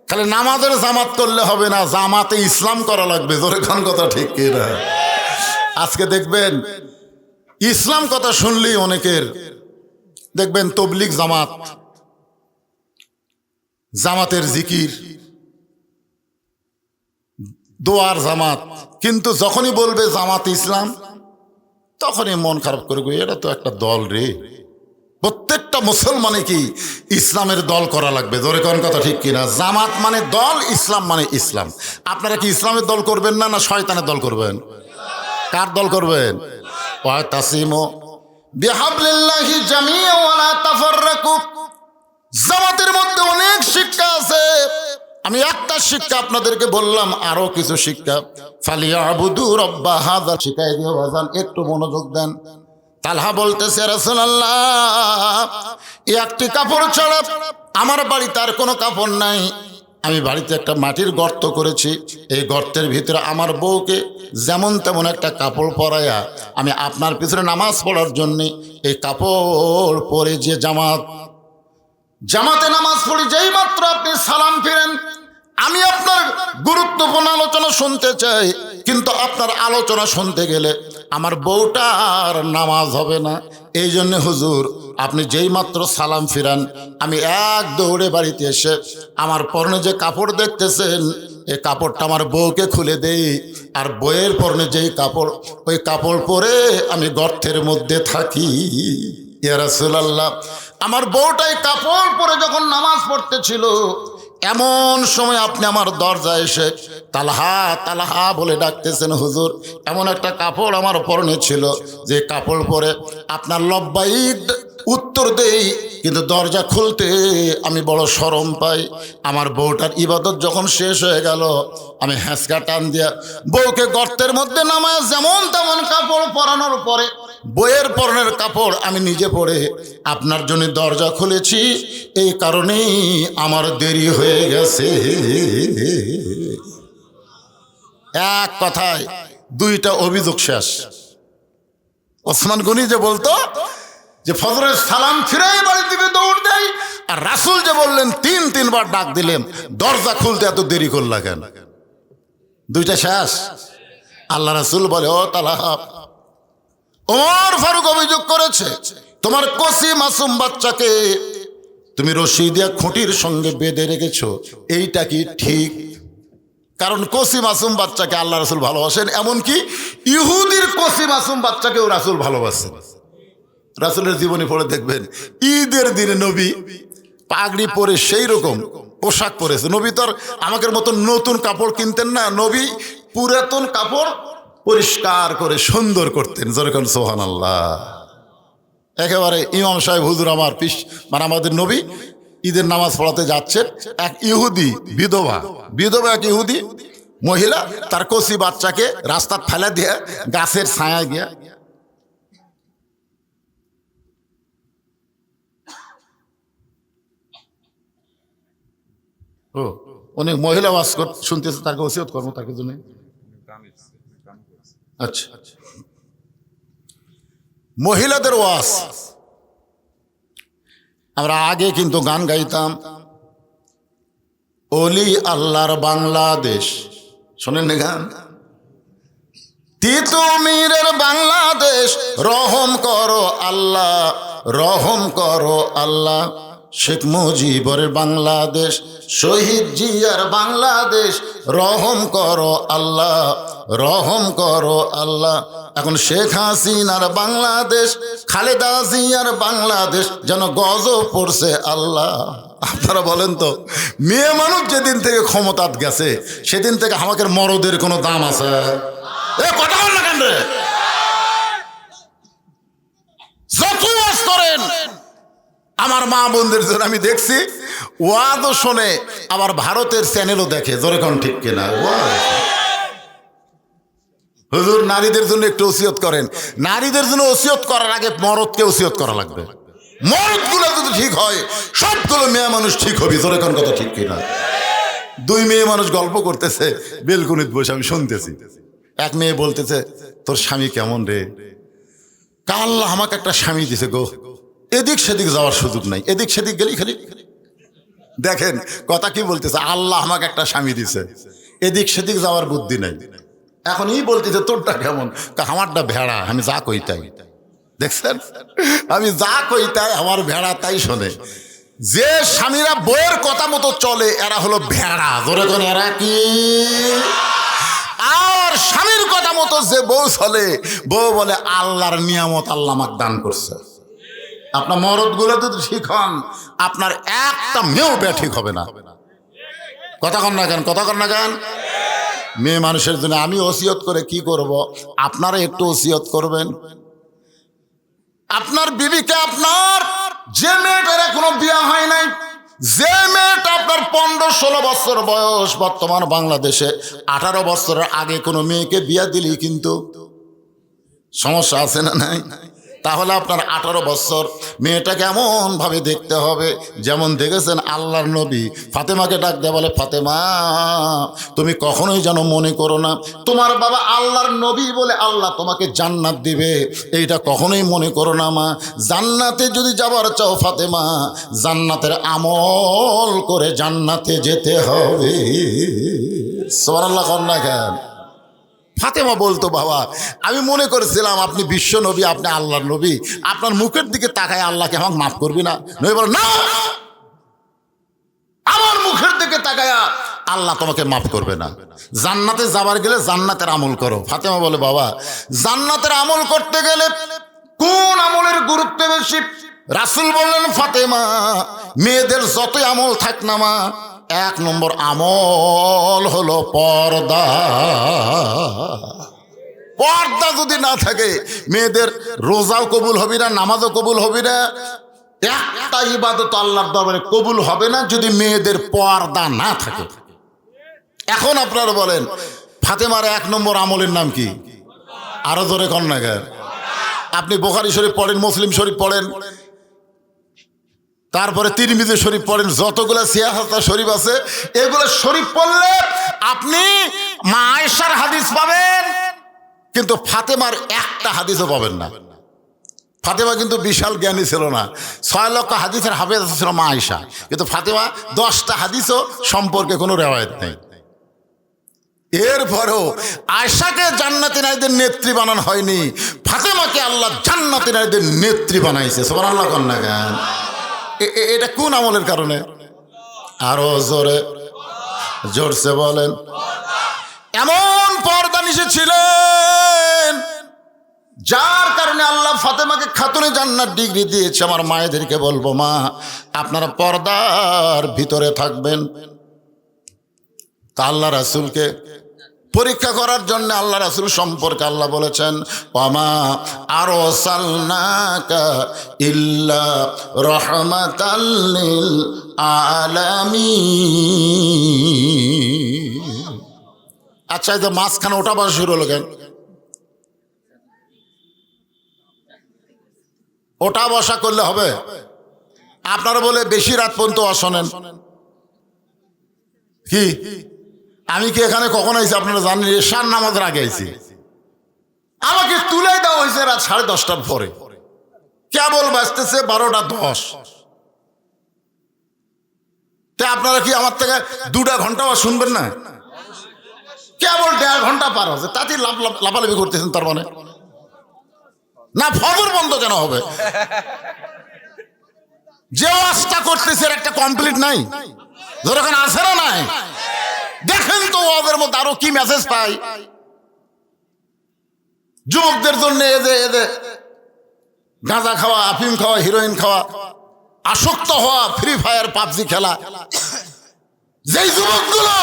খালি নামাজের জামাত করলে হবে না, জামাতে ইসলাম করা লাগবে। জোরে খান কথা ঠিক কিনা? আজকে দেখবেন ইসলাম কথা শুনলেই অনেকের দেখবেন তবলিগ জামাত, জামাতের জিকির, দোয়ার জামাত, কিন্তু যখনই বলবে জামাত ইসলাম তখনই মন খারাপ করবে, এটা তো একটা দল রে। প্রত্যেকটা মুসলমানে কি ইসলামের দল করা লাগবে। জোরে কোন কথা ঠিক কিনা? জামাত মানে দল, ইসলাম মানে ইসলাম। আপনারা কি ইসলামের দল করবেন না, না শয়তানের দল করবেন? কার দল করবেন? ওয়াতাসিমু বিহাবলিল্লাহি জামিআন ওয়া লা তাফাররাকু। জামাতের মধ্যে অনেক শিক্ষা আছে, আমি একটা শিক্ষা আপনাদেরকে বললাম, আরো কিছু শিক্ষা। ফালিয়াবুদু রাব্বা হাযা, শিখাই দিও বাজান, একটু মনোযোগ দেন। তালহা বলতেছে, রাসূলুল্লাহ, একটি কাপড় ছাড়া আমার বাড়িতে আর কোনো কাপড় নাই। আমি বাড়িতে একটা মাটির গর্ত করেছি, এই গর্তের ভিতরে আমার বউকে যেমন তেমন একটা কাপড় পরাইয়া আমি আপনার পিছনে নামাজ পড়ার জন্যে এই কাপড় পরে যে জামাতে নামাজ পড়ি, যেই মাত্র আপনি সালাম ফিরেন, আমি আপনার গুরুত্বপূর্ণ আলোচনা শুনতে চাই, কিন্তু আপনার আলোচনা শুনতে গেলে আমার বউটার নামাজ হবে না। এই জন্য হুজুর, আপনি যেই মাত্র সালাম ফিরান, আমি এক দৌড়ে বাড়িতে এসে আমার পরনে যে কাপড় দেখতেছেন, এই কাপড়টা আমার বউকে খুলে দেই, আর বউয়ের পরনে যেই কাপড়, ওই কাপড় পরে আমি গর্তের মধ্যে থাকি। ইয়া রাসূলুল্লাহ, আমার বউটাই কাপড় পরে যখন নামাজ পড়তেছিল, এমন সময় আপনি আমার দরজায় এসে তালহা তালহা বলে ডাকতেছেন। হুজুর, এমন একটা কাপড় আমার পরনে ছিল, যে কাপড় পরে আপনার লব্বাইক উত্তর দেই, কিন্তু দরজা খুলতে আমি বড় শরম পাই। আমার বউটার ইবাদত যখন শেষ হয়ে গেল, আমি হ্যাঁচকা টান দিয়া বউকে গর্তের মধ্যে নামায় যেমন তেমন কাপড় পরানোর পরে বইয়ের পরনের কাপড় আমি নিজে পরে আপনার জন্য দরজা খুলেছি। এই কারণেই আমার দেরি হয়ে গেছে। এক কথায় দুইটা অভিযোগ শেষ। ওসমান গনি যে বলতো যে ফজরের সালাম ফিরাই বাড়ির দিকে দৌড় দেয়, আর রাসূল যে বললেন তিনবার ডাক দিলেন, দরজা খুলতে এত দেরি করলা কেন? দুইটা শেষ। আল্লাহ রাসূল বলে, ও তালহা, ওমর ফারুক অভিযোগ করেছে, তোমার কসি মাসুম বাচ্চাকে তুমি রশি দিয়া খুঁটির সঙ্গে বেঁধে রেখেছো, এইটা কি ঠিক? কারণ কসি মাসুম বাচ্চাকে আল্লাহ রাসূল ভালোবাসেন, এমনকি ইহুদির কসি মাসুম বাচ্চাকেও রাসূল ভালোবাসেন। রাসূলের জীবনী পড়ে দেখবেন, ঈদের দিনে নবী পাগড়ি পরে সেই রকম পোশাক পরেছে। নবী তো আর আমাদের মতো নতুন কাপড় কিনতেন না, নবী পুরাতন কাপড় পরিষ্কার করে সুন্দর করতেন। যেরকম সুবহানাল্লাহ। একেবারে ইমাম সাহেব হুজুর আমার মানে আমাদের নবী ঈদের নামাজ পড়াতে যাচ্ছেন, এক ইহুদি বিধবা এক ইহুদি মহিলা তার কচি বাচ্চাকে রাস্তা ফেলে দিয়ে গাছের ছায়ায় গিয়া অনেক মহিলা ওয়াজ শুনতেছে, তাকে ওসিয়ত কর্ম তাকে জন্য। আচ্ছা, মহিলাদের ওয়াজ। আমরা আগে কিন্তু গান গাইতাম, ওলি আল্লাহর বাংলাদেশ, শোনেন না গান? তিতুমিরের বাংলাদেশ, রহম করো আল্লাহ, রহম করো আল্লাহ। শেখ মুজিবর বাংলাদেশ, শহীদ জিয়ার বাংলাদেশ, রহম করো আল্লাহ, রহম করো আল্লাহ। এখন শেখ হাসিনার বাংলাদেশ, খালেদা জিয়ার বাংলাদেশ, যেন গজব পড়ছে আল্লাহ। আপনারা বলেন তো, মেয়ে মানুষ যেদিন থেকে ক্ষমতাত গেছে সেদিন থেকে আমাদের মরদের কোনো দাম আছে? এ কথা বল না কেন রে? যত ওয়াজ করেন, আমার মা বোনদের জন্য আমি দেখছি ওয়াজও শোনে, আবার ভারতের চ্যানেলও দেখে। জোরে কোন ঠিক কিনা? হুজুর, নারীদের জন্য একটু ওসিয়ত করেন। নারীদের জন্য ওসিয়ত করার আগে মরদকে ওসিয়ত করা লাগবে। মরদগুলো যদি ঠিক হয়, সবগুলো মেয়ে মানুষ ঠিক হবে। জোরে কোন কথা ঠিক কিনা? দুই মেয়ে মানুষ গল্প করতেছে বেলকুনিত বসে, আমি শুনতেছি। এক মেয়ে বলতেছে, তোর স্বামী কেমন রে? আল্লাহ আমাকে একটা স্বামী দিছে গো, এদিক সেদিক যাওয়ার সুযোগ নাই, এদিক সেদিক গেলি খালি দেখেন কথা কি বলতেছে, আল্লাহ আমাকে একটা স্বামী দিছে, এদিক সেদিক যাওয়ার বুদ্ধি নাই। এখন ই বলতেছে তোরটা কেমন, আমারটা ভেড়া, আমি যা কই তাই। দেখছেন, আমি যা কই তাই আমার ভেড়া তাই শোনে। যে স্বামীরা বইয়ের কথা মতো চলে এরা হলো ভেড়া, ধরে কোন এরা কি। আর স্বামীর কথা মতো যে বউ চলে, বউ বলে আল্লাহর নিয়ামত আল্লাহ আমাকে দান করছে। আপনার মরদ গুলো যদি ঠিক হন, আপনার একটা মেয়েও বে ঠিক হবে না। কথা কন না কেন, কথা কন না কেন। মেয়ে মানুষের জন্য আমি ওসিয়ত করে কি করব, আপনারা একটু ওসিয়ত করবেন। আপনার বিবিকে, আপনার যে মেয়েটার এখনো বিয়ে হয় নাই, যে মেয়েটা আপনার 15-16 বছর বয়স, বর্তমান বাংলাদেশে 18 বছরের আগে কোনো মেয়েকে বিয়ে দিলি কিন্তু সমস্যা আছে না নাই। তাহলে আপনার 18 বছর মেয়েটাকে এমন ভাবে দেখতে হবে যেমন দেখেছেন আল্লাহর নবী ফাতেমাকে ডাক দেয়া বলে, ফাতেমা তুমি কখনোই যেন মনে করো না তোমার বাবা আল্লাহর নবী বলে আল্লাহ তোমাকে জান্নাত দিবে, এইটা কখনোই মনে করো না মা। জান্নাতে যদি যাবার চাও ফাতেমা, জান্নাতের আমল করে জান্নাতে যেতে হবে। সুবহানাল্লাহ কন্যা কেন। ফাতেমা বলতো, বাবা আমি মনে করেছিলাম আপনি বিশ্ব নবী, আপনি আল্লাহর নবী, আপনার মুখের দিকে তাকায় আল্লাহকে আমাকে মাফ করবি না। নবী বলে, না, আমার মুখের দিকে তাকায়া আল্লাহ তোমাকে মাফ করবে না। জান্নাতে যাবার গেলে জান্নাতের আমল করো। ফাতেমা বলে, বাবা জান্নাতের আমল করতে গেলে কোন আমলের গুরুত্ব বেশি? রাসূল বললেন, ফাতেমা মেয়েদের যতই আমল থাক না মা, 1 নম্বর আমল হলো পর্দা। পর্দা যদি না থাকে মেয়েদের রোজাও কবুল হবে না, নামাজও কবুল হবে না, একটা ইবাদত আল্লাহর দরবারে কবুল হবে না যদি মেয়েদের পর্দা না থাকে। এখন আপনারা বলেন ফাতেমার 1 নম্বর আমলের নাম কি? আরো জোরে কন না কেন। আপনি বুখারী শরীফ পড়েন, মুসলিম শরীফ পড়েন, তারপরে তিরমিজি শরীফ পড়েন, যতগুলো সিয়াহাতা শরীফ আছে এগুলো শরীফ পড়লে আপনি মা আয়েশার হাদিস পাবেন, কিন্তু ফাতেমার একটা হাদিসও পাবেন না। ফাতেমা কিন্তু বিশাল জ্ঞানী ছিল না, 6 লক্ষ হাদিসের হাফেজ ছিল মা আয়েশা, কিন্তু ফাতেমা 10টা হাদিসও সম্পর্কে কোনো রেওয়ায়েত নেই। এরপরেও আয়েশাকে জান্নাতি নারীদের নেত্রী বানানো হয়নি, ফাতেমাকে আল্লাহ জান্নাতি নারীদের নেত্রী বানাইছে। সুবহানাল্লাহ কন্যা গান। এটা কোন আমলের কারণে? আরো জোরে জোরসে বলেন। এমন পর্দা নিষেধ ছিলেন যার কারণে আল্লাহ ফাতেমাকে খাতুনে জান্নাত ডিগ্রি দিয়েছে। আমার মায়েদেরকে বলবো, মা আপনারা পর্দার ভিতরে থাকবেন। তা আল্লাহ রাসূলকে পরীক্ষা করার জন্য আল্লাহ রাসূল সম্পর্কে আল্লাহ বলেছেন, ওয়ামা আরসালনাকা ইল্লা রাহমাতাল লিল আলামিন। আচ্ছা, এই যে মাঝখানে ওটা বসা শুরু হলো কেন? ওটা বসা করলে হবে? আপনারা বলে বেশি রাত পর্যন্ত শোনেন কি? আমি কি এখানে কখন আইছি আপনারা জানেন? এশার নামাজের আগে আইছি। আমাকে তুলে দেওয়া হয়েছে রাত 10:30টার পরে, কেবল বাজতেছে 12:10। তা আপনারা কি আমার থেকে 2 ঘন্টা শুনবেন না? কেবল 1.5 ঘন্টা পার হচ্ছে, তাতে লাফালাফি করতেছেন তার মানে না? ফজর বন্ধ কেন হবে? যে ওয়াজটা করতেছে একটা কমপ্লিট নাই, যখন আছে না নাই? দেখেন তো ওদের মধ্যে আরো কি মেসেজ পাই যুবকদের জন্য। এদের গাঁজা খাওয়া, আফিম খাওয়া, হিরোইন খাওয়া, আসক্ত হওয়া, ফ্রি ফায়ার, পাবজি খেলা। যেই যুবকগুলো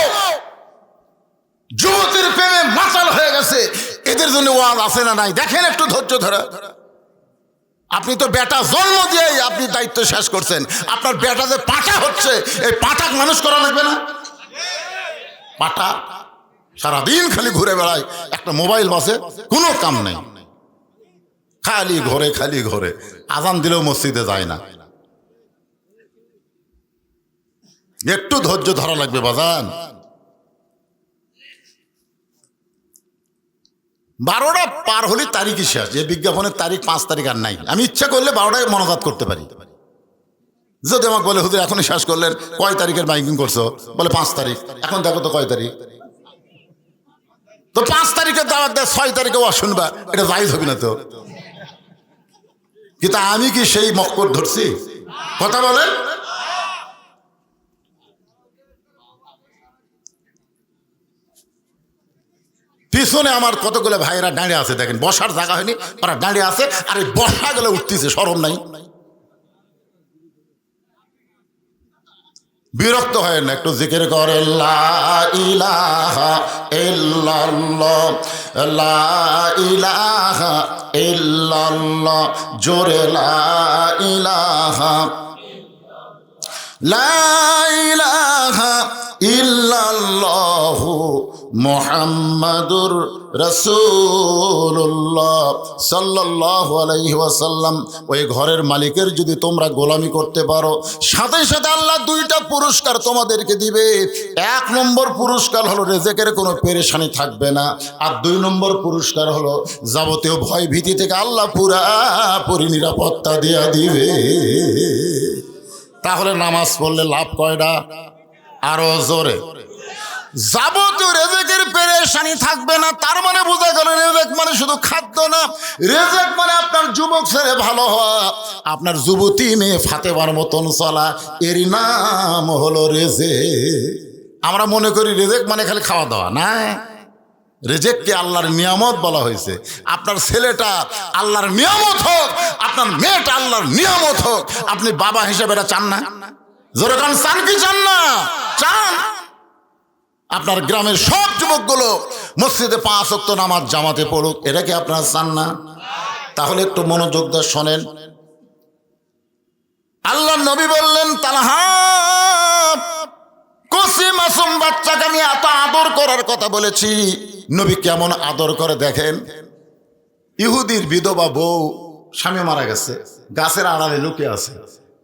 যুবতীর প্রেমে মাতাল হয়ে গেছে, এদের জন্য ওয়াজ আছে না নাই? দেখেন একটু ধৈর্য ধরে। আপনি তো বেটা জন্ম দিয়েই আপনি দায়িত্ব শেষ করছেন। আপনার বেটা যে পাঁঠা হচ্ছে, এই পাঁঠাক মানুষ করা লাগবে না? পাঠা সারাদিন খালি ঘুরে বেড়ায়, একটা মোবাইল বাসে, কোনো কাম নেই, খালি ঘরে খালি ঘরে। আজান দিলেও মসজিদে যায় না। একটু ধৈর্য ধরা লাগবে বাজান। 12টা পার হলে তারিখই শেষ। যে বিজ্ঞাপনের তারিখ 5 তারিখ আর নাই। আমি ইচ্ছা করলে 12টায় মনোজাত করতে পারি, যদি আমাকে বলে হুজুর এখনই শেষ করলেন, কয় তারিখের মাইকিং করছো? বলে 5 তারিখ। এখন দেখো তো কয় তারিখ। তো 5 তারিখের দাওয়াত দেয়, 6 তারিখে ও শুনবা, এটা জায়েজ হবে না তো। কিন্তু আমি কি সেই মক্কর ধরছি? কথা বলে। পিছনে আমার কতগুলো ভাইরা দাঁড়িয়ে আছে, দেখেন বসার জায়গা হয়নি, ওরা দাঁড়িয়ে আছে, আর এই বসা গেলে উঠতেছে, শরম নাই। বিরক্ত হয় না? একটু জিকির করে লা ইলাহা ইল্লাল্লাহ, লা ইলাহা ইল্লাল্লাহ, জোরে লা ইলাহা, লা ইলাহা ইল্লাল্লাহু মুহাম্মাদুর রাসূলুল্লাহ সাল্লাল্লাহু আলাইহি ওয়াসাল্লাম। ওই ঘরের মালিকের যদি তোমরা গোলামি করতে পারো, সাথে সাথে আল্লাহ 2টা পুরস্কার তোমাদেরকে দিবে। 1 নম্বর পুরস্কার হলো রিজিকের কোনো পেরেশানি থাকবে না, আর 2 নম্বর পুরস্কার হলো যাবতীয় ভয় ভীতি থেকে আল্লাহ পুরাপুরি নিরাপত্তা দিয়ে দিবে। তাহলে নামাজ পড়লে লাভ কয়টা? আরো জোরে। যাবতীয় রিজিকের পেরেশানি থাকবে না, তার মানে বোঝা গেল রিজিক মানে শুধু খাদ্য না। রিজিক মানে আপনার যুবক ছেলে ভালো হওয়া, আপনার যুবতী মেয়ে ফাতেমার মতন চলা, এরই নাম হলো রিজিক। আমরা মনে করি রিজিক মানে খালি খাওয়া দাওয়া, না। রিজিককে আল্লাহর নিয়ামত বলা হয়েছে। আপনার ছেলেটা আল্লাহর নিয়ামত হোক, আপনার মেয়েটা আল্লাহর নিয়ামত হোক। আপনি বাবা হিসেবে এটা চান না? জোরে কান, চান কি চান না? চান। আপনার গ্রামের সব যুবকগুলো মসজিদে 5 ওয়াক্ত নামাজ জামাতে পড়ুক, এটা কি আপনারা চান না? তাহলে একটু মনোযোগ দিয়ে শোনেন। আল্লাহ নবী বললেন, তালহা কচি মাসুম বাচ্চাকে আমি এত আদর করার কথা বলেছি। নবী কেমন আদর করে দেখেন। ইহুদির বিধবা বউ, স্বামী মারা গেছে, গাছের আড়ালে লুকিয়ে আছে,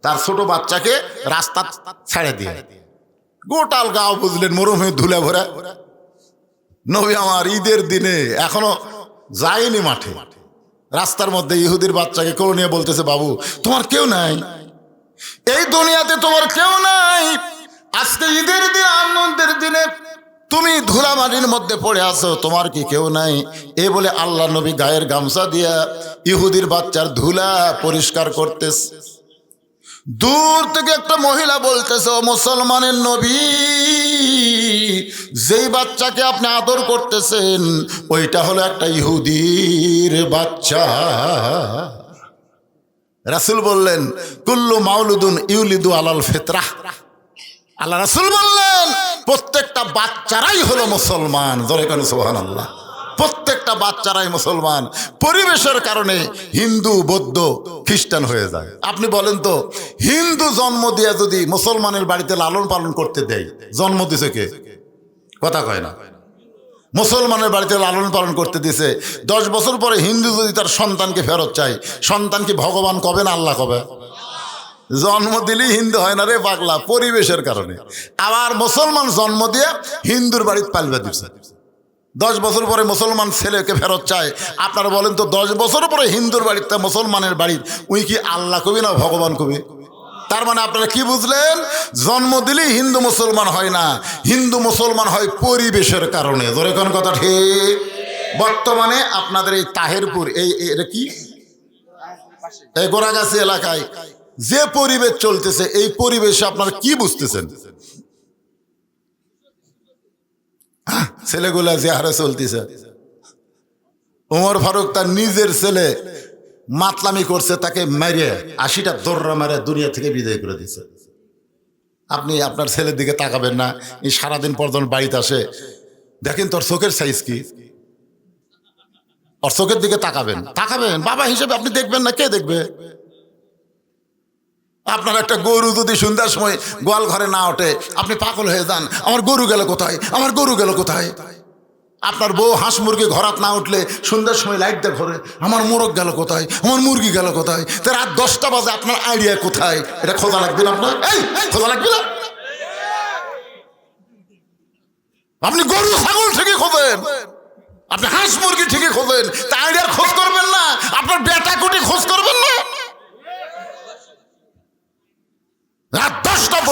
তার ছোট বাচ্চাকে রাস্তা ছেড়ে দিয়ে গোটাল গাও বুঝলেন মরুভূমি ধুলে ভরে। নবী আমার ঈদের দিনে এখনো যায়নি মাঠে, রাস্তার মধ্যে ইহুদির বাচ্চাকে কোলে নিয়ে বলতেছে, বাবু তোমার কেউ নাই, এই দুনিয়াতে তোমার কেউ নাই, আজকে ঈদের দিন, আনন্দের দিনে তুমি ধুলা মাটির মধ্যে পড়ে আছো, তোমার কি কেউ নাই? এ বলে আল্লাহ নবী গায়ের গামছা দিয়া ইহুদির বাচ্চার ধুলা পরিষ্কার করতেছে। দূর থেকে একটা মহিলা বলতেছে, ও মুসলমানের নবী, যেই বাচ্চাকে আপনি আদর করতেছেন ওইটা হলো একটা ইহুদির বাচ্চা। রাসূল বললেন, কুল্লু মাউলুদুন ইউলিদু আলাল ফিতরাহ। আল্লাহ রাসূল বললেন, প্রত্যেকটা বাচ্চারাই হলো মুসলমান। জোরে করে সুবহানাল্লাহ। প্রত্যেকটা বাচ্চারাই মুসলমান। পরিবেশের কারণে হিন্দু, বৌদ্ধ, খ্রিস্টান হয়ে যায়। আপনি বলেন তো, হিন্দু জন্ম দিয়ে যদি মুসলমানের বাড়িতে লালন পালন করতে দেয়, জন্ম দিছে কে? কথা কয় না। মুসলমানের বাড়িতে লালন পালন করতে দিছে, 10 বছর পরে হিন্দু যদি তার সন্তানকে ফেরত চায়, সন্তান কি ভগবান কবে না আল্লাহ কবে? জন্ম দিলেই হিন্দু হয় না রে পাগলা, পরিবেশের কারণে। আবার মুসলমান জন্ম দিয়ে হিন্দুর বাড়িতে পালবা দিচ্ছে, 10 বছর পরে মুসলমান ছেলেকে ফেরত চায়। আপনারা বলেন তো, 10 বছর পরে হিন্দুর বাড়িতে মুসলমানের বাড়ি, উই কি আল্লাহ কবি না ভগবান কবি? তার মানে আপনারা কি বুঝলেন? জন্ম দিলেই হিন্দু মুসলমান হয় না, হিন্দু মুসলমান হয় পরিবেশের কারণে। ধরে কোন কথা ঠিক? বর্তমানে আপনাদের এই তাহেরপুর, এটা কি, এই গোড়াগাছি এলাকায় যে পরিবেশ চলতেছে, এই পরিবেশে আপনারা কি বুঝতেছেন? ছেলেগুলা যে হারে চলতেছে, ওমর ফারুক তার নিজের ছেলে মাতলামি করছে, তাকে মেরে 80টা দৌড়া মেরে দুনিয়া থেকে বিদায় করে দিচ্ছে। আপনি আপনার ছেলের দিকে তাকাবেন না, এই সারাদিন পর যখন বাড়িতে আসে, দেখেন তোর চোখের সাইজ কি, ওর চোখের দিকে তাকাবেন, বাবা হিসেবে আপনি দেখবেন না, কে দেখবে? আপনার একটা গরু যদি সন্ধ্যার সময় গোয়াল ঘরে না ওঠে, আপনি পাগল হয়ে যান, আমার গরু গেল কোথায়, আমার গরু গেল কোথায়? আপনার বউ হাঁস মুরগি ঘরাত না উঠলে সন্ধ্যার সময় লাইট দেয় ঘরে, আমার মোরগ গেল কোথায়, আমার মুরগি গেল কোথায়? তো রাত 10টা বাজে আপনার আইডিয়া কোথায়? এটা খোঁজা লাগবে না আপনার? এই খোঁজা লাগবে না? আপনি গরু ছাগল ঠিকই খোঁজেন, আপনি হাঁস মুরগি ঠিকই খোঁজেন, তা আইডিয়ার খোঁজ করবেন না? আপনার বেটা কুটি খোঁজ করবেন না?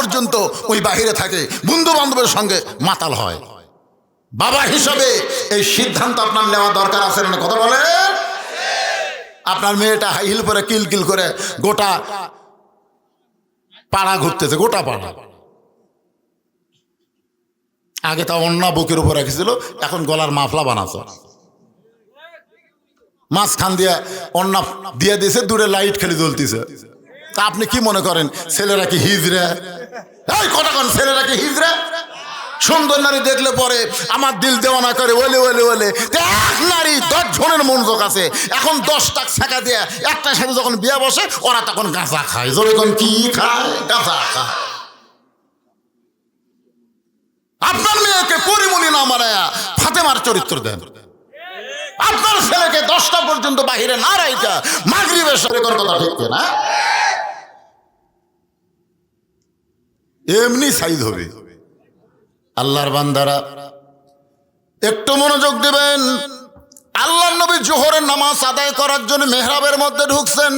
পর্যন্ত ওই বাহিরে থাকে, বন্ধু বান্ধবের সঙ্গে মাতাল হয়। বাবা হিসাবে এই সিদ্ধান্ত আপনার নেওয়া দরকার আছে না? কথা বলেন। আপনার মেয়েটা হাই হিল পরে কিলকিল করে গোটা পাড়া ঘুরতেছে, গোটা পাড়া। আগে তা অন্যা বুকের উপর রেখেছিল, এখন গলার মাফলা বানাতো, মাঝখান দিয়ে অন্যা দিয়ে দিয়েছে, দূরে লাইট খেলে জ্বলতেছে। তা আপনি কি মনে করেন ছেলেরা কি হিজড়া? এই কথা কন, ছেলেরা কি হিজড়া? সুন্দর নারী দেখলে পরে আমার দিল দেওয়ানা করে ওলে ওলে ওলে। এক নারী 10 জনের মনোযোগ আছে। এখন 10 টাকা ছাকা দিয়ে একটার সাথে যখন বিয়ে বসে ওরা তখন গাঁজা খায়। যখন কি খায়? গাঁজা খায়। আপনার মেয়েকে পরিমণি না মারায়া ফাতেমার চরিত্র দেন। আপনার ছেলেকে 10টা পর্যন্ত বাহিরে না রাইকা মাগরিবের সাথে কথা ঠিক না? এমনি সাইজ হবে। আল্লাহর বান্দারা একটু মনোযোগ দেবেন। আল্লাহর নবী জোহরের নামাজ আদায় করার জন্য মেহরাবের মধ্যে ঢুকছেন।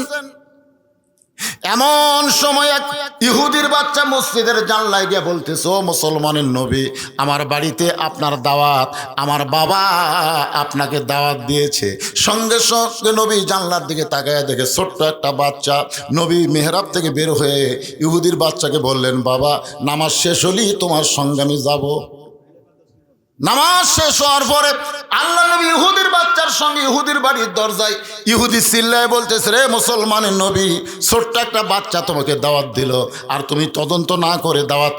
এমন সময় এক ইহুদির বাচ্চা মসজিদের জানলায় গিয়ে বলতেছে, ও মুসলমানের নবী, আমার বাড়িতে আপনার দাওয়াত, আমার বাবা আপনাকে দাওয়াত দিয়েছে। সঙ্গে সঙ্গে নবী জানলার দিকে তাকায় দেখে ছোট্ট একটা বাচ্চা। নবী মেহরাব থেকে বের হয়ে ইহুদির বাচ্চাকে বললেন, বাবা নামাজ শেষ হলেই তোমার সঙ্গে আমি যাব। নামাজ শেষ হওয়ার পরে আল্লাহ নবী ইহুদির বাচ্চার সঙ্গে ইহুদির বাড়ির দরজায়, ইহুদি চিল্লায় বলতেছে, রে মুসলমানের নবী, ছোট্ট একটা বাচ্চা তোমাকে দাওয়াত দিল আর তুমি তদন্ত না করে দাওয়াত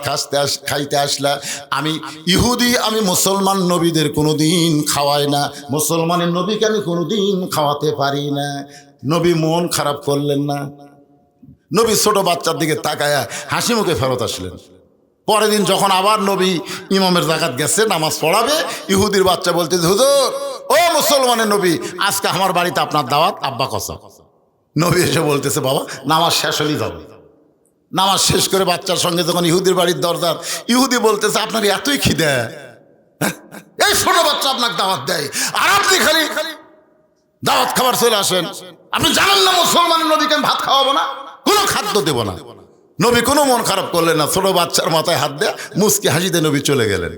খাইতে আসলা। আমি ইহুদি, আমি মুসলমান নবীদের কোনোদিন খাওয়াই না, মুসলমানের নবীকে আমি কোনোদিন খাওয়াতে পারি না। নবী মন খারাপ করলেন না। নবী ছোট বাচ্চার দিকে তাকায়া হাসি মুখে ফেরত আসলেন। পরের দিন যখন আবার নবী ইমামের জাকাত গেছে, নামাজ পড়াবে, ইহুদির বাচ্চা বলতেছে, হুজুর ও মুসলমানের নবী, আজকে আমার বাড়িতে আপনার দাওয়াত, আব্বা কসম। নবী এসে বলতেছে, বাবা নামাজ শেষ হলেই যাবে। নামাজ শেষ করে বাচ্চার সঙ্গে যখন ইহুদির বাড়ির দরজার, ইহুদি বলতেছে, আপনার এতই খিদে, এই ছোট বাচ্চা আপনাকে দাওয়াত দেয় আর আপনি খালি দাওয়াত খাবার চলে আসেন। আপনি জানেন না মুসলমানের নবীকে আমি ভাত খাওয়াবো না, কোনো খাদ্য দেবো না। নবী কোনো মন খারাপ করলেন না, ছোট বাচ্চার মাথায় হাত দেয়া মুচকি হাসিতে নবী চলে গেলেন।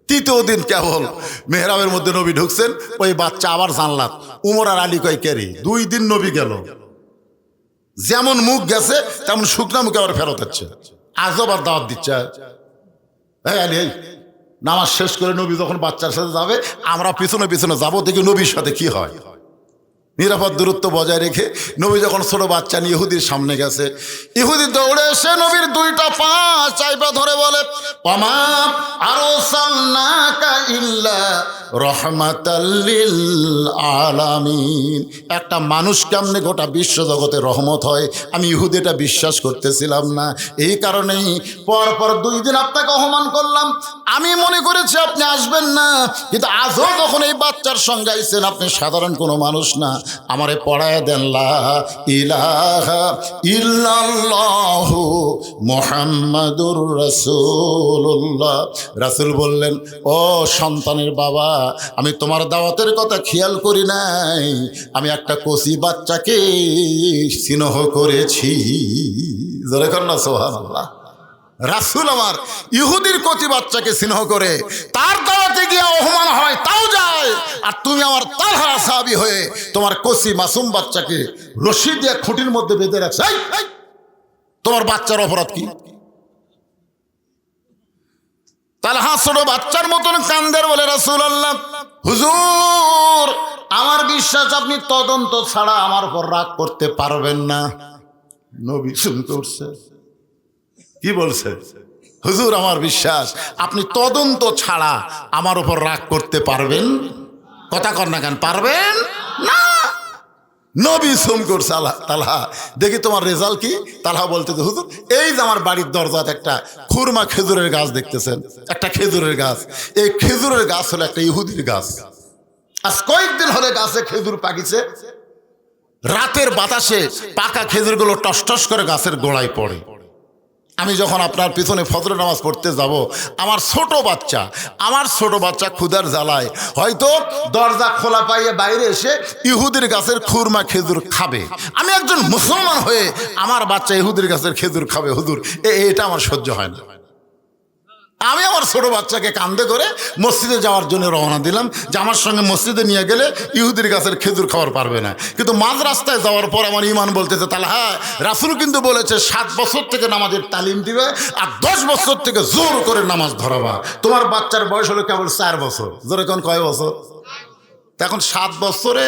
তৃতীয় দিন কেবল মেহরাবের মধ্যে নবী ঢুকছেন, ওই বাচ্চা আবার জানলাত। উমর আর আলী কয়, কেরি 2 দিন নবী গেল, যেমন মুখ গেছে তেমন শুকনা মুখে আবার ফেরত হচ্ছে, আজও আবার দাওয়াত দিচ্ছে। এই আলী, নামাজ শেষ করে নবী যখন বাচ্চার সাথে যাবে, আমরা পিছনে পিছনে যাবো, দেখি নবীর সাথে কি হয়। নিরাপদ দূরত্ব বজায় রেখে নবী যখন ছোট বাচ্চা নিয়ে ইহুদির সামনে গেছে, ইহুদি দৌড়ে এসে নবীর 2টা পা চাইপা ধরে বলে, ওমা আরসালনাকা ইল্লা রাহমাতাল লিল আলামিন। একটা মানুষ কেমনে গোটা বিশ্ব জগতে রহমত হয়, আমি ইহুদিটা বিশ্বাস করতেছিলাম না। এই কারণেই পরপর 2 দিন আপনাকে অপমান করলাম। আমি মনে করেছি আপনি আসবেন না, কিন্তু আজও যখন এই বাচ্চার সঙ্গে আইছেন, আপনি সাধারণ কোনো মানুষ না। আমারে পড়ায় দেন লা ইলাহা ইল্লাল্লাহু মুহাম্মাদুর রাসূলুল্লাহ। রাসূল বললেন, ও সন্তানের বাবা, আমি তোমার দাওয়াতের কথা খেয়াল করি নাই, আমি একটা কচি বাচ্চাকে স্নেহ করেছি। জোরে কর না সুবহানাল্লাহ। রাসূল আমার ইহুদির কচি বাচ্চাকে স্নেহ করে, তার দাওয়াতে গিয়ে অপমান হয় তাও যায়, আর তুমি আমার তালহা সাহাবী হয়ে তোমার কচি মাসুম বাচ্চাকে রশি দিয়ে খুঁটির মধ্যে বেঁধে রাখছ। তোমার বাচ্চার অপরাধ কি? তালহা ছোট বাচ্চার মতন কান্দের, বলে রাসূলুল্লাহ, হুজুর আমার বিশ্বাস আপনি তদন্ত ছাড়া আমার উপর রাগ করতে পারবেন না। নবী শুনতে উঠছে, কি বলছে? হুজুর আমার বিশ্বাস আপনি তদন্ত ছাড়া আমার উপর রাগ করতে পারবেন। কথা কর না কেন, পারবেন না। নবী সুম করছে, তালহা দেখি তোমার রেজাল্ট কি? তালহা বলতে, হুজুর এই যে আমার বাড়ির দরজাতে একটা খুরমা খেজুরের গাছ দেখতেছেন, একটা খেজুরের গাছ। এই খেজুরের গাছ হলো একটা ইহুদির গাছ। আজ কয়েকদিন হলে গাছে খেজুর পাকিছে, রাতের বাতাসে পাকা খেজুরগুলো টস টস করে গাছের গোড়ায় পড়ে। আমি যখন আপনার পিছনে ফজর নামাজ পড়তে যাব, আমার ছোট বাচ্চা ক্ষুধার জ্বালায় হয়তো দরজা খোলা পাইয়ে বাইরে এসে ইহুদির গাছের খুরমা খেজুর খাবে। আমি একজন মুসলমান হয়ে আমার বাচ্চা ইহুদির গাছের খেজুর খাবে, হুজুর এটা আমার সহ্য হয় না। আমি আমার ছোট বাচ্চাকে কাঁধে করে মসজিদে যাওয়ার জন্য রওনা দিলাম যে আমার সঙ্গে মসজিদে নিয়ে গেলে ইহুদির গাছের খেজুর খাওয়ার পারবে না। কিন্তু মাঝ রাস্তায় যাওয়ার পর আমার ইমান বলতেছে, তাহলে হ্যাঁ, রাসূল কিন্তু বলেছে 7 বছর থেকে নামাজের তালিম দিবে আর 10 বছর থেকে জোর করে নামাজ ধরাবা। তোমার বাচ্চার বয়স হলো কেবল 4 বছর, জোরে কোন কয় বছর? এখন 7 বছরে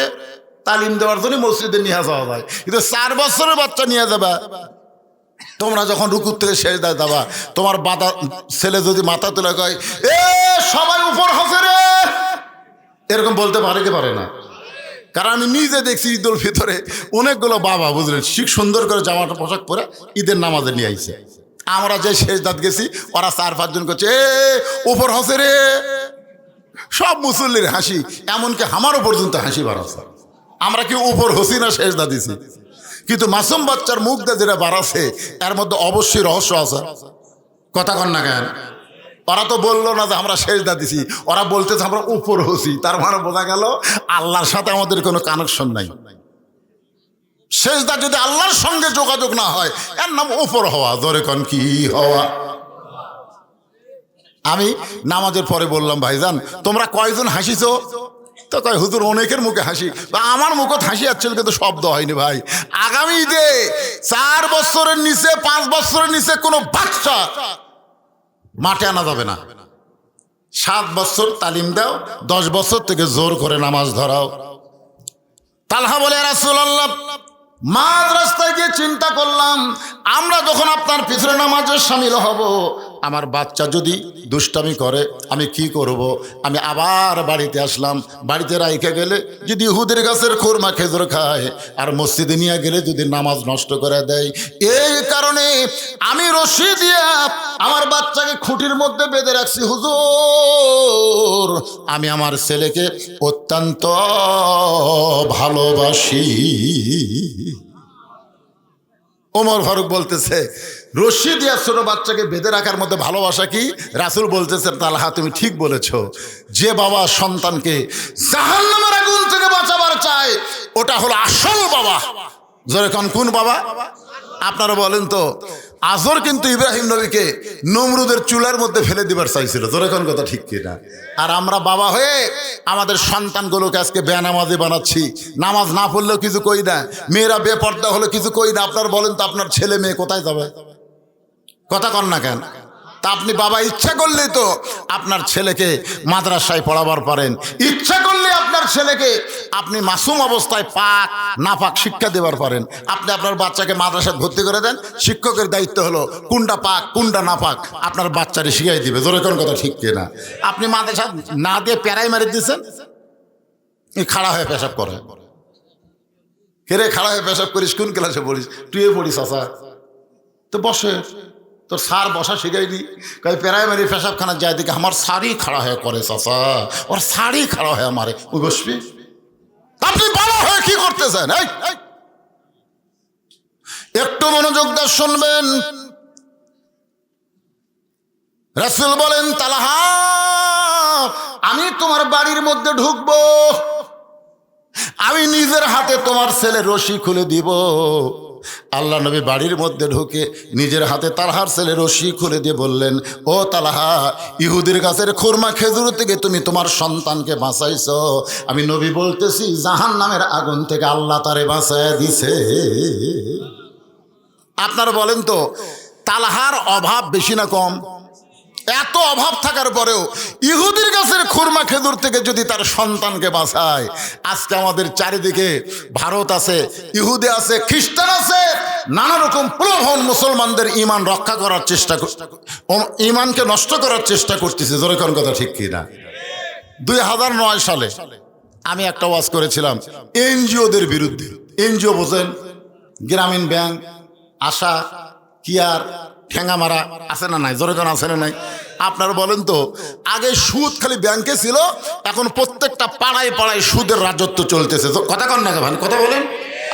তালিম দেওয়ার জন্য মসজিদে নিয়ে যাওয়া যায়, কিন্তু 4 বছরের বাচ্চা নিয়ে যাবে। তোমরা যখন রুকুর থেকে সেজদায় যাবা, তোমার ছেলে যদি মাথা তুলে কয় এ সবাই উপর হসে রে, এরকম বলতে পারে কি পারে না? কারণ আমি নিজে দেখছি ঈদুল ফিতরে অনেকগুলো বাবা, বুঝলেন, ঠিক সুন্দর করে জামাটা পোশাক পরে ঈদের নামাজে নিয়ে আইছে। আমরা যে সেজদাত গেছি ওরা 4-5 জন করছে এ উপর হসে রে, সব মুসল্লির হাসি, এমনকি আমারও পর্যন্ত হাসি বাড়াচ্ছে। আমরা কি উপর হসি না সেজদা দিছি? কিন্তু মাসুম বাচ্চার মুখ দিয়ে যেটা বাড়াছে এর মধ্যে অবশ্যই রহস্য আছে। কথা কন না কেন? ওরা তো বললো না যে আমরা সেজদা দিছি, ওরা বলতেছে আমরা উপর হসি। তার মানে বোঝা গেল আল্লাহর সাথে আমাদের কোনো কানেকশন নাই। সেজদা যদি আল্লাহর সঙ্গে যোগাযোগ না হয় এর নাম উপর হওয়া। জোরে কন কি হওয়া? আমি নামাজের পরে বললাম, ভাইজান তোমরা কয়জন হাসিছো? তো কয় হুজুর অনেকের মুখে হাসি, আমার মুখে হাসি আসছিল কিন্তু শব্দ হয়নি। ভাই আগামী ঈদে 4 বছরের নিচে 5 বছরের নিচে কোনো বাচ্চা মাঠে আনা যাবে না। 7 বছর তালিম দাও, 10 বছর থেকে জোর করে নামাজ ধরাও। তালহা বলে রাসূলুল্লাহ, মাঝ রাস্তায় গিয়ে চিন্তা করলাম আমরা যখন আপনার পিছনে নামাজে শামিল হব, আমার বাচ্চা যদি দুষ্টামি করে আমি কি করব? আমি আবার বাড়িতে আসলাম, বাড়িতে রাইখে গেলে যদি ইহুদের গাছের খুরমা খেজুর খায় আর মসজিদে নিয়ে গেলে যদি নামাজ নষ্ট করে দেয়, এই কারণে আমি রশি দিয়ে আমার বাচ্চাকে খুঁটির মধ্যে বেঁধে রাখছি। হুজুর আমি আমার ছেলেকে অত্যন্ত ভালোবাসি। ওমর ফারুক বলতেছে রশি দিয়া ছোট বাচ্চাকে বেঁধে রাখার মধ্যে ভালোবাসা কি? রাসূল বলতেছে, তালহা তুমি ঠিক বলেছ, যে বাবা সন্তানকে জাহান্নামের আগুন থেকে বাঁচাবার চায় ওটা হলো আসল বাবা। জোরে কোন বাবা? আপনারা বলেন তো, আজর কিন্তু ইব্রাহিম নবীকে নমরুদের চুলার মধ্যে ফেলে দিবার চাইছিল। জোরে কোন কথা ঠিক কিনা? আর আমরা বাবা হয়ে আমাদের সন্তানগুলোকে আজকে বেনামাজি বানাচ্ছি, নামাজ না পড়লেও কিছু কই না, মেয়েরা বেপর্দা হলে কিছু কই না। আপনার বলেন তো আপনার ছেলে মেয়ে কোথায় যাবে? কথা কন না কেন? তা আপনি বাবা ইচ্ছা করলেই তো আপনার ছেলেকে মাদ্রাসায় পড়াবার পারেন, ইচ্ছা করলে আপনার ছেলেকে আপনি মাসুম অবস্থায় পাক নাপাক শিক্ষা দেবার পারেন। আপনি আপনার বাচ্চাকে মাদ্রাসায় ভর্তি করে দেন, শিক্ষকের দায়িত্ব হলো কোনটা পাক কোনটা নাপাক আপনার বাচ্চারে শিখাই দিবে। জোরে কোন কথা ঠিক কিনা? আপনি মাদ্রাসা না দিয়ে প্যারাইমারি দিচ্ছেন, খাড়া হয়ে পেশাব করে। কেরে খাড়া হয়ে পেশাব করিস? কোন ক্লাসে পড়িস? টুয়ে পড়িস? আসা তো বসে, তোর সার বসা শিখাইনি। কই প্রাইমারি পেশাবখানা যায় দিকে আমার সারি খাড়া হয়ে করে, চাষা ওর সারি খাড়া হয়ে আমারে ওই বসবি। আপনি বাবা হয়ে কি করতেছেন? একটু মনোযোগ দিয়ে শুনবেন। রাসূল বলেন, তালহা আমি তোমার বাড়ির মধ্যে ঢুকবো, আমি নিজের হাতে তোমার ছেলে রশি খুলে দিব। আল্লাহ নবী বাড়ির মধ্যে ঢুকে নিজের হাতে তালহার ছেলে রশি খুলে দিয়ে বললেন, ও তালহা, ইহুদির গাছের খুরমা খেজুর থেকে তুমি তোমার সন্তানকে বাঁচাইছ। আমি নবী বলতেছি জাহান্নামের আগুন থেকে আল্লাহ তারে বাঁচায় দিছে। আপনারা বলেন তো তালহার অভাব বেশি না কম? এত অভাব থাকার পরেও ইহুদির গাছের খুরমা খেজুর থেকে যদি তার সন্তানকে বাঁচায়, আজকে আমাদের চারিদিকে ভারত আছে, ইহুদি আছে, খ্রিস্টান আছে, নানা রকম প্রলোভন মুসলমানদের ইমান রক্ষা করার চেষ্টা, ইমানকে নষ্ট করার চেষ্টা করতেছে। জোরে কোন কথা ঠিক কিনা? 2009 সালে আমি একটা ওয়াজ করেছিলাম এনজিওদের বিরুদ্ধে। এনজিও বোঝেন? গ্রামীণ ব্যাংক, আশা, কিয়ার, ঠেঙ্গামারা আছে না নাই? জোরে কোন আছে না নাই? আপনারা বলেন তো, আগে সুদ খালি ব্যাংকে ছিল, এখন প্রত্যেকটা পাড়ায় পাড়ায় সুদের রাজত্ব চলতেছে। কথা কন না ভাই, কথা বলেন।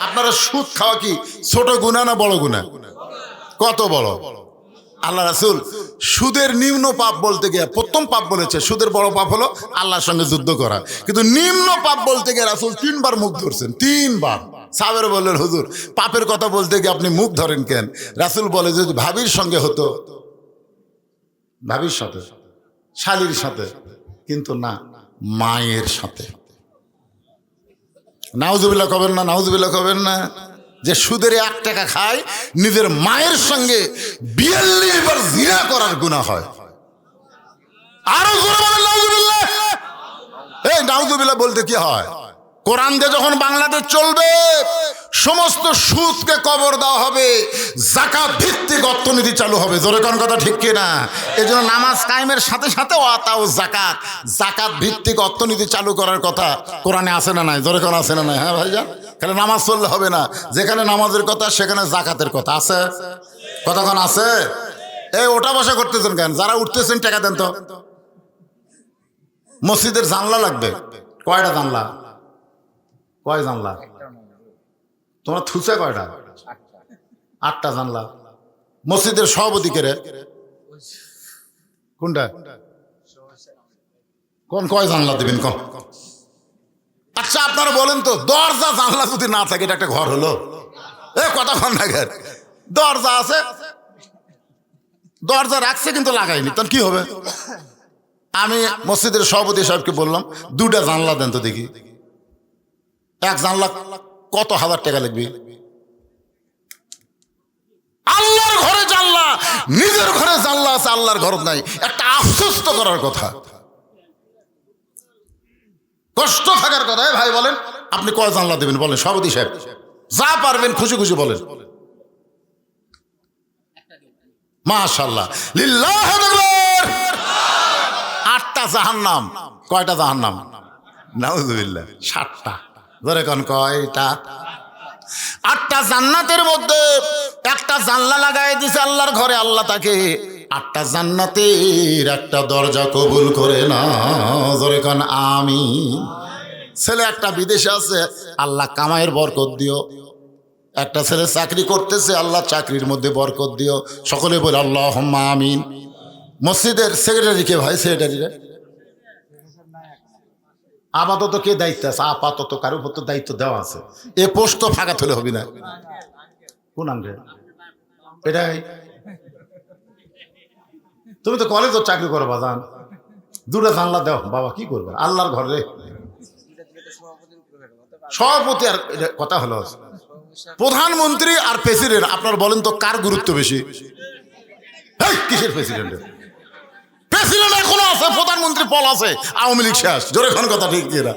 আপনারা সুদ খাওয়া কি ছোট গুনাহ না বড় গুনাহ? কত বড়? আল্লাহ রাসূল সুদের নিম্ন পাপ বলতে গিয়ে প্রথম পাপ বলেছে, সুদের বড় পাপ হলো আল্লাহর সঙ্গে যুদ্ধ করা, কিন্তু নিম্ন পাপ বলতে গিয়ে রাসূল 3 বার মুখ ধরছেন, 3 বার। সাহাবারা বললেন হুজুর পাপের কথা বলতে গিয়ে আপনি মুখ ধরেন কেন? রাসূল বলে যদি ভাবির সঙ্গে হতো, ভাবির সাথে, শালীর সাথে, কিন্তু না, মায়ের সাথে। নাউজুবিল্লাহ কবেন না, নাউজুবিল্লাহ কবেন না। যে সুদের 1 টাকা খায়, নিজের মায়ের সঙ্গে 42 বার জিনা করার গুনাহ হয়। আরো জোরে বলেন নাউজুবিল্লাহ। এই নাউজুবিল্লাহ বলতে কি হয়? কোরআন দিয়ে যখন বাংলাদেশ চলবে, সমস্ত সুদকে কবর দেওয়া হবে, যাকাত ভিত্তিক অর্থনীতি চালু হবে। জোরে কোন কথা ঠিক কিনা? এই জন্য নামাজ কায়েমের সাথে সাথে ওয়াতাও যাকাত, যাকাত ভিত্তিক অর্থনীতি চালু করার কথা কোরআনে আছে না নাই? জোরে কোন আছে না নাই? হ্যাঁ ভাইজান, খালি নামাজ চললে হবে না, যেখানে নামাজের কথা সেখানে যাকাতের কথা আছে। কতক্ষণ আছে? এই ওটা বসা করতেছেন কেন? যারা উঠতেছেন টাকা দেন তো। মসজিদের জানলা লাগবে, কয়টা জানলা? কয় জানলা? তোমার থুসে কয়টা? 8টা জানলা। মসজিদের সভাপতি কে রে? কোনটা? কোন কয় জানলা দিবেন কম? আচ্ছা আপনারা বলেন তো, দরজা জানলা যদি না থাকে এটা একটা ঘর হলো? এ কতক্ষণ লাগে? দরজা আছে, দরজা রাখছে কিন্তু লাগাইনি, তখন কি হবে? আমি মসজিদের সভাপতি সাহেবকে বললাম 2টা জানলা দেন তো দেখি। 1 জানলা কত হাজার টাকা লাগবে? আল্লাহর ঘরে জানলা, নিজের ঘরে জানলা আছে, আল্লাহর ঘর নাই, একটা আফসোস তো করার কথা, কষ্ট থাকার কথা। ভাই বলেন আপনি কয় জানলা দেবেন বলেন? সভাপতি সাহেব যা পারবেন খুশি খুশি বলেন। মাশাআল্লাহ, লিল্লাহি আকবার। 8টা জাহান্নাম। কয়টা জাহান্নাম? নাউজুবিল্লাহ, 7টা। ধরে কোন কয়টা? 8টা জান্নাতের মধ্যে একটা জানলা লাগাই দিছে আল্লাহর ঘরে। আল্লাহ তাকে 8টা জান্নাতের একটা দরজা কবুল করে না। ধরে কোন আমিন। ছেলে একটা বিদেশে আছে, আল্লাহ কামাইয়ের বরকত দিও। একটা ছেলে চাকরি করতেছে, আল্লাহ চাকরির মধ্যে বরকত দিও। সকলে বলে আল্লাহুম্মা আমিন। মসজিদের সেক্রেটারি কে ভাই? সেক্রেটারিরা আপাতত কে দায়িত্ব আছে? আপাতত কারোর উপর তো দায়িত্ব দেওয়া আছে। এ পোস্ট তো ফাঁকা তুলে হবে না। কোন আঙ্গে? এটাই। তুমি তো কলেজে চাকরি করো বাজান, 2টা জানলা দাও বাবা, কি করবে? আল্লাহর ঘরে সভাপতি আর কথা হলো, প্রধানমন্ত্রী আর প্রেসিডেন্ট, আপনার বলেন তো কার গুরুত্ব বেশি? কিসের প্রেসিডেন্ট? প্রেসিডেন্ট এখনো আছে, প্রধানমন্ত্রী পল আছে, আওয়ামী লীগ শেষ। জোরে কোন কথা ঠিক কিনা?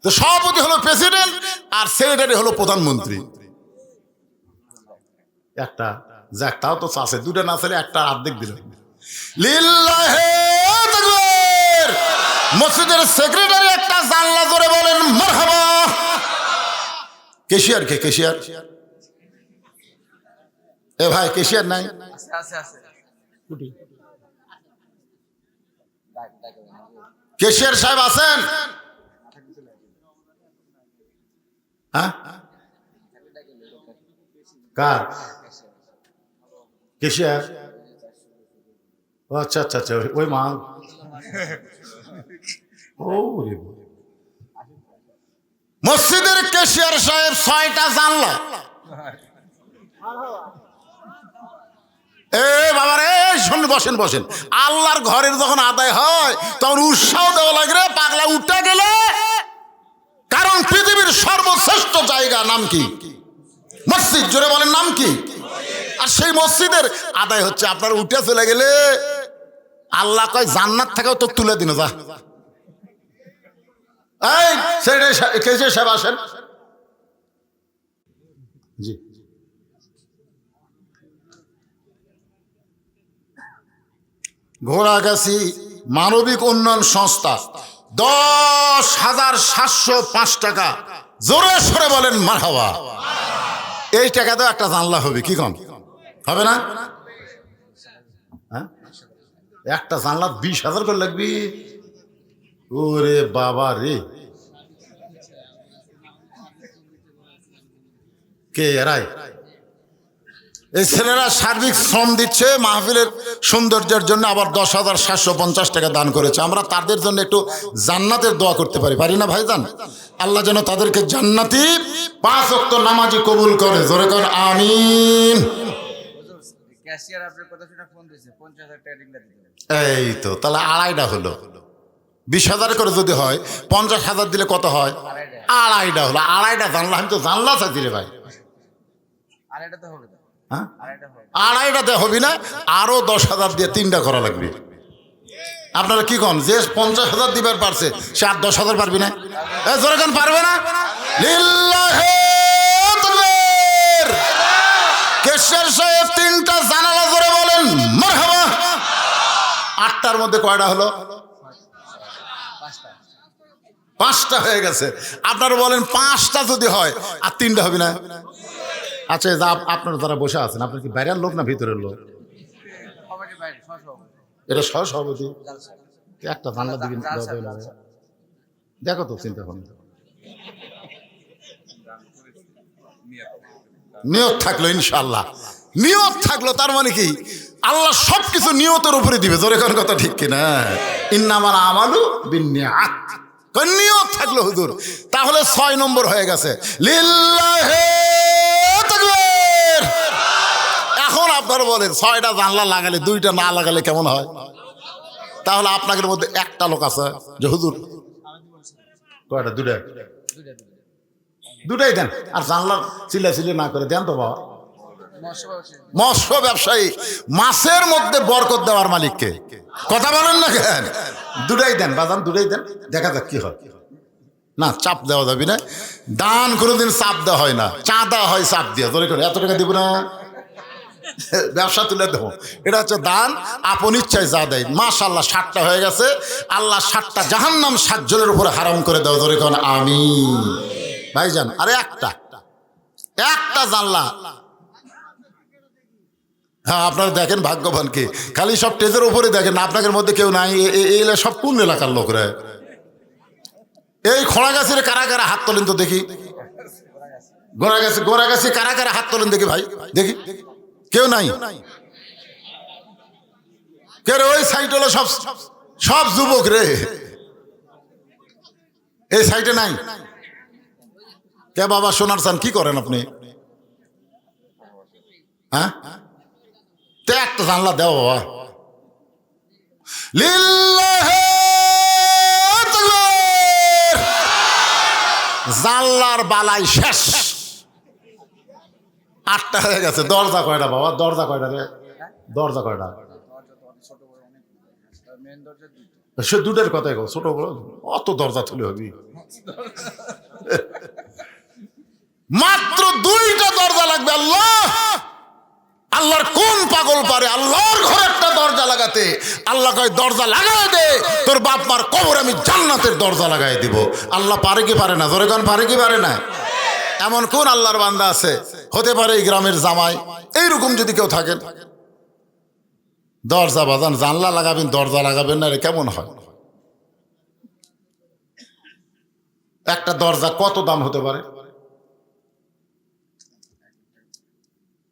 তো সভাপতি হলো প্রেসিডেন্ট আর সেক্রেটারি হলো প্রধানমন্ত্রী। একটা যাক, তাও তো আছে, 2টা না ছেলে একটা অর্ধেক দিল। লিল্লাহি তাকবীর। মসজিদের সেক্রেটারি একটা জানলা, জোরে বলেন মারহাবা। কেশিয়ার কে? কেশিয়ার? এ ভাই কেশিয়ার নাই? কেশিয়ার সাহেব আছেন? হ্যাঁ, কার কেশিয়ার? আচ্ছা আচ্ছা আচ্ছা, ওই মাল। ও মসজিদের কেশিয়ার সাহেব 6টা জানলা। এ বাবা রে, বসেন বসেন। আল্লাহর ঘরের যখন আদায় হয় তখন উৎসাহ দেওয়া লাগে, পাগলা উঠে গেলে। কারণ পৃথিবীর সর্বশ্রেষ্ঠ জায়গা নাম কি? মসজিদ। জোরে বলেন নাম কি? আর সেই মসজিদের আদায় হচ্ছে আপনার উঠে চলে গেলে আল্লাহ কয় জান্নাত থেকেও তো তুলে দিন যা। এই কেশিয়ার সাহেব আসেন। জি, ঘোড়াগাছি মানবিক উন্নয়ন সংস্থা 10,705 টাকা। জোরে সরে বলেন মারহাবা। এই টাকা তো একটা জানলা হবে, কি কম হবে না? হ্যাঁ, একটা জানলা 20,000 করে লাগবে। ওরে বাবা রে, কে এরাই? এই ছেলেরা সার্বিক শ্রম দিচ্ছে মাহফিলের সৌন্দর্যের জন্য, আবার 10,750 টাকা দান করেছে। আমরা তাদের জন্য একটু জান্নাতের দোয়া করতে পারি না ভাইজান? আল্লাহ যেন তাদেরকে জান্নাতি 5 ওয়াক্ত নামাজি কবুল করে। জোরে কর আমিন। ক্যাশিয়ার আপনার কথা শুনে ফোন দিয়েছে 50,000 টাকা রিংলা দিতে। এই তো তাহলে আড়াইটা হলো। 20,000 করে যদি হয় 50,000 দিলে কত হয়? আড়াইটা হলো। আড়াইটা জানলা, আমি তো জানলা চাইছি রে ভাই। আর এটা তো হবে না। হ্যাঁ, আর এটা হবে। আড়াইটাতে হবি না, আরো 10,000 দিয়ে 3টা করা লাগবে। আপনারা কি কন? যে 50,000 দিবার পারছে সে আর 10,000 পারবি না? জোরে কেন পারবে না? লিল্লাহে তাকবীর। কেশর সাহেব 3টা জানালা জোরে বলেন মারহাবা। 8টার মধ্যে কয়টা হলো? 5টা হয়ে গেছে। আপনারা বলেন 5টা যদি হয় আর 3টা হবে না? আচ্ছা, যা আপনারা যারা বসে আছেন, আপনার কি বাইরের লোক না ভিতরের লোক? কমিটির বাইরে সহসভাপতি। এটা সহসভাপতি। জালসা। একটা জানলা দিকে দেখো তো, চিন্তা ভাবনা নিয়ত থাকলো, ইনশাআল্লাহ নিয়ত থাকলো। তার মানে কি আল্লাহ সবকিছু নিয়তের উপরে দিবে। জোরে কোন কথা ঠিক কিনা? ইন্নামাল আমালু বিন্নিয়াত। নিয়ত থাকলো হুজুর। তাহলে 6 নম্বর হয়ে গেছে। লিল্লাহে তাকবীর। এখন আপনারা বলেন 6টা জানলা লাগালে 2টা না লাগালে কেমন হয়? তাহলে আপনাদের মধ্যে একটা লোক আছে যে হুজুর কয়টা? 2টা। 2টাই দেন, আর জানলা চিল্লাচিল্লি না করে দেন তো বাবা। মৎস্য ব্যবসায়ী, মাছের মধ্যে বরকত দেওয়ার মালিককে কথা বলেন না কেন? 2টাই দেন বাজান, 2টাই দেন, দেখা যাক কি হয়। না, চাপ দেওয়া যাবে না। দান কোনোদিন চাপ দেওয়া হয় না, চাঁদা হয় চাপ দিয়ে। ধরে করে এত টাকা দিব না, ব্যবসা তুলে দেবো। এটা হচ্ছে দান, আপন ইচ্ছায় যা দেয়। মাশাআল্লাহ 60টা হয়ে গেছে। আল্লাহ 60টা জাহান্নাম 7 জনের উপরে হারাম করে দাও। ধরে কোন আমিন ভাইজান। আরে একটা জানলা। হ্যাঁ, আপনারা দেখেন ভাগ্যবানকে, খালি সব টেজের উপরে দেখেন, আপনাদের মধ্যে কেউ নাই। এই সব কোন এলাকার লোকরা? এই খোঁড়া গাছের কারা কারা হাত তোলেন তো দেখি। গোড়া গাছে কারা কারা হাত তোলেন দেখি ভাই, দেখি। কেউ নাই? কে রে? ওই সাইড হলো সব যুবক রে। এই সাইডে নাই কে? বাবা সোনার চান কি করেন আপনি? হ্যাঁ, তে একটা জানলা দেও বাবা। লিল্লাহে তাকবীর। জানলার বালাই শেষ। 8টা হয়ে গেছে। দরজা কয়টা বাবা? দরজা কয়টা রে? দরজা কয়টা? সে 2টার কথাই গো, ছোট বড় অত দরজা তুলে হবি? মাত্র 2টা দরজা লাগবে। আল্লাহর কোন পাগল পারে আল্লাহর ঘরে একটা দরজা লাগাতে? আল্লাহ কয় দরজা লাগাই দে, তোর বাপ মার কবর আমি জান্নাতের দরজা লাগাই দিব। আল্লাহ পারে কি পারে না? জোরে কোন পারে কি পারে না? এমন কোন আল্লাহর বান্দা আছে? হতে পারে এই গ্রামের জামাই, এইরকম যদি কেউ থাকেন। দরজা বাজান, জানলা লাগাবেন, দরজা লাগাবেন না, কেমন হয়? একটা দরজা কত দাম হতে পারে?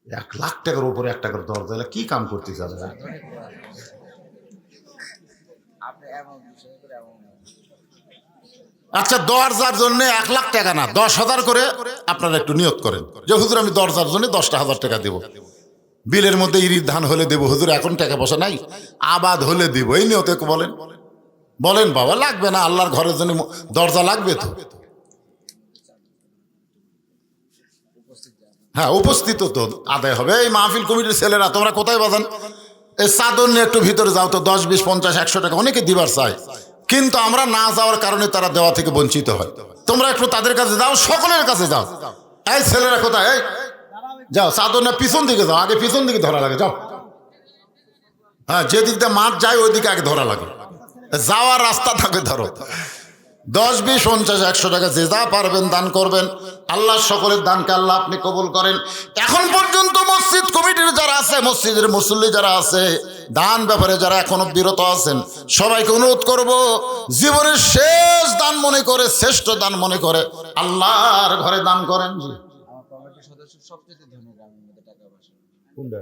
1 লাখ টাকার উপরে একটা করে দরজা। কি কাম করতে চাবে? আচ্ছা, দরজার জন্য 1 লাখ টাকা না, 10,000 করে আপনারা একটু নিয়ত করেন যে হুজুর আমি দরজার জন্য 10,000 টাকা দেবো। বিলের মধ্যে ইরির ধান হলে দেবো হুজুর, এখন টাকা পয়সা নাই, আবাদ হলে দিব। এই নিয়তে বলেন বাবা। লাগবে না? আল্লাহর ঘরের জন্য দরজা লাগবে তো। হ্যাঁ, উপস্থিত তো আদায় হবে। এই মাহফিল কমিটির ছেলেরা তোমরা কোথায় বাজান? এই চাদর নিয়ে একটু ভিতরে যাও তো। 10, 20, 50, 100 টাকা অনেকে দিবার চায়, কিন্তু আমরা না যাওয়ার কারণে তারা দেওয়া থেকে বঞ্চিত হয়। তোমরা একটু তাদের কাছে যাও, সকলের কাছে যাও। এই ছেলেরা কোথায়? এই যাও, চাদর না পিছন দিকে যাও। আগে পিছন দিকে ধরা লাগে, যাও। হ্যাঁ, যেদিক দিয়ে মাঠ যায় ওই দিকে আগে ধরা লাগে। যাওয়ার রাস্তা থাকে ধরো। 10, 20, 50, 100 টাকা যে যা পারবেন দান করবেন। আল্লাহ সকলের দানকে আল্লাহ আপনি কবুল করেন। এখন পর্যন্ত মসজিদ কমিটির যারা আছে, মসজিদের মুসল্লি যারা আছে, দান ব্যাপারে যারা এখনো বিরত আছেন, সবাইকে অনুরোধ করব, জীবনের শেষ দান মনে করে, শ্রেষ্ঠ দান মনে করে আল্লাহর ঘরে দান করেন। আমার কমিটির সদস্য সবচেয়ে ধনী গ্রামের মধ্যে টাকা পয়সা। কোনটা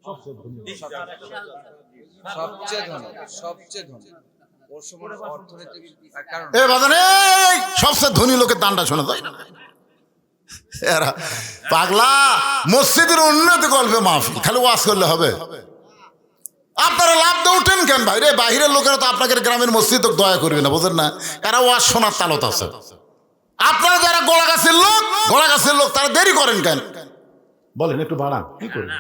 সবচেয়ে ধনী, সবচেয়ে ধনী ওর সময় অর্থনৈতিক কারণ এ বাজান এই সবচেয়ে ধনী লোকের দানটা শোনা যায় না এরা পাগলা মসজিদের উন্নতি গল্পে মাহফিল খালি ওয়াজ করলে হবে আপনারা লাভ দিয়ে উঠেন কেন ভাই রে বাহিরের লোকেরা তো আপনাকে গ্রামের মসজিদ দয়া করবে না বুঝেন না এরা ওয়াজ শোনার তালত আছে আপনারা যারা গোড়া গাছের লোক তারা দেরি করেন কেন বলেন একটু বাড়ান কি করেন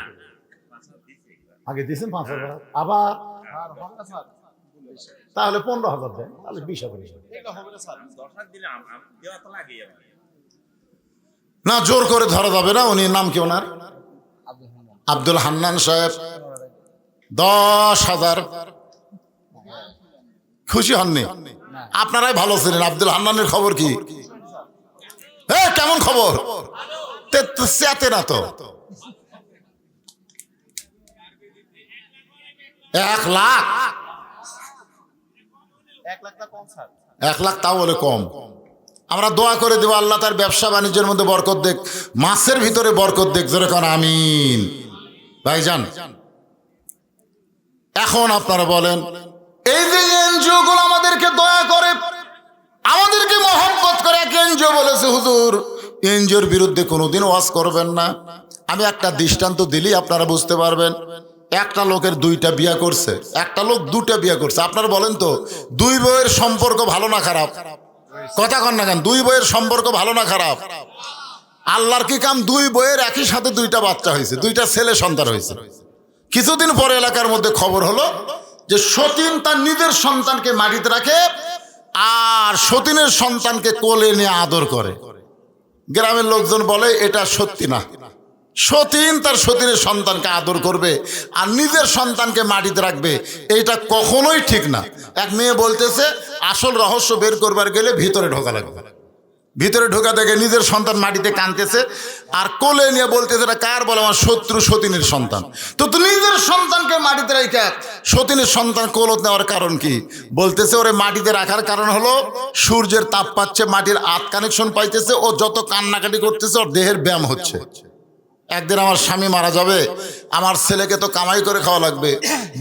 আগে দিয়েছেন 5,000 আবার তাহলে 15,000 দেন তাহলে 20,000 না জোর করে ধরা যাবে না উনি নাম কি ওনার আব্দুল হান্নান সাহেব 10,000 খুশি হননি আপনারাই ভালো ছিলেন আব্দুল হান্নানের খবর কি কেমন খবর চেতে না তো 1 লাখ 1 লাখ তাও বলে কম আমরা দোয়া করে দেবো আল্লাহ তার ব্যবসা বাণিজ্যের মধ্যে বরকত দেখ মাছের ভিতরে বরকত দেখ জোরে কোন আমিন ভাইজান এখন আপনারা বলেন এই যে এনজিও গুলো আমাদেরকে দয়া করে আমাদেরকে মহব্বত করে এক এনজিও বলেছে হুজুর এনজিওর বিরুদ্ধে কোনোদিন ওয়াজ করবেন না আমি একটা দৃষ্টান্ত দিলেই আপনারা বুঝতে পারবেন একটা লোকের 2টা বিয়ে করছে একটা লোক 2টা বিয়ে করছে আপনারা বলেন তো 2 বউয়ের সম্পর্ক ভালো না খারাপ কথা কন না কেন 2 বউয়ের সম্পর্ক ভালো না খারাপ আল্লাহর কি কাম 2 বউয়ের একই সাথে 2টা বাচ্চা হয়েছে 2টা ছেলে সন্তান হয়েছে কিছুদিন পরে এলাকার মধ্যে খবর হলো যে সতীন তার নিজের সন্তানকে মাটিতে রাখে আর সতীনের সন্তানকে কোলে নিয়ে আদর করে গ্রামের লোকজন বলে এটা সত্যি না সতীন তার সতীনের সন্তানকে আদর করবে আর নিজের সন্তানকে মাটিতে রাখবে এইটা কখনোই ঠিক না এক মেয়ে বলতেছে আসল রহস্য বের করবার গেলে ভিতরে ঢোকা লাগবে ভিতরে ঢোকা দেখে নিজের সন্তান মাটিতে কাঁদতেছে আর কোলে নিয়ে বলতেছে এটা কার বলে আমার শত্রু সতীনের সন্তান তো নিজের সন্তানকে মাটিতে রেখে সতীনের সন্তান কোলত নেওয়ার কারণ কি বলতেছে ওরে মাটিতে রাখার কারণ হলো সূর্যের তাপ পাচ্ছে মাটির আত কানেকশন পাইতেছে ও যত কান্নাকাটি করতেছে ওর দেহের ব্যায়াম হচ্ছে একদিন আমার স্বামী মারা যাবে আমার ছেলেকে তো কামাই করে খাওয়া লাগবে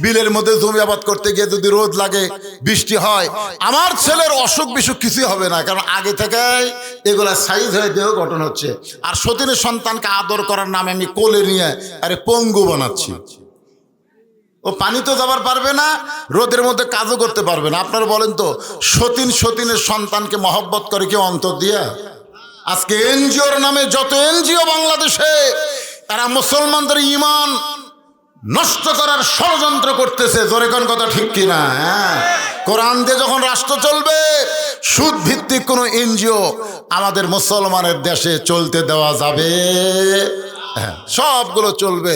বিলের মধ্যে জমি আবাদ করতে গিয়ে যদি রোদ লাগে বৃষ্টি হয় আমার ছেলের অসুখ বিসুখ কিছুই হবে না কারণ আগে থেকেই এগুলা সাইজ হয়ে দেহ গঠন হচ্ছে আর সতীনের সন্তানকে আদর করার নামে আমি কোলে নিয়ে আরে পঙ্গু বানাচ্ছি ও পানি তো যাবার পারবে না রোদের মধ্যে কাজও করতে পারবে না আপনারা বলেন তো সতীনের সন্তানকে মহব্বত করে কেউ অন্তর দিয়া আজকে এনজিওর নামে যত এনজিও বাংলাদেশে তারা মুসলমানদের ঈমান নষ্ট করার ষড়যন্ত্র করতেছে জোরে কোন কথা ঠিক কিনা কোরআন দিয়ে যখন রাষ্ট্র চলবে সুদ ভিত্তিক কোনো এনজিও আমাদের মুসলমানের দেশে চলতে দেওয়া যাবে সবগুলো চলবে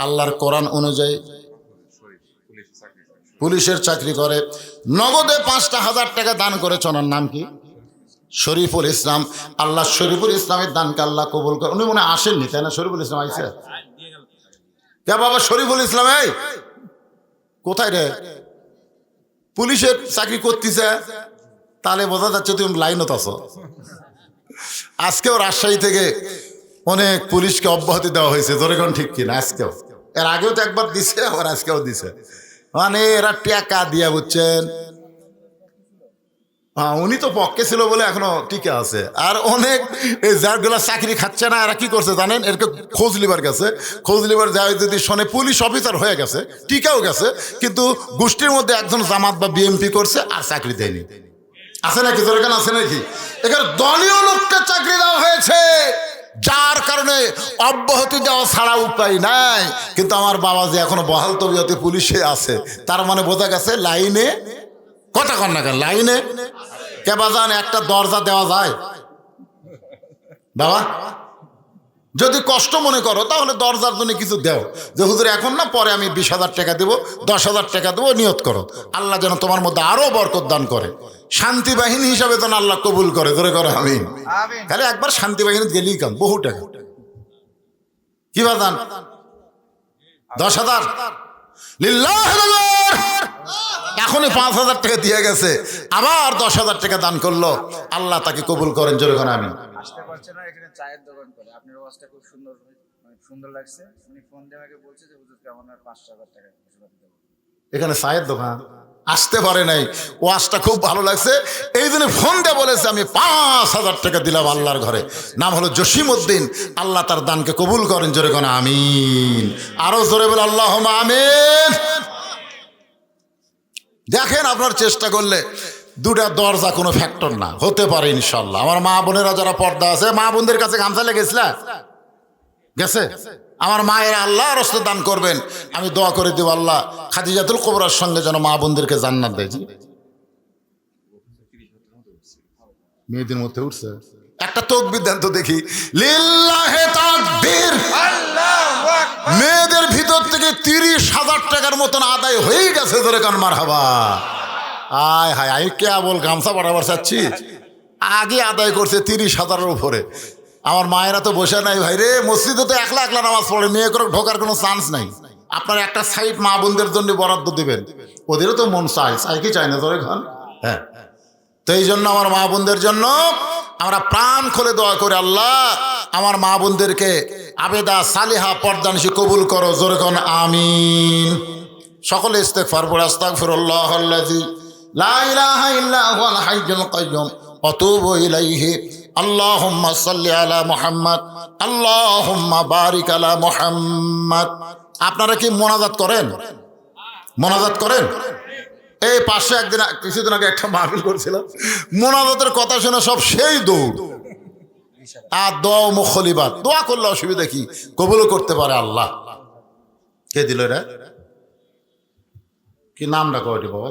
আল্লাহর কোরআন অনুযায়ী পুলিশের চাকরি করে নগদে 5,000 টাকা দান করেছে ওনার নাম কি শরীফুল ইসলাম আল্লাহ শরীফুল ইসলামের দানকে আল্লাহ কবুল করে উনি মনে আসেননি তাই না শরীফুল ইসলাম আইসে কে বাবা শরীফুল ইসলাম এই কোথায় রে পুলিশের চাকরি করতেছে তাহলে বোঝা যাচ্ছে তুমি লাইনত আছো আজকেও রাজশাহী থেকে অনেক পুলিশকে অব্যাহতি দেওয়া হয়েছে জোরেগণ ঠিক কিনা আজকেও এর আগেও তো একবার দিছে আবার আজকেও দিছে মানে এরা টাকা দিয়া বুঝছেন উনি তো পক্ষে ছিল বলে এখনো টিকে আছে আর অনেক এই যারগুলা চাকরি খাচ্ছে না এরা কি করছে জানেন এরকে খোঁজ লিবার গেছে খোঁজ লিবার যায় যদি শোনে পুলিশ অফিসার হয়ে গেছে টিকেও গেছে কিন্তু গোষ্ঠীর মধ্যে একজন জামাত বা বিএমপি করছে আর চাকরি দেয়নি আছে নাকি তোর এখানে আছে নাকি এখানে দলীয় লোককে চাকরি দেওয়া হয়েছে যার কারণে অব্যাহতি দেওয়া ছাড়া উপায় নাই কিন্তু আমার বাবা যে এখনো বহাল তবিয়তে পুলিশে আছে তার মানে বোঝা গেছে লাইনে কথা কন না কেন লাইনে কে বাজান একটা দরজা দেওয়া যায় বাবা যদি কষ্ট মনে করো তাহলে দরজার জন্য কিছু দেও যে হুজুর এখন না পরে আমি 20,000 টাকা দেবো 10,000 টাকা দেবো নিয়ত করো আল্লাহ যেন তোমার মধ্যে আরো বরকত দান করে শান্তি বাহিনী হিসাবে যেন আল্লাহ কবুল করে ধরে করো আমিন খালি একবার শান্তি বাহিনী গেলেই কাম বহু টাকা কি বাজান 10,000 লিল্লাহ এখনই 5,000 টাকা দিয়ে গেছে আবার 10,000 টাকা দান করলো আল্লাহ তাকে কবুল করেন জোরে কোন আমিন আসতে পারছে না, এখানে চায়ের দোকান করে। আপনার ওয়াজটা খুব সুন্দর, মানে সুন্দর লাগছে। উনি ফোন দিয়ে আমাকে বলছে যে হুজুর কেমন আর 5,000 টাকা পয়সা দিতে হবে। এখানে চায়ের দোকান, আসতে পারে নাই, ওয়াজটা খুব ভালো লাগছে, এই জন্য ফোন দিয়ে বলেছে আমি 5,000 টাকা দিলাম আল্লাহর ঘরে। নাম হলো জসিম উদ্দিন। আল্লাহ তার দানকে কবুল করেন, জোরে কোন আমিন। আরো জোরে বলে আল্লাহুম্মা আমিন। দেখেন আপনার চেষ্টা করলে দুটা দরজা কোনো ফ্যাক্টর না, হতে পারে ইনশাল্লাহ। আমার মা বোনেরা যারা পর্দা আছে, মা বোনদের কাছে গামছা লেগেছিল গেছে, আমার মায়ের আল্লাহ রাস্তা দান করবেন। আমি দোয়া করে দেব আল্লাহ খাদিজাতুল কুবরার সঙ্গে যেন মা বোনদেরকে জান্নাত দেয়। মেয়েদের মধ্যে উঠছে একটা তাকবীর দেন তো দেখি, লিল্লাহে তাকবীর। মেয়েদের ভিতর থেকে 30,000 টাকার মতন আদায় হয়ে গেছে, ধরে কান মারহাবা। আয় হায়, আমি কেবল গামছা পাঠাবার চাচ্ছি, আগে আদায় করছে 30,000-এর উপরে। আমার মায়েরা তো বসে নাই ভাই রে, মসজিদে তো একলা একলা নামাজ পড়ে, মেয়ে করে ঢোকার কোনো চান্স নাই। আপনার একটা সাইড মা বোনদের জন্য বরাদ্দ দিবেন, ওদেরও তো মন চায়, চাই কি চায় না ধরে খান। হ্যাঁ, তো এই জন্য আমার মা বোনদের জন্য আমরা প্রাণ খুলে দোয়া করে, আল্লাহ আমার মা বোনদেরকে আবেদা সালিহা পর্দানিশী কবুল করো, জোরে কোন আমিন। সকলে ইস্তেগফার পড়ে, আস্তাগফিরুল্লাহাল্লাযী লা ইলাহা ইল্লা হুয়াল হাইয়ুল কাইয়্যুম ওয়া আতুবু ইলাইহি। আল্লাহুম্মা সাল্লি আলা মুহাম্মদ, আল্লাহুম্মা বারিক আলা মুহাম্মদ। আপনারা কি মোনাজাত করেন? মোনাজাত করেন? এই পাশে একদিন কিছুদিন আগে একটা মাহফিল করছিলাম, মোনাজাতের কথা শুনে সব সেই দৌড়। আর দোয়া মুখলিবাত, দোয়া করলে অসুবিধা কি, কবুলও করতে পারে আল্লাহ। কে দিল এটা? কি নাম ডাকো এটি বাবা?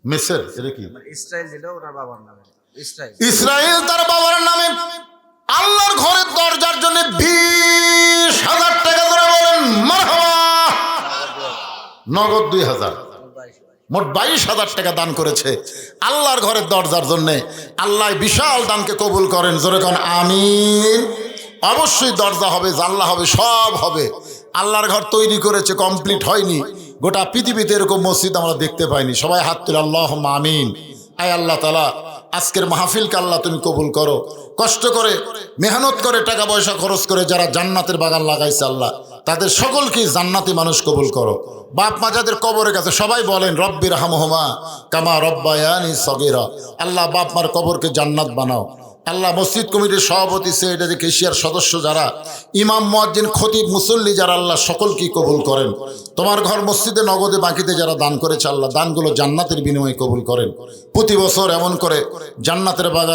মেসের, এটা কি? ইসরাইল দিল ওনার বাবার নামে। ইসরাইল তার বাবার নামে আল্লাহর ঘরের দরজার জন্য 20,000 টাকা ধরে বলেন মারহাবা। নগদ 2,000, মোট 22,000 টাকা দান করেছে আল্লাহর ঘরের দরজার জন্য। আল্লাহ বিশাল দানকে কবুল করেন, জোরে কোন আমিন। অবশ্যই দরজা হবে, জানলা হবে, সব হবে। আল্লাহর ঘর তৈরি করেছে, কমপ্লিট হয়নি। গোটা পৃথিবীতে এরকম মসজিদ আমরা দেখতে পাইনি। সবাই হাত তুলে আল্লাহুম্মা আমিন। আয় আল্লাহ তাআলা, আজকের মাহফিলকে আল্লাহ তুমি কবুল করো। কষ্ট করে মেহনত করে টাকা পয়সা খরচ করে যারা জান্নাতের বাগান লাগাইছে আল্লাহ, তাদের সকলকে জান্নাতি মানুষ কবুল করো। বাপ মা যাদের কবরে গেছে সবাই বলেন রব্বির হামহুমা কামা রব্বায়ানি সগীরা। আল্লাহ বাপ মার কবরকে জান্নাত বানাও। আল্লাহ মসজিদ কমিটির সভাপতি, সেক্রেটারি, কেশিয়ার সদস্য যারা, ইমাম, মুয়াজ্জিন, খতিব, মুসল্লি যারা, আল্লাহ সকলকেই কবুল করেন। তোমার ঘর মসজিদে নগদে বাকিতে যারা দান করেছে আল্লাহ, দানগুলো জান্নাতের বিনিময়ে কবুল করেন। প্রতি বছর এমন করে জান্নাতের বাগান